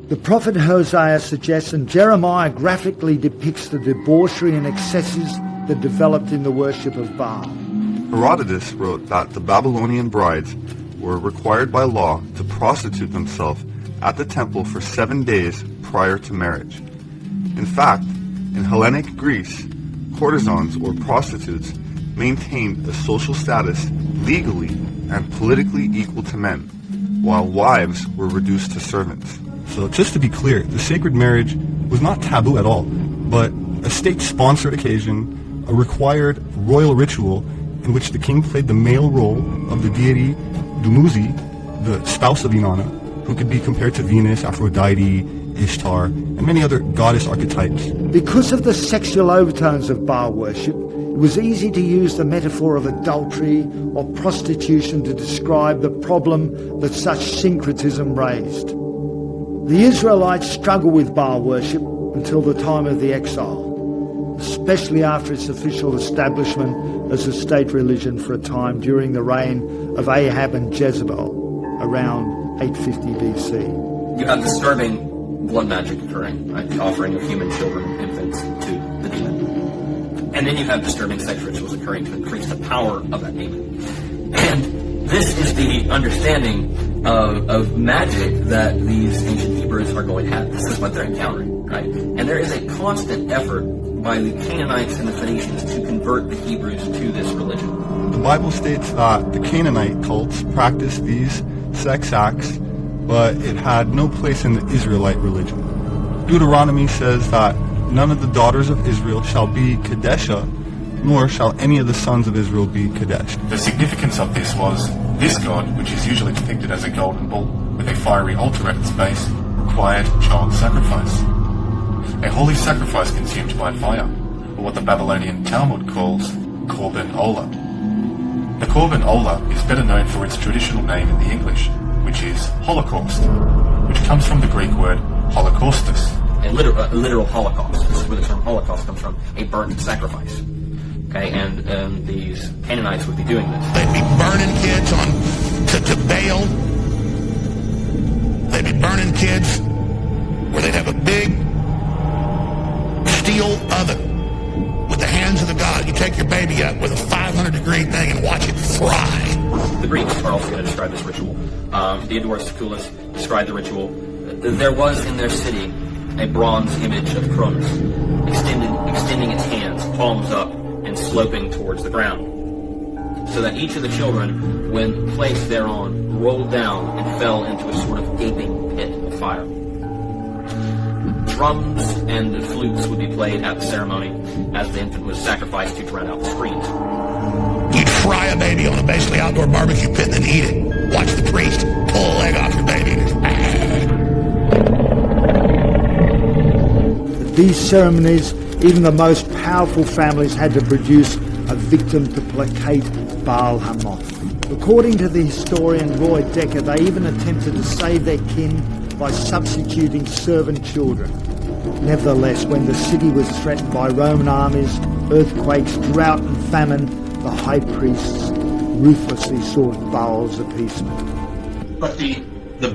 The prophet Hosea suggests, and Jeremiah graphically depicts the debauchery and excesses that developed in the worship of Baal. Herodotus wrote that the Babylonian brides were required by law to prostitute themselves at the temple for 7 days prior to marriage. In fact, in Hellenic Greece, courtesans or prostitutes maintained a social status legally and politically equal to men, while wives were reduced to servants. So just to be clear, the sacred marriage was not taboo at all, but a state-sponsored occasion, a required royal ritual in which the king played the male role of the deity Dumuzi, the spouse of Inanna, who could be compared to Venus, Aphrodite, Ishtar, and many other goddess archetypes. Because of the sexual overtones of Baal worship, It was easy to use the metaphor of adultery or prostitution to describe the problem that such syncretism raised. The Israelites struggled with Baal worship until the time of the exile, especially after its official establishment as a state religion for a time during the reign of Ahab and Jezebel around 850 BC. You have disturbing blood magic occurring, right? The offering of human children, infants, to the demon. And then you have disturbing sex rituals occurring to increase the power of that demon. And this is the understanding of magic that these ancient Hebrews are going to have. This is what they're encountering, right? And there is a constant effort by the Canaanites and the Phoenicians to convert the Hebrews to this religion. The Bible states that the Canaanite cults practiced these sex acts, but it had no place in the Israelite religion. Deuteronomy says that none of the daughters of Israel shall be Kadesha, nor shall any of the sons of Israel be Kadesh. The significance of this was this god, which is usually depicted as a golden bull with a fiery altar at its base, required child sacrifice. A holy sacrifice consumed by fire, or what the Babylonian Talmud calls Korban Olah. The Korban Olah is better known for its traditional name in the English, which is Holocaust, which comes from the Greek word holocaustus. A literal holocaust. This is where the term Holocaust comes from, a burnt sacrifice. Okay, and these Canaanites would be doing this. They'd be burning kids to Baal. They'd be burning kids where they'd have a big steel oven with the hands of the god. You take your baby up with a 500-degree thing and watch it fry. The Greeks are also going to describe this ritual. Diodorus Siculus described the ritual. There was in their city a bronze image of Cronus, extending its hands, palms up, and sloping towards the ground, so that each of the children, when placed thereon, rolled down and fell into a sort of gaping pit of fire. Drums and flutes would be played at the ceremony as the infant was sacrificed to drown out screams. You'd fry a baby on a basically outdoor barbecue pit and then eat it. Watch the priest pull a leg off your baby. At these ceremonies, even the most powerful families had to produce a victim to placate Baal Hamoth. According to the historian Roy Decker, they even attempted to save their kin by substituting servant children. Nevertheless, when the city was threatened by Roman armies, earthquakes, drought and famine, the high priests ruthlessly sought Baal's appeasement. But the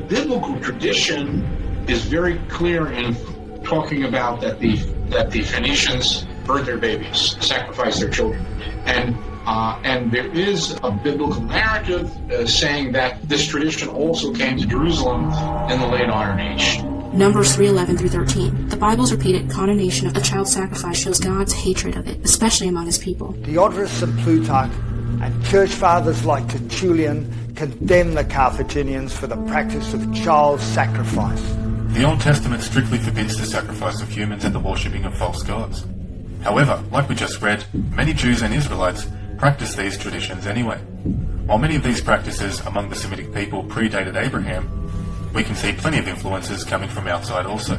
biblical tradition is very clear in talking about that the Phoenicians burned their babies, sacrificed their children, and there is a biblical narrative saying that this tradition also came to Jerusalem in the late Iron Age. Numbers 3:11 through 13. The Bible's repeated condemnation of a child sacrifice shows God's hatred of it, especially among his people. Diodorus and Plutarch and church fathers like Tertullian condemn the Carthaginians for the practice of child sacrifice. The Old Testament strictly forbids the sacrifice of humans and the worshipping of false gods. However, like we just read, many Jews and Israelites practice these traditions anyway. While many of these practices among the Semitic people predated Abraham, we can see plenty of influences coming from outside also.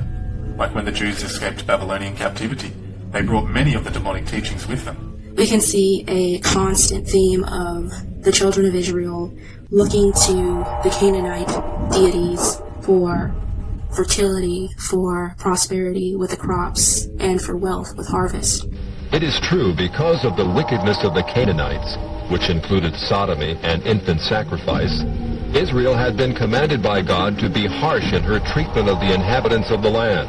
Like when the Jews escaped Babylonian captivity, they brought many of the demonic teachings with them. We can see a constant theme of the children of Israel looking to the Canaanite deities for fertility, for prosperity with the crops, and for wealth with harvest. It is true, because of the wickedness of the Canaanites, which included sodomy and infant sacrifice, Israel had been commanded by God to be harsh in her treatment of the inhabitants of the land.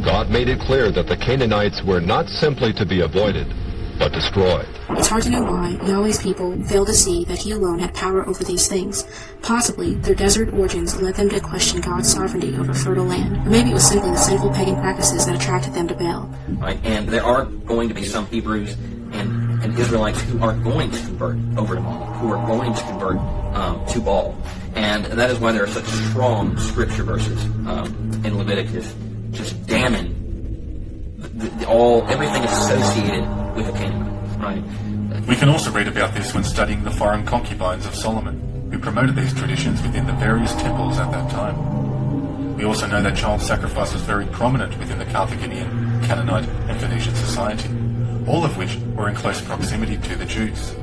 God made it clear that the Canaanites were not simply to be avoided, but destroyed. It's hard to know why Yahweh's people failed to see that he alone had power over these things. Possibly, their desert origins led them to question God's sovereignty over fertile land. Or maybe it was simply the sinful pagan practices that attracted them to Baal. Right, and there are going to be some Hebrews and Israelites who are going to convert over to Moloch, who are going to convert to Baal. And that is why there are such strong scripture verses in Leviticus just damning everything associated with the Canaanites, right? We can also read about this when studying the foreign concubines of Solomon, who promoted these traditions within the various temples at that time. We also know that child sacrifice was very prominent within the Carthaginian, Canaanite, and Phoenician society. all of which were in close proximity to the Jews.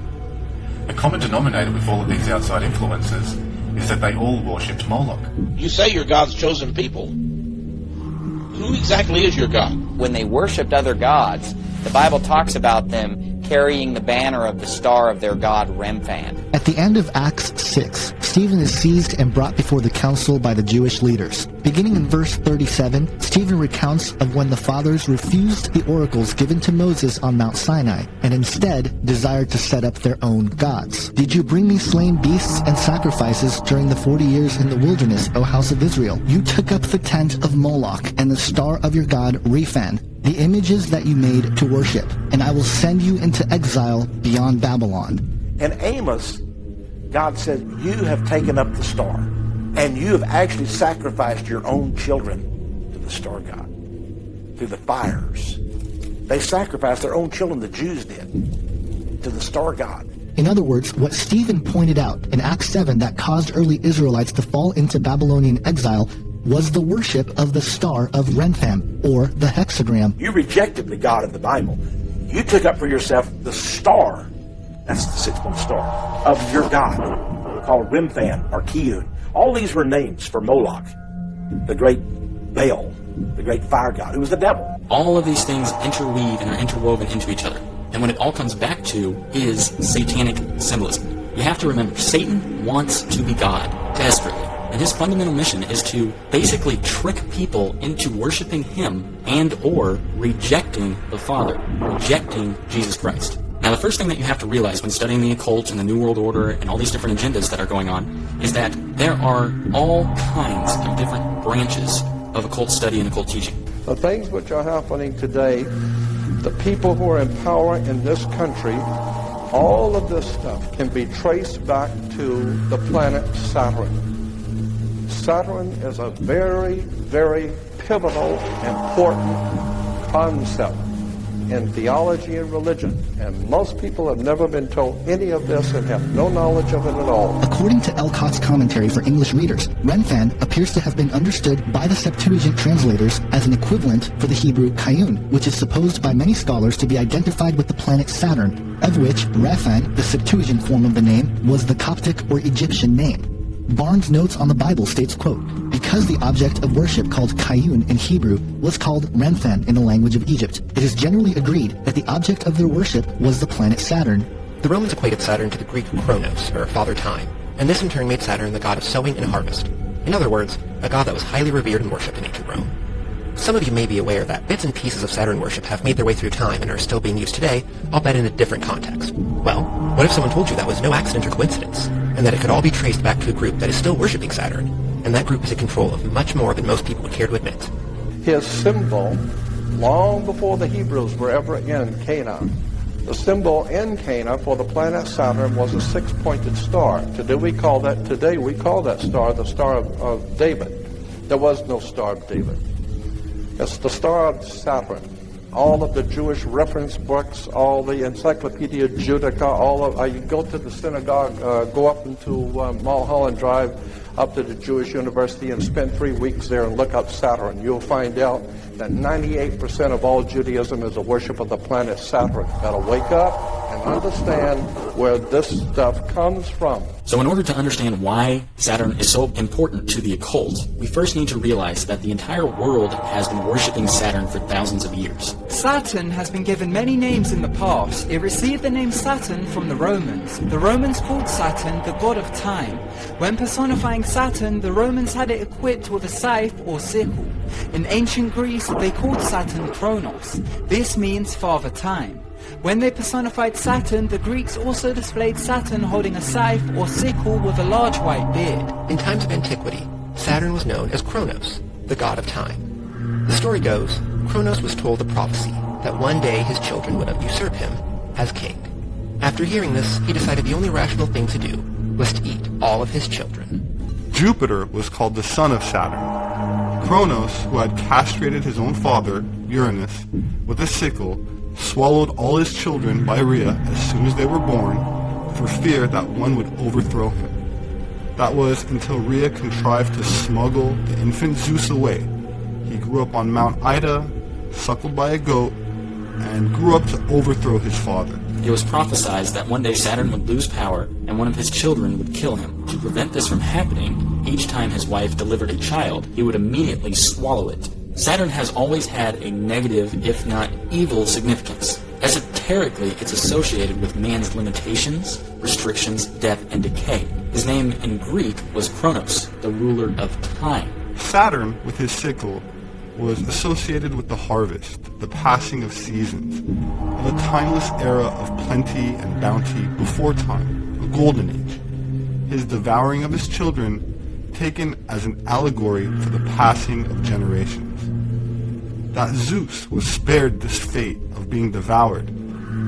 A common denominator with all of these outside influences is that they all worshipped Moloch. You say you're God's chosen people. Who exactly is your God? When they worshipped other gods, the Bible talks about them carrying the banner of the star of their god Remphan. At the end of Acts 6, Stephen is seized and brought before the council by the Jewish leaders. Beginning in verse 37, Stephen recounts of when the fathers refused the oracles given to Moses on Mount Sinai, and instead desired to set up their own gods. Did you bring me slain beasts and sacrifices during the 40 years in the wilderness, O house of Israel? You took up the tent of Moloch and the star of your god Remphan, the images that you made to worship, and I will send you into exile beyond Babylon. In Amos, God said, you have taken up the star, and you have actually sacrificed your own children to the star god through the fires. They sacrificed their own children, the Jews did, to the star god. In other words, what Stephen pointed out in Acts 7 that caused early Israelites to fall into Babylonian exile was the worship of the star of Remphan, or the hexagram. You rejected the God of the Bible. You took up for yourself the star, that's the six-point star, of your God, called Remphan or Kiyun. All these were names for Moloch, the great Baal, the great fire god, who was the devil. All of these things interweave and are interwoven into each other. And what it all comes back to is satanic symbolism. You have to remember, Satan wants to be God, desperately. And his fundamental mission is to basically trick people into worshiping him and or rejecting the Father, rejecting Jesus Christ. Now, the first thing that you have to realize when studying the occult and the New World Order and all these different agendas that are going on is that there are all kinds of different branches of occult study and occult teaching. The things which are happening today, the people who are in power in this country, all of this stuff can be traced back to the planet Saturn. Saturn is a very, very pivotal, important concept in theology and religion, and most people have never been told any of this and have no knowledge of it at all. According to Elcott's commentary for English readers, Remphan appears to have been understood by the Septuagint translators as an equivalent for the Hebrew Kayun, which is supposed by many scholars to be identified with the planet Saturn, of which Remphan, the Septuagint form of the name, was the Coptic or Egyptian name. Barnes' notes on the Bible states, quote, because the object of worship called Kayun in Hebrew was called Remphan in the language of Egypt, it is generally agreed that the object of their worship was the planet Saturn. The Romans equated Saturn to the Greek Kronos, or Father Time, and this in turn made Saturn the god of sowing and harvest. In other words, a god that was highly revered and worshipped in ancient Rome. Some of you may be aware that bits and pieces of Saturn worship have made their way through time and are still being used today, albeit in a different context. Well, what if someone told you that was no accident or coincidence, and that it could all be traced back to a group that is still worshipping Saturn, and that group is in control of much more than most people would care to admit? His symbol, long before the Hebrews were ever in Canaan, the symbol in Canaan for the planet Saturn was a six-pointed star. Today we call that star the Star of David. There was no Star of David. It's the Star of Saturn. All of the Jewish reference books, all the Encyclopedia Judaica, you go to the synagogue, go up into Mulholland Drive, up to the Jewish University and spend 3 weeks there and look up Saturn. You'll find out that 98% of all Judaism is a worship of the planet Saturn. Gotta wake up and understand where this stuff comes from. So in order to understand why Saturn is so important to the occult, we first need to realize that the entire world has been worshipping Saturn for thousands of years. Saturn has been given many names in the past. It received the name Saturn from the Romans. The Romans called Saturn the god of time. When personifying Saturn, the Romans had it equipped with a scythe or sickle. In ancient Greece, they called Saturn Kronos. This means Father Time. When they personified Saturn, the Greeks also displayed Saturn holding a scythe or sickle with a large white beard. In times of antiquity, Saturn was known as Kronos, the god of time. The story goes, Kronos was told the prophecy that one day his children would usurp him as king. After hearing this, he decided the only rational thing to do was to eat all of his children. Jupiter was called the son of Saturn. Kronos, who had castrated his own father, Uranus, with a sickle, swallowed all his children by Rhea as soon as they were born, for fear that one would overthrow him. That was until Rhea contrived to smuggle the infant Zeus away. He grew up on Mount Ida, suckled by a goat, and grew up to overthrow his father. It was prophesied that one day Saturn would lose power and one of his children would kill him. To prevent this from happening, each time his wife delivered a child, he would immediately swallow it. Saturn has always had a negative, if not evil, significance. Esoterically, it's associated with man's limitations, restrictions, death, and decay. His name in Greek was Kronos, the ruler of time. Saturn, with his sickle, was associated with the harvest, the passing of seasons, of a timeless era of plenty and bounty before time, a golden age. His devouring of his children taken as an allegory for the passing of generations. That Zeus was spared this fate of being devoured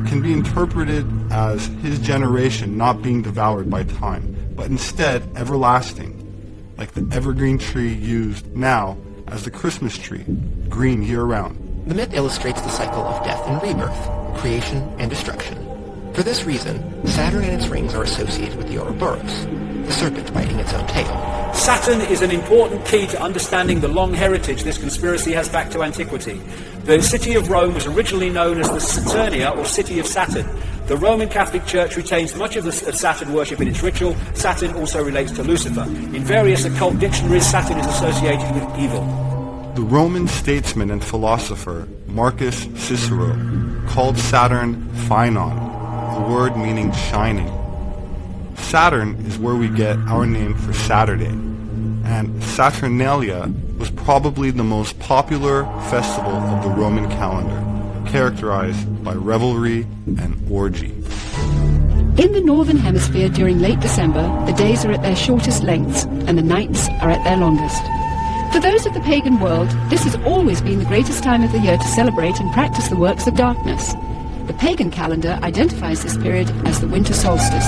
can be interpreted as his generation not being devoured by time, but instead everlasting, like the evergreen tree used now as the Christmas tree, green year-round. The myth illustrates the cycle of death and rebirth, creation and destruction. For this reason, Saturn and its rings are associated with the Ouroboros, the serpent biting its own tail. Saturn is an important key to understanding the long heritage this conspiracy has back to antiquity. The city of Rome was originally known as the Saturnia, or City of Saturn. The Roman Catholic Church retains much of Saturn worship in its ritual. Saturn also relates to Lucifer. In various occult dictionaries, Saturn is associated with evil. The Roman statesman and philosopher Marcus Cicero called Saturn Phaenon, a word meaning shining. Saturn is where we get our name for Saturday, and Saturnalia was probably the most popular festival of the Roman calendar, characterized by revelry and orgy. In the Northern Hemisphere during late December, the days are at their shortest lengths and the nights are at their longest. For those of the pagan world, this has always been the greatest time of the year to celebrate and practice the works of darkness. The pagan calendar identifies this period as the winter solstice.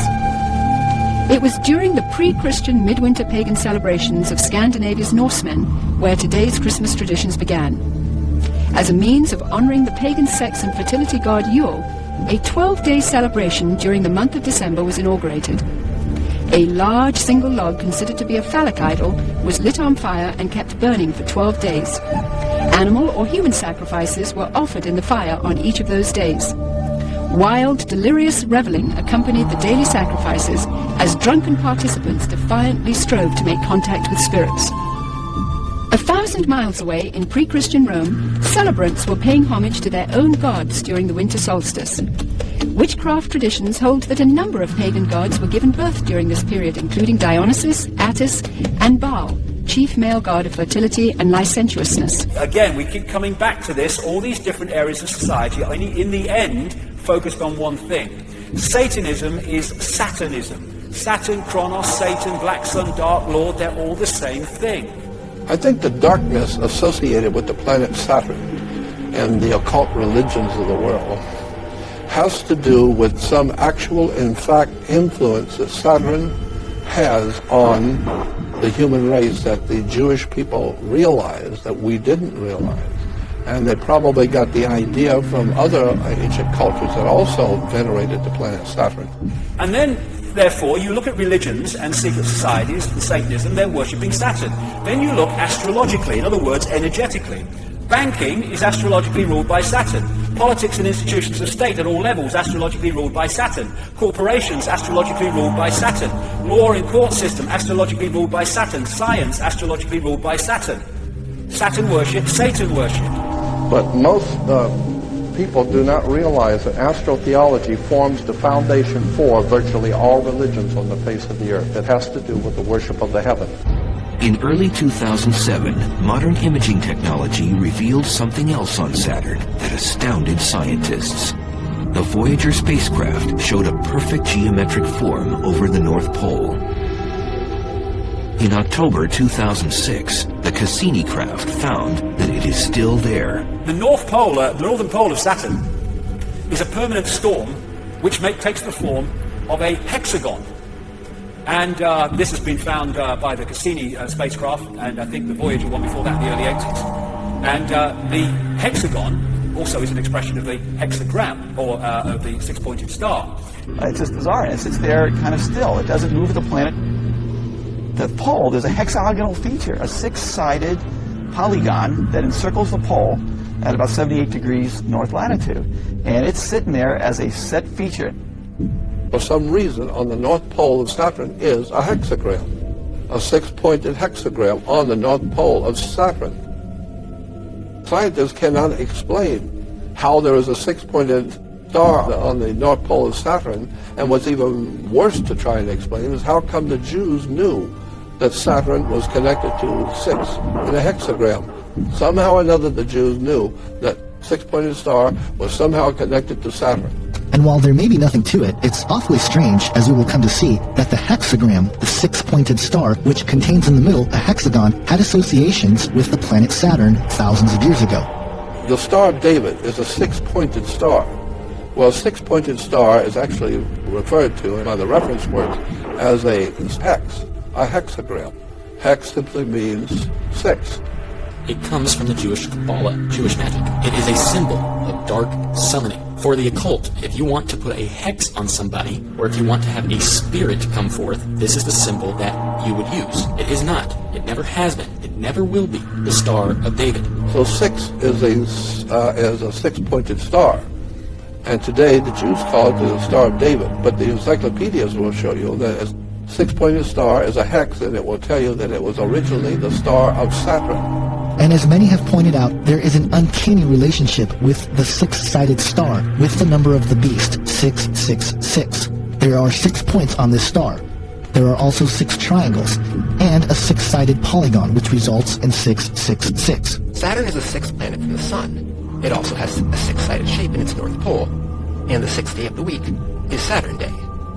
It was during the pre-Christian midwinter pagan celebrations of Scandinavia's Norsemen where today's Christmas traditions began. As a means of honoring the pagan sex and fertility god Yule, a 12-day celebration during the month of December was inaugurated. A large single log considered to be a phallic idol was lit on fire and kept burning for 12 days. Animal or human sacrifices were offered in the fire on each of those days. Wild, delirious reveling accompanied the daily sacrifices as drunken participants defiantly strove to make contact with spirits. 1,000 miles away in pre-Christian Rome, celebrants were paying homage to their own gods during the winter solstice. Witchcraft traditions hold that a number of pagan gods were given birth during this period, including Dionysus, Attis, and Baal, chief male god of fertility and licentiousness. Again, we keep coming back to this. All these different areas of society are in the end focused on one thing. Satanism is Saturnism. Saturn, Kronos, Satan, Black Sun, Dark Lord, they're all the same thing. I think the darkness associated with the planet Saturn and the occult religions of the world has to do with some actual, in fact, influence that Saturn has on the human race that the Jewish people realize that we didn't realize. And they probably got the idea from other ancient cultures that also venerated the planet Saturn. And then, therefore, you look at religions and secret societies and Satanism, they're worshipping Saturn. Then you look astrologically, in other words, energetically. Banking is astrologically ruled by Saturn. Politics and institutions of state at all levels astrologically ruled by Saturn. Corporations astrologically ruled by Saturn. Law and court system astrologically ruled by Saturn. Science astrologically ruled by Saturn. Saturn worship, Satan worship. But most people do not realize that astrotheology forms the foundation for virtually all religions on the face of the earth. It has to do with the worship of the heaven. In early 2007, modern imaging technology revealed something else on Saturn that astounded scientists. The Voyager spacecraft showed a perfect geometric form over the North Pole. In October 2006, the Cassini craft found that it is still there. The North Pole, the northern pole of Saturn, is a permanent storm which takes the form of a hexagon. And this has been found by the Cassini spacecraft, and I think the Voyager one before that in the early 80s. And the hexagon also is an expression of the hexagram, or of the six-pointed star. It's just bizarre. It sits there kind of still. It doesn't move with the planet. The pole, there's a hexagonal feature, a six-sided polygon that encircles the pole, at about 78 degrees north latitude. And it's sitting there as a set feature. For some reason, on the North Pole of Saturn is a hexagram, a 6-pointed hexagram on the North Pole of Saturn. Scientists cannot explain how there is a 6-pointed star on the North Pole of Saturn, and what's even worse to try and explain is how come the Jews knew that Saturn was connected to 6 in a hexagram. Somehow or another the Jews knew that 6-pointed star was somehow connected to Saturn. And while there may be nothing to it, it's awfully strange, as we will come to see, that the hexagram, the 6-pointed star, which contains in the middle a hexagon, had associations with the planet Saturn thousands of years ago. The Star of David is a 6-pointed star. Well, a 6-pointed star is actually referred to by the reference words as a hex, a hexagram. Hex simply means 6. It comes from the Jewish Kabbalah, Jewish magic. It is a symbol of dark summoning. For the occult, if you want to put a hex on somebody, or if you want to have a spirit come forth, this is the symbol that you would use. It is not. It never has been. It never will be the Star of David. So 6 is a 6-pointed star. And today the Jews call it the Star of David. But the encyclopedias will show you that a 6-pointed star is a hex, and it will tell you that it was originally the Star of Saturn. And as many have pointed out, there is an uncanny relationship with the 6-sided star, with the number of the beast, 666. There are 6 points on this star. There are also 6 triangles, and a 6-sided polygon, which results in 666. Saturn is the 6th planet from the Sun. It also has a 6-sided shape in its north pole. And the 6th day of the week is Saturn Day,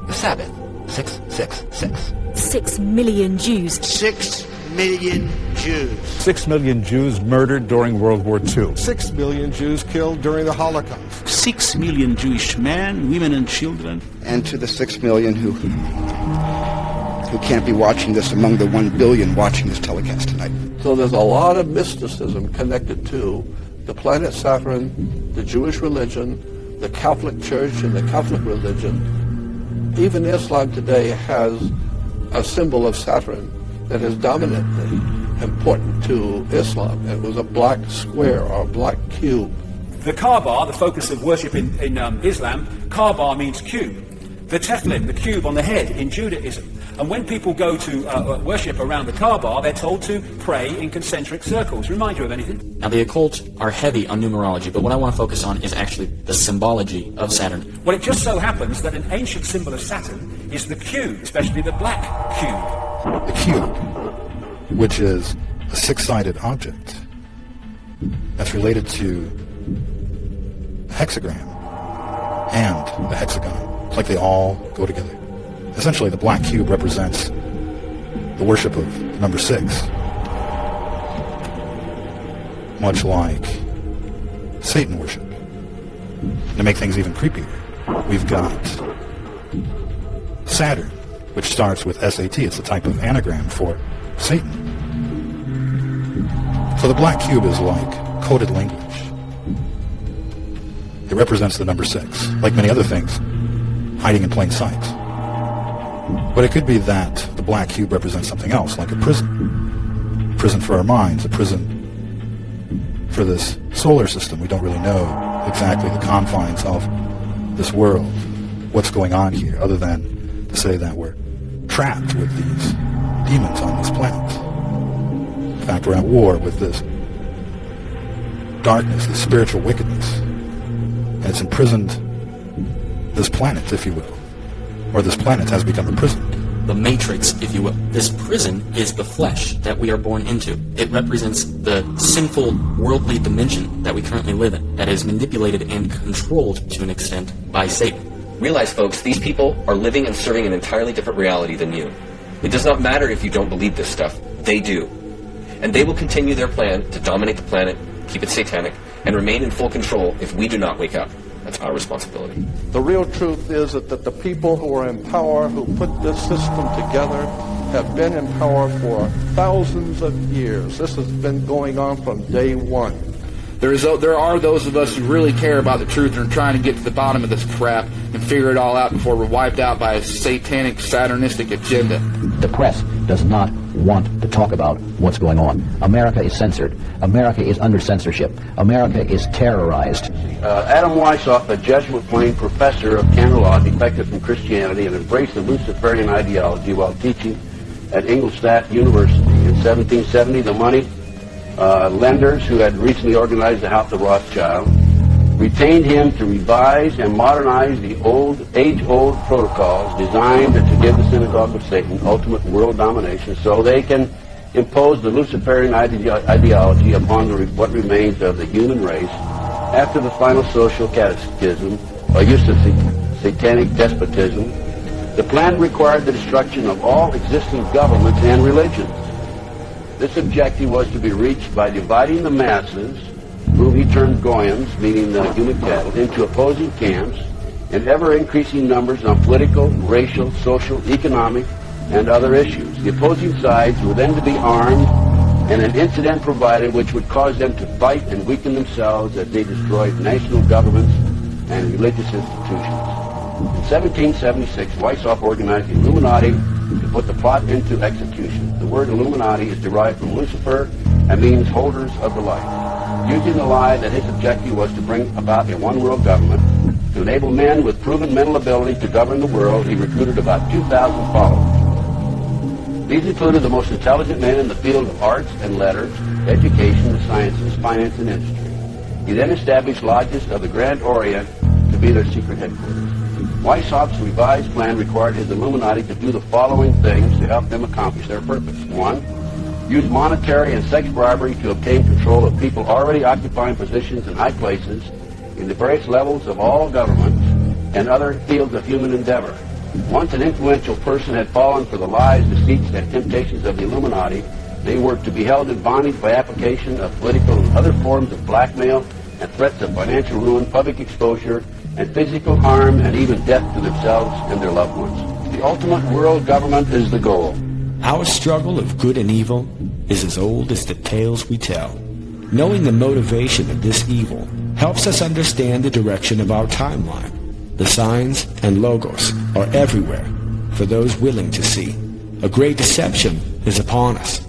the Sabbath, 666. 6 million Jews. 6 million Jews. 6 million Jews murdered during World War II. 6 million Jews killed during the Holocaust. 6 million Jewish men, women, and children. And to the 6 million who can't be watching this among the 1 billion watching this telecast tonight. So there's a lot of mysticism connected to the planet Saturn, the Jewish religion, the Catholic Church, and the Catholic religion. Even Islam today has a symbol of Saturn that is dominantly important to Islam. It was a black square or a black cube. The Kaaba, the focus of worship in Islam, Kaaba means cube. The Tefillin, the cube on the head in Judaism. And when people go to worship around the Kaaba, they're told to pray in concentric circles. Remind you of anything? Now, the occult are heavy on numerology, but what I want to focus on is actually the symbology of Saturn. Well, it just so happens that an ancient symbol of Saturn is the cube, especially the black cube. The cube, which is a 6-sided object that's related to the hexagram and the hexagon. It's like they all go together. Essentially, the black cube represents the worship of number 6. Much like Satan worship. To make things even creepier, we've got Saturn, which starts with SAT. It's the type of anagram for Satan. So the black cube is like coded language. It represents the number 6, like many other things, hiding in plain sight. But it could be that the black cube represents something else, like a prison. A prison for our minds, a prison for this solar system. We don't really know exactly the confines of this world, what's going on here, other than to say that we're trapped with these demons on this planet. In fact, we're at war with this darkness, this spiritual wickedness. And it's imprisoned this planet, if you will. Or this planet has become imprisoned. The matrix, if you will. This prison is the flesh that we are born into. It represents the sinful worldly dimension that we currently live in, that is manipulated and controlled to an extent by Satan. Realize, folks, these people are living and serving an entirely different reality than you. It does not matter if you don't believe this stuff. They do. And they will continue their plan to dominate the planet, keep it satanic, and remain in full control if we do not wake up. That's our responsibility. The real truth is that the people who are in power, who put this system together, have been in power for thousands of years. This has been going on from day one. There are those of us who really care about the truth and are trying to get to the bottom of this crap and figure it all out before we're wiped out by a satanic, saturnistic agenda. The press does not want to talk about what's going on. America is censored. America is under censorship. America is terrorized. Adam Weishaupt, a Jesuit-trained professor of canon law, defected from Christianity and embraced the Luciferian ideology while teaching at Ingolstadt University. In 1770, the money lenders who had recently organized the House of Rothschild retained him to revise and modernize the age-old protocols designed to give the synagogue of Satan ultimate world domination so they can impose the Luciferian ideology upon what remains of the human race after the final social cataclysm, or use of satanic despotism. The plan required the destruction of all existing governments and religions. This objective was to be reached by dividing the masses, whom he termed goyim, meaning the human cattle, into opposing camps in ever-increasing numbers on political, racial, social, economic, and other issues. The opposing sides were then to be armed, and an incident provided which would cause them to fight and weaken themselves as they destroyed national governments and religious institutions. In 1776, Weishaupt organized the Illuminati to put the plot into execution. The word Illuminati is derived from Lucifer and means holders of the light. Using the lie that his objective was to bring about a one-world government, to enable men with proven mental ability to govern the world, he recruited about 2,000 followers. These included the most intelligent men in the field of arts and letters, education, the sciences, finance, and industry. He then established lodges of the Grand Orient to be their secret headquarters. Weishaupt's revised plan required his Illuminati to do the following things to help them accomplish their purpose. 1. Use monetary and sex bribery to obtain control of people already occupying positions in high places in the various levels of all governments and other fields of human endeavor. Once an influential person had fallen for the lies, deceits, and temptations of the Illuminati, they were to be held in bondage by application of political and other forms of blackmail and threats of financial ruin, public exposure, and physical harm, and even death to themselves and their loved ones. The ultimate world government is the goal. Our struggle of good and evil is as old as the tales we tell. Knowing the motivation of this evil helps us understand the direction of our timeline. The signs and logos are everywhere for those willing to see. A great deception is upon us,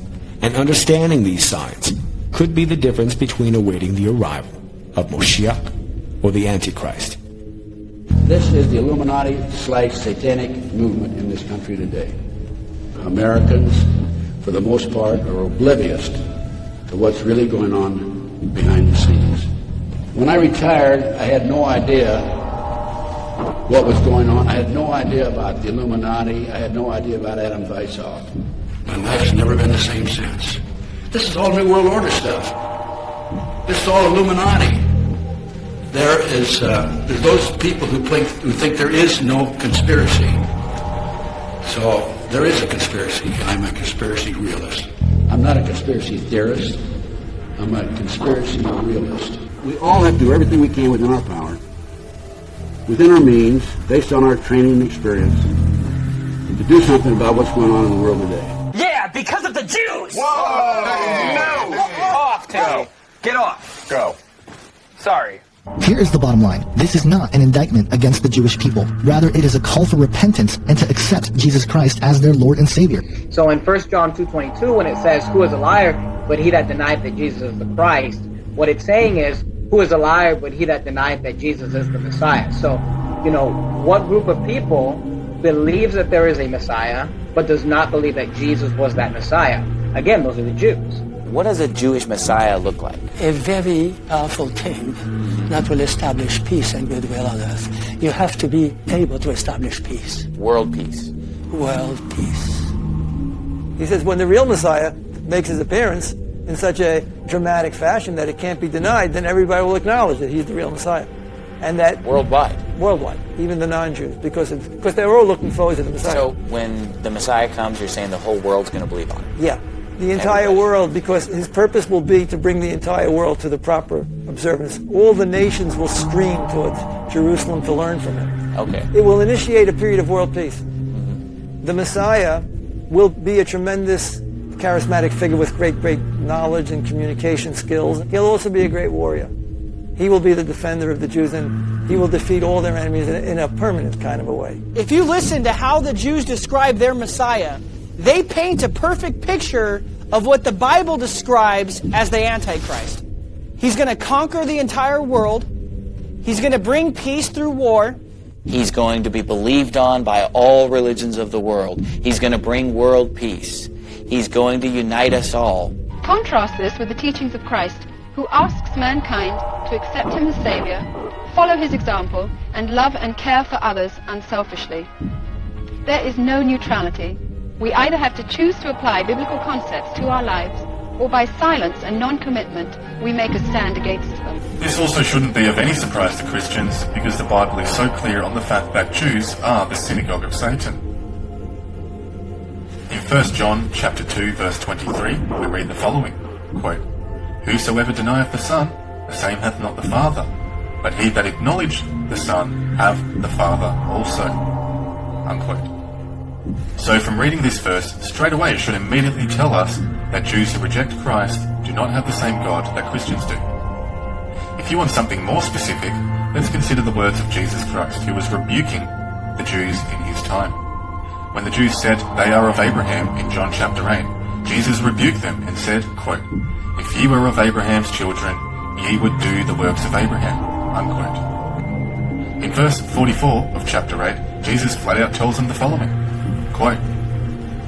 and understanding these signs could be the difference between awaiting the arrival of Moshiach or the Antichrist. This is the Illuminati/Satanic movement in this country today. Americans, for the most part, are oblivious to what's really going on behind the scenes. When I retired, I had no idea what was going on. I had no idea about the Illuminati. I had no idea about Adam Weishaupt. My life's never been the same since. This is all New World Order stuff. This is all Illuminati. There's those people who think there is no conspiracy. So there is a conspiracy. I'm a conspiracy realist. I'm not a conspiracy theorist. I'm a conspiracy realist. We all have to do everything we can within our power, within our means, based on our training and experience, to do something about what's going on in the world today. Yeah, because of the Jews! Whoa! No! Off, Teddy! Get off! Go. Sorry. Here is the bottom line. This is not an indictment against the Jewish people. Rather, it is a call for repentance and to accept Jesus Christ as their Lord and Savior. So in 1 John 2:22, when it says, "Who is a liar but he that denied that Jesus is the Christ," what it's saying is, who is a liar but he that denied that Jesus is the Messiah. So, what group of people believes that there is a Messiah but does not believe that Jesus was that Messiah? Again, those are the Jews. What does a Jewish Messiah look like? A very powerful king that will establish peace and goodwill on earth. You have to be able to establish peace. World peace. World peace. He says when the real Messiah makes his appearance in such a dramatic fashion that it can't be denied, then everybody will acknowledge that he's the real Messiah. And that worldwide, even the non-Jews, because they're all looking forward to the Messiah. So when the Messiah comes, you're saying the whole world's going to believe on him? Yeah. The entire world, because his purpose will be to bring the entire world to the proper observance. All the nations will stream towards Jerusalem to learn from him. Okay. It will initiate a period of world peace. Mm-hmm. The Messiah will be a tremendous charismatic figure with great knowledge and communication skills. He'll also be a great warrior. He will be the defender of the Jews, and he will defeat all their enemies in a permanent kind of a way. If you listen to how the Jews describe their Messiah, they paint a perfect picture of what the Bible describes as the Antichrist. He's going to conquer the entire world. He's going to bring peace through war. He's going to be believed on by all religions of the world. He's going to bring world peace. He's going to unite us all. Contrast this with the teachings of Christ, who asks mankind to accept him as Savior, follow his example, and love and care for others unselfishly. There is no neutrality. We either have to choose to apply biblical concepts to our lives, or by silence and non-commitment, we make a stand against them. This also shouldn't be of any surprise to Christians, because the Bible is so clear on the fact that Jews are the synagogue of Satan. In 1 John chapter 2, verse 23, we read the following, quote, "Whosoever denieth the Son, the same hath not the Father, but he that acknowledgeth the Son hath the Father also." Unquote. So from reading this verse, straight away it should immediately tell us that Jews who reject Christ do not have the same God that Christians do. If you want something more specific, let's consider the words of Jesus Christ, who was rebuking the Jews in his time. When the Jews said they are of Abraham in John chapter 8, Jesus rebuked them and said, quote, "If ye were of Abraham's children, ye would do the works of Abraham." Unquote. In verse 44 of chapter 8, Jesus flat out tells them the following, quote,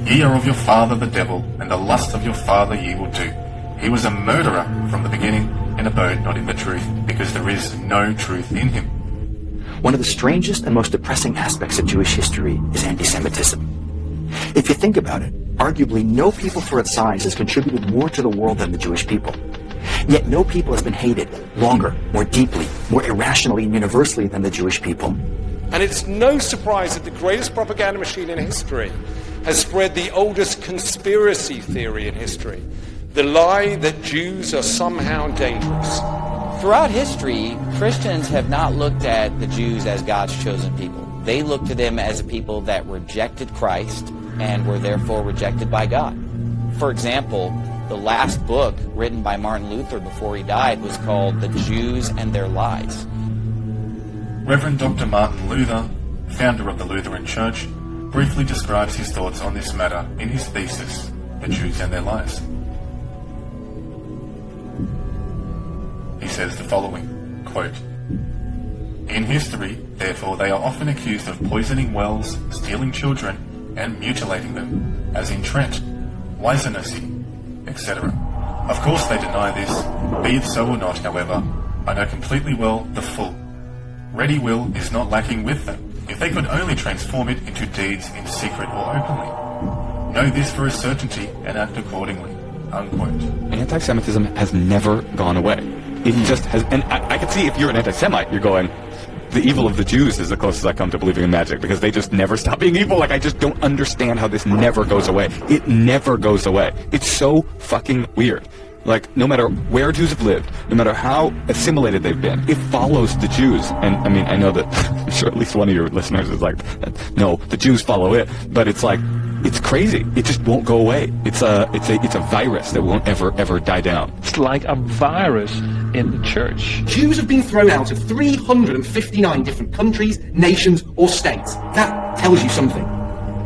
"Ye are of your father the devil, and the lust of your father ye will do. He was a murderer from the beginning, and abode not in the truth, because there is no truth in him." One of the strangest and most depressing aspects of Jewish history is anti-Semitism. If you think about it, arguably no people for its size has contributed more to the world than the Jewish people. Yet no people has been hated longer, more deeply, more irrationally and universally than the Jewish people. And it's no surprise that the greatest propaganda machine in history has spread the oldest conspiracy theory in history, the lie that Jews are somehow dangerous. Throughout history, Christians have not looked at the Jews as God's chosen people. They looked to them as a people that rejected Christ and were therefore rejected by God. For example, the last book written by Martin Luther before he died was called The Jews and Their Lies. Reverend Dr. Martin Luther, founder of the Lutheran Church, briefly describes his thoughts on this matter in his thesis, The Jews and Their Lies. He says the following, quote, "In history, therefore, they are often accused of poisoning wells, stealing children, and mutilating them, as in Trent, Weisenussi, etc. Of course they deny this. Be it so or not, however, I know completely well the full. Ready will is not lacking with them, if they could only transform it into deeds in secret or openly. Know this for a certainty and act accordingly." Unquote. Anti-Semitism has never gone away. It just has, and I can see if you're an anti-Semite, you're going, the evil of the Jews is the closest I come to believing in magic, because they just never stop being evil. Like, I just don't understand how this never goes away. It never goes away. It's so fucking weird. Like, no matter where Jews have lived, no matter how assimilated they've been, it follows the Jews. And, I mean, I know that, I'm sure at least one of your listeners is like, no, the Jews follow it. But it's like, it's crazy. It just won't go away. It's a virus that won't ever die down. It's like a virus in the church. Jews have been thrown out of 359 different countries, nations, or states. That tells you something.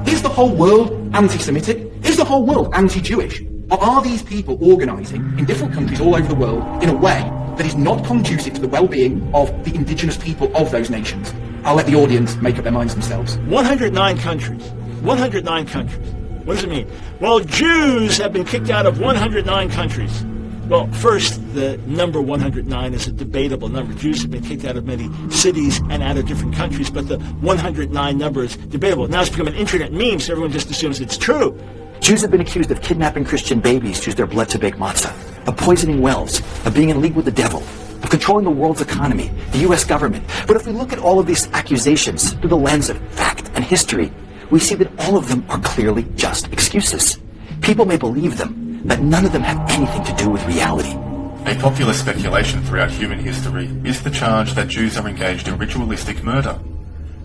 Is the whole world anti-Semitic? Is the whole world anti-Jewish? Or are these people organising in different countries all over the world in a way that is not conducive to the well-being of the indigenous people of those nations? I'll let the audience make up their minds themselves. 109 countries. 109 countries. What does it mean? Well, Jews have been kicked out of 109 countries. Well, first, the number 109 is a debatable number. Jews have been kicked out of many cities and out of different countries, but the 109 number is debatable. Now it's become an internet meme, so everyone just assumes it's true. Jews have been accused of kidnapping Christian babies to use their blood to bake matzah, of poisoning wells, of being in league with the devil, of controlling the world's economy, the U.S. government. But if we look at all of these accusations through the lens of fact and history, we see that all of them are clearly just excuses. People may believe them, but none of them have anything to do with reality. A popular speculation throughout human history is the charge that Jews are engaged in ritualistic murder.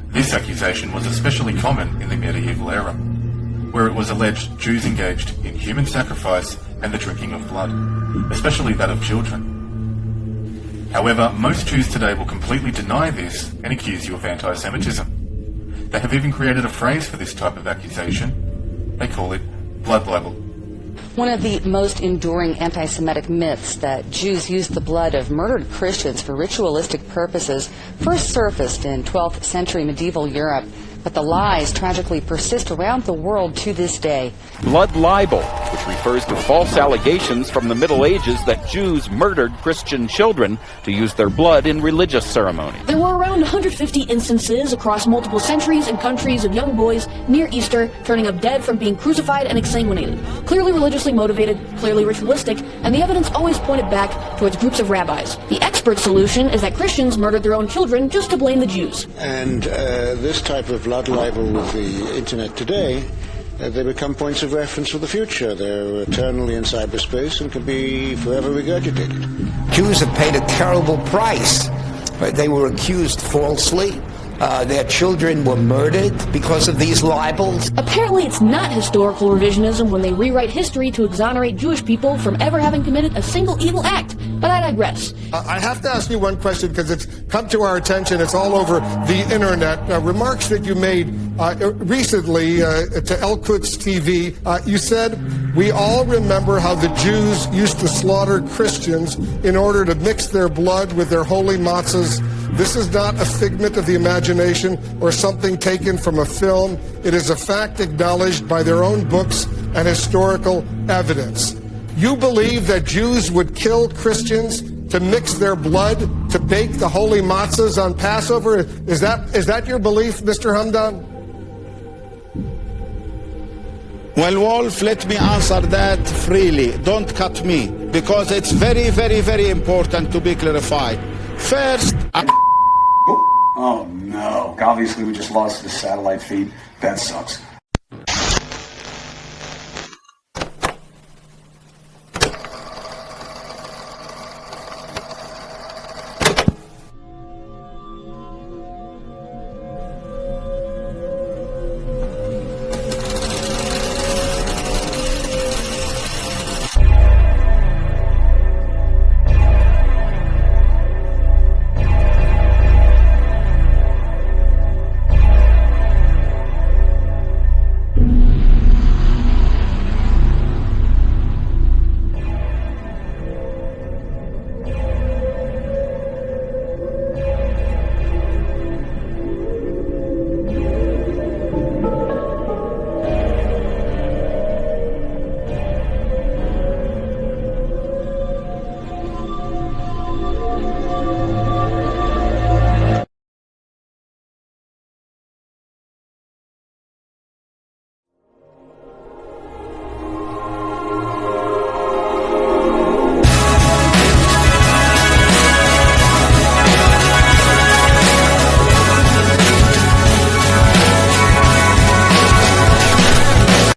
This accusation was especially common in the medieval era. where it was alleged Jews engaged in human sacrifice and the drinking of blood, especially that of children. However, most Jews today will completely deny this and accuse you of anti-Semitism. They have even created a phrase for this type of accusation. They call it blood libel. One of the most enduring anti-Semitic myths, that Jews used the blood of murdered Christians for ritualistic purposes, first surfaced in 12th century medieval Europe, but the lies tragically persist around the world to this day. Blood libel, which refers to false allegations from the Middle Ages that Jews murdered Christian children to use their blood in religious ceremonies. There were around 150 instances across multiple centuries and countries of young boys near Easter turning up dead from being crucified and exsanguinated. Clearly religiously motivated, clearly ritualistic, and the evidence always pointed back towards groups of rabbis. The expert solution is that Christians murdered their own children just to blame the Jews. And this type of blood libel with the internet today, they become points of reference for the future. They're eternally in cyberspace and can be forever regurgitated. Jews have paid a terrible price. They were accused falsely. Their children were murdered because of these libels. Apparently it's not historical revisionism when they rewrite history to exonerate Jewish people from ever having committed a single evil act. But I digress. I have to ask you one question because it's come to our attention. It's all over the internet. Remarks that you made recently to El Quds TV. You said, "We all remember how the Jews used to slaughter Christians in order to mix their blood with their holy matzahs. This is not a figment of the imagination or something taken from a film. It is a fact acknowledged by their own books and historical evidence." You believe that Jews would kill Christians to mix their blood to bake the holy matzahs on Passover? Is that your belief, Mr. Hamdan? Well, Wolf, let me answer that freely. Don't cut me, because it's very, very, very important to be clarified. First... Oh, no. Obviously, we just lost the satellite feed. That sucks.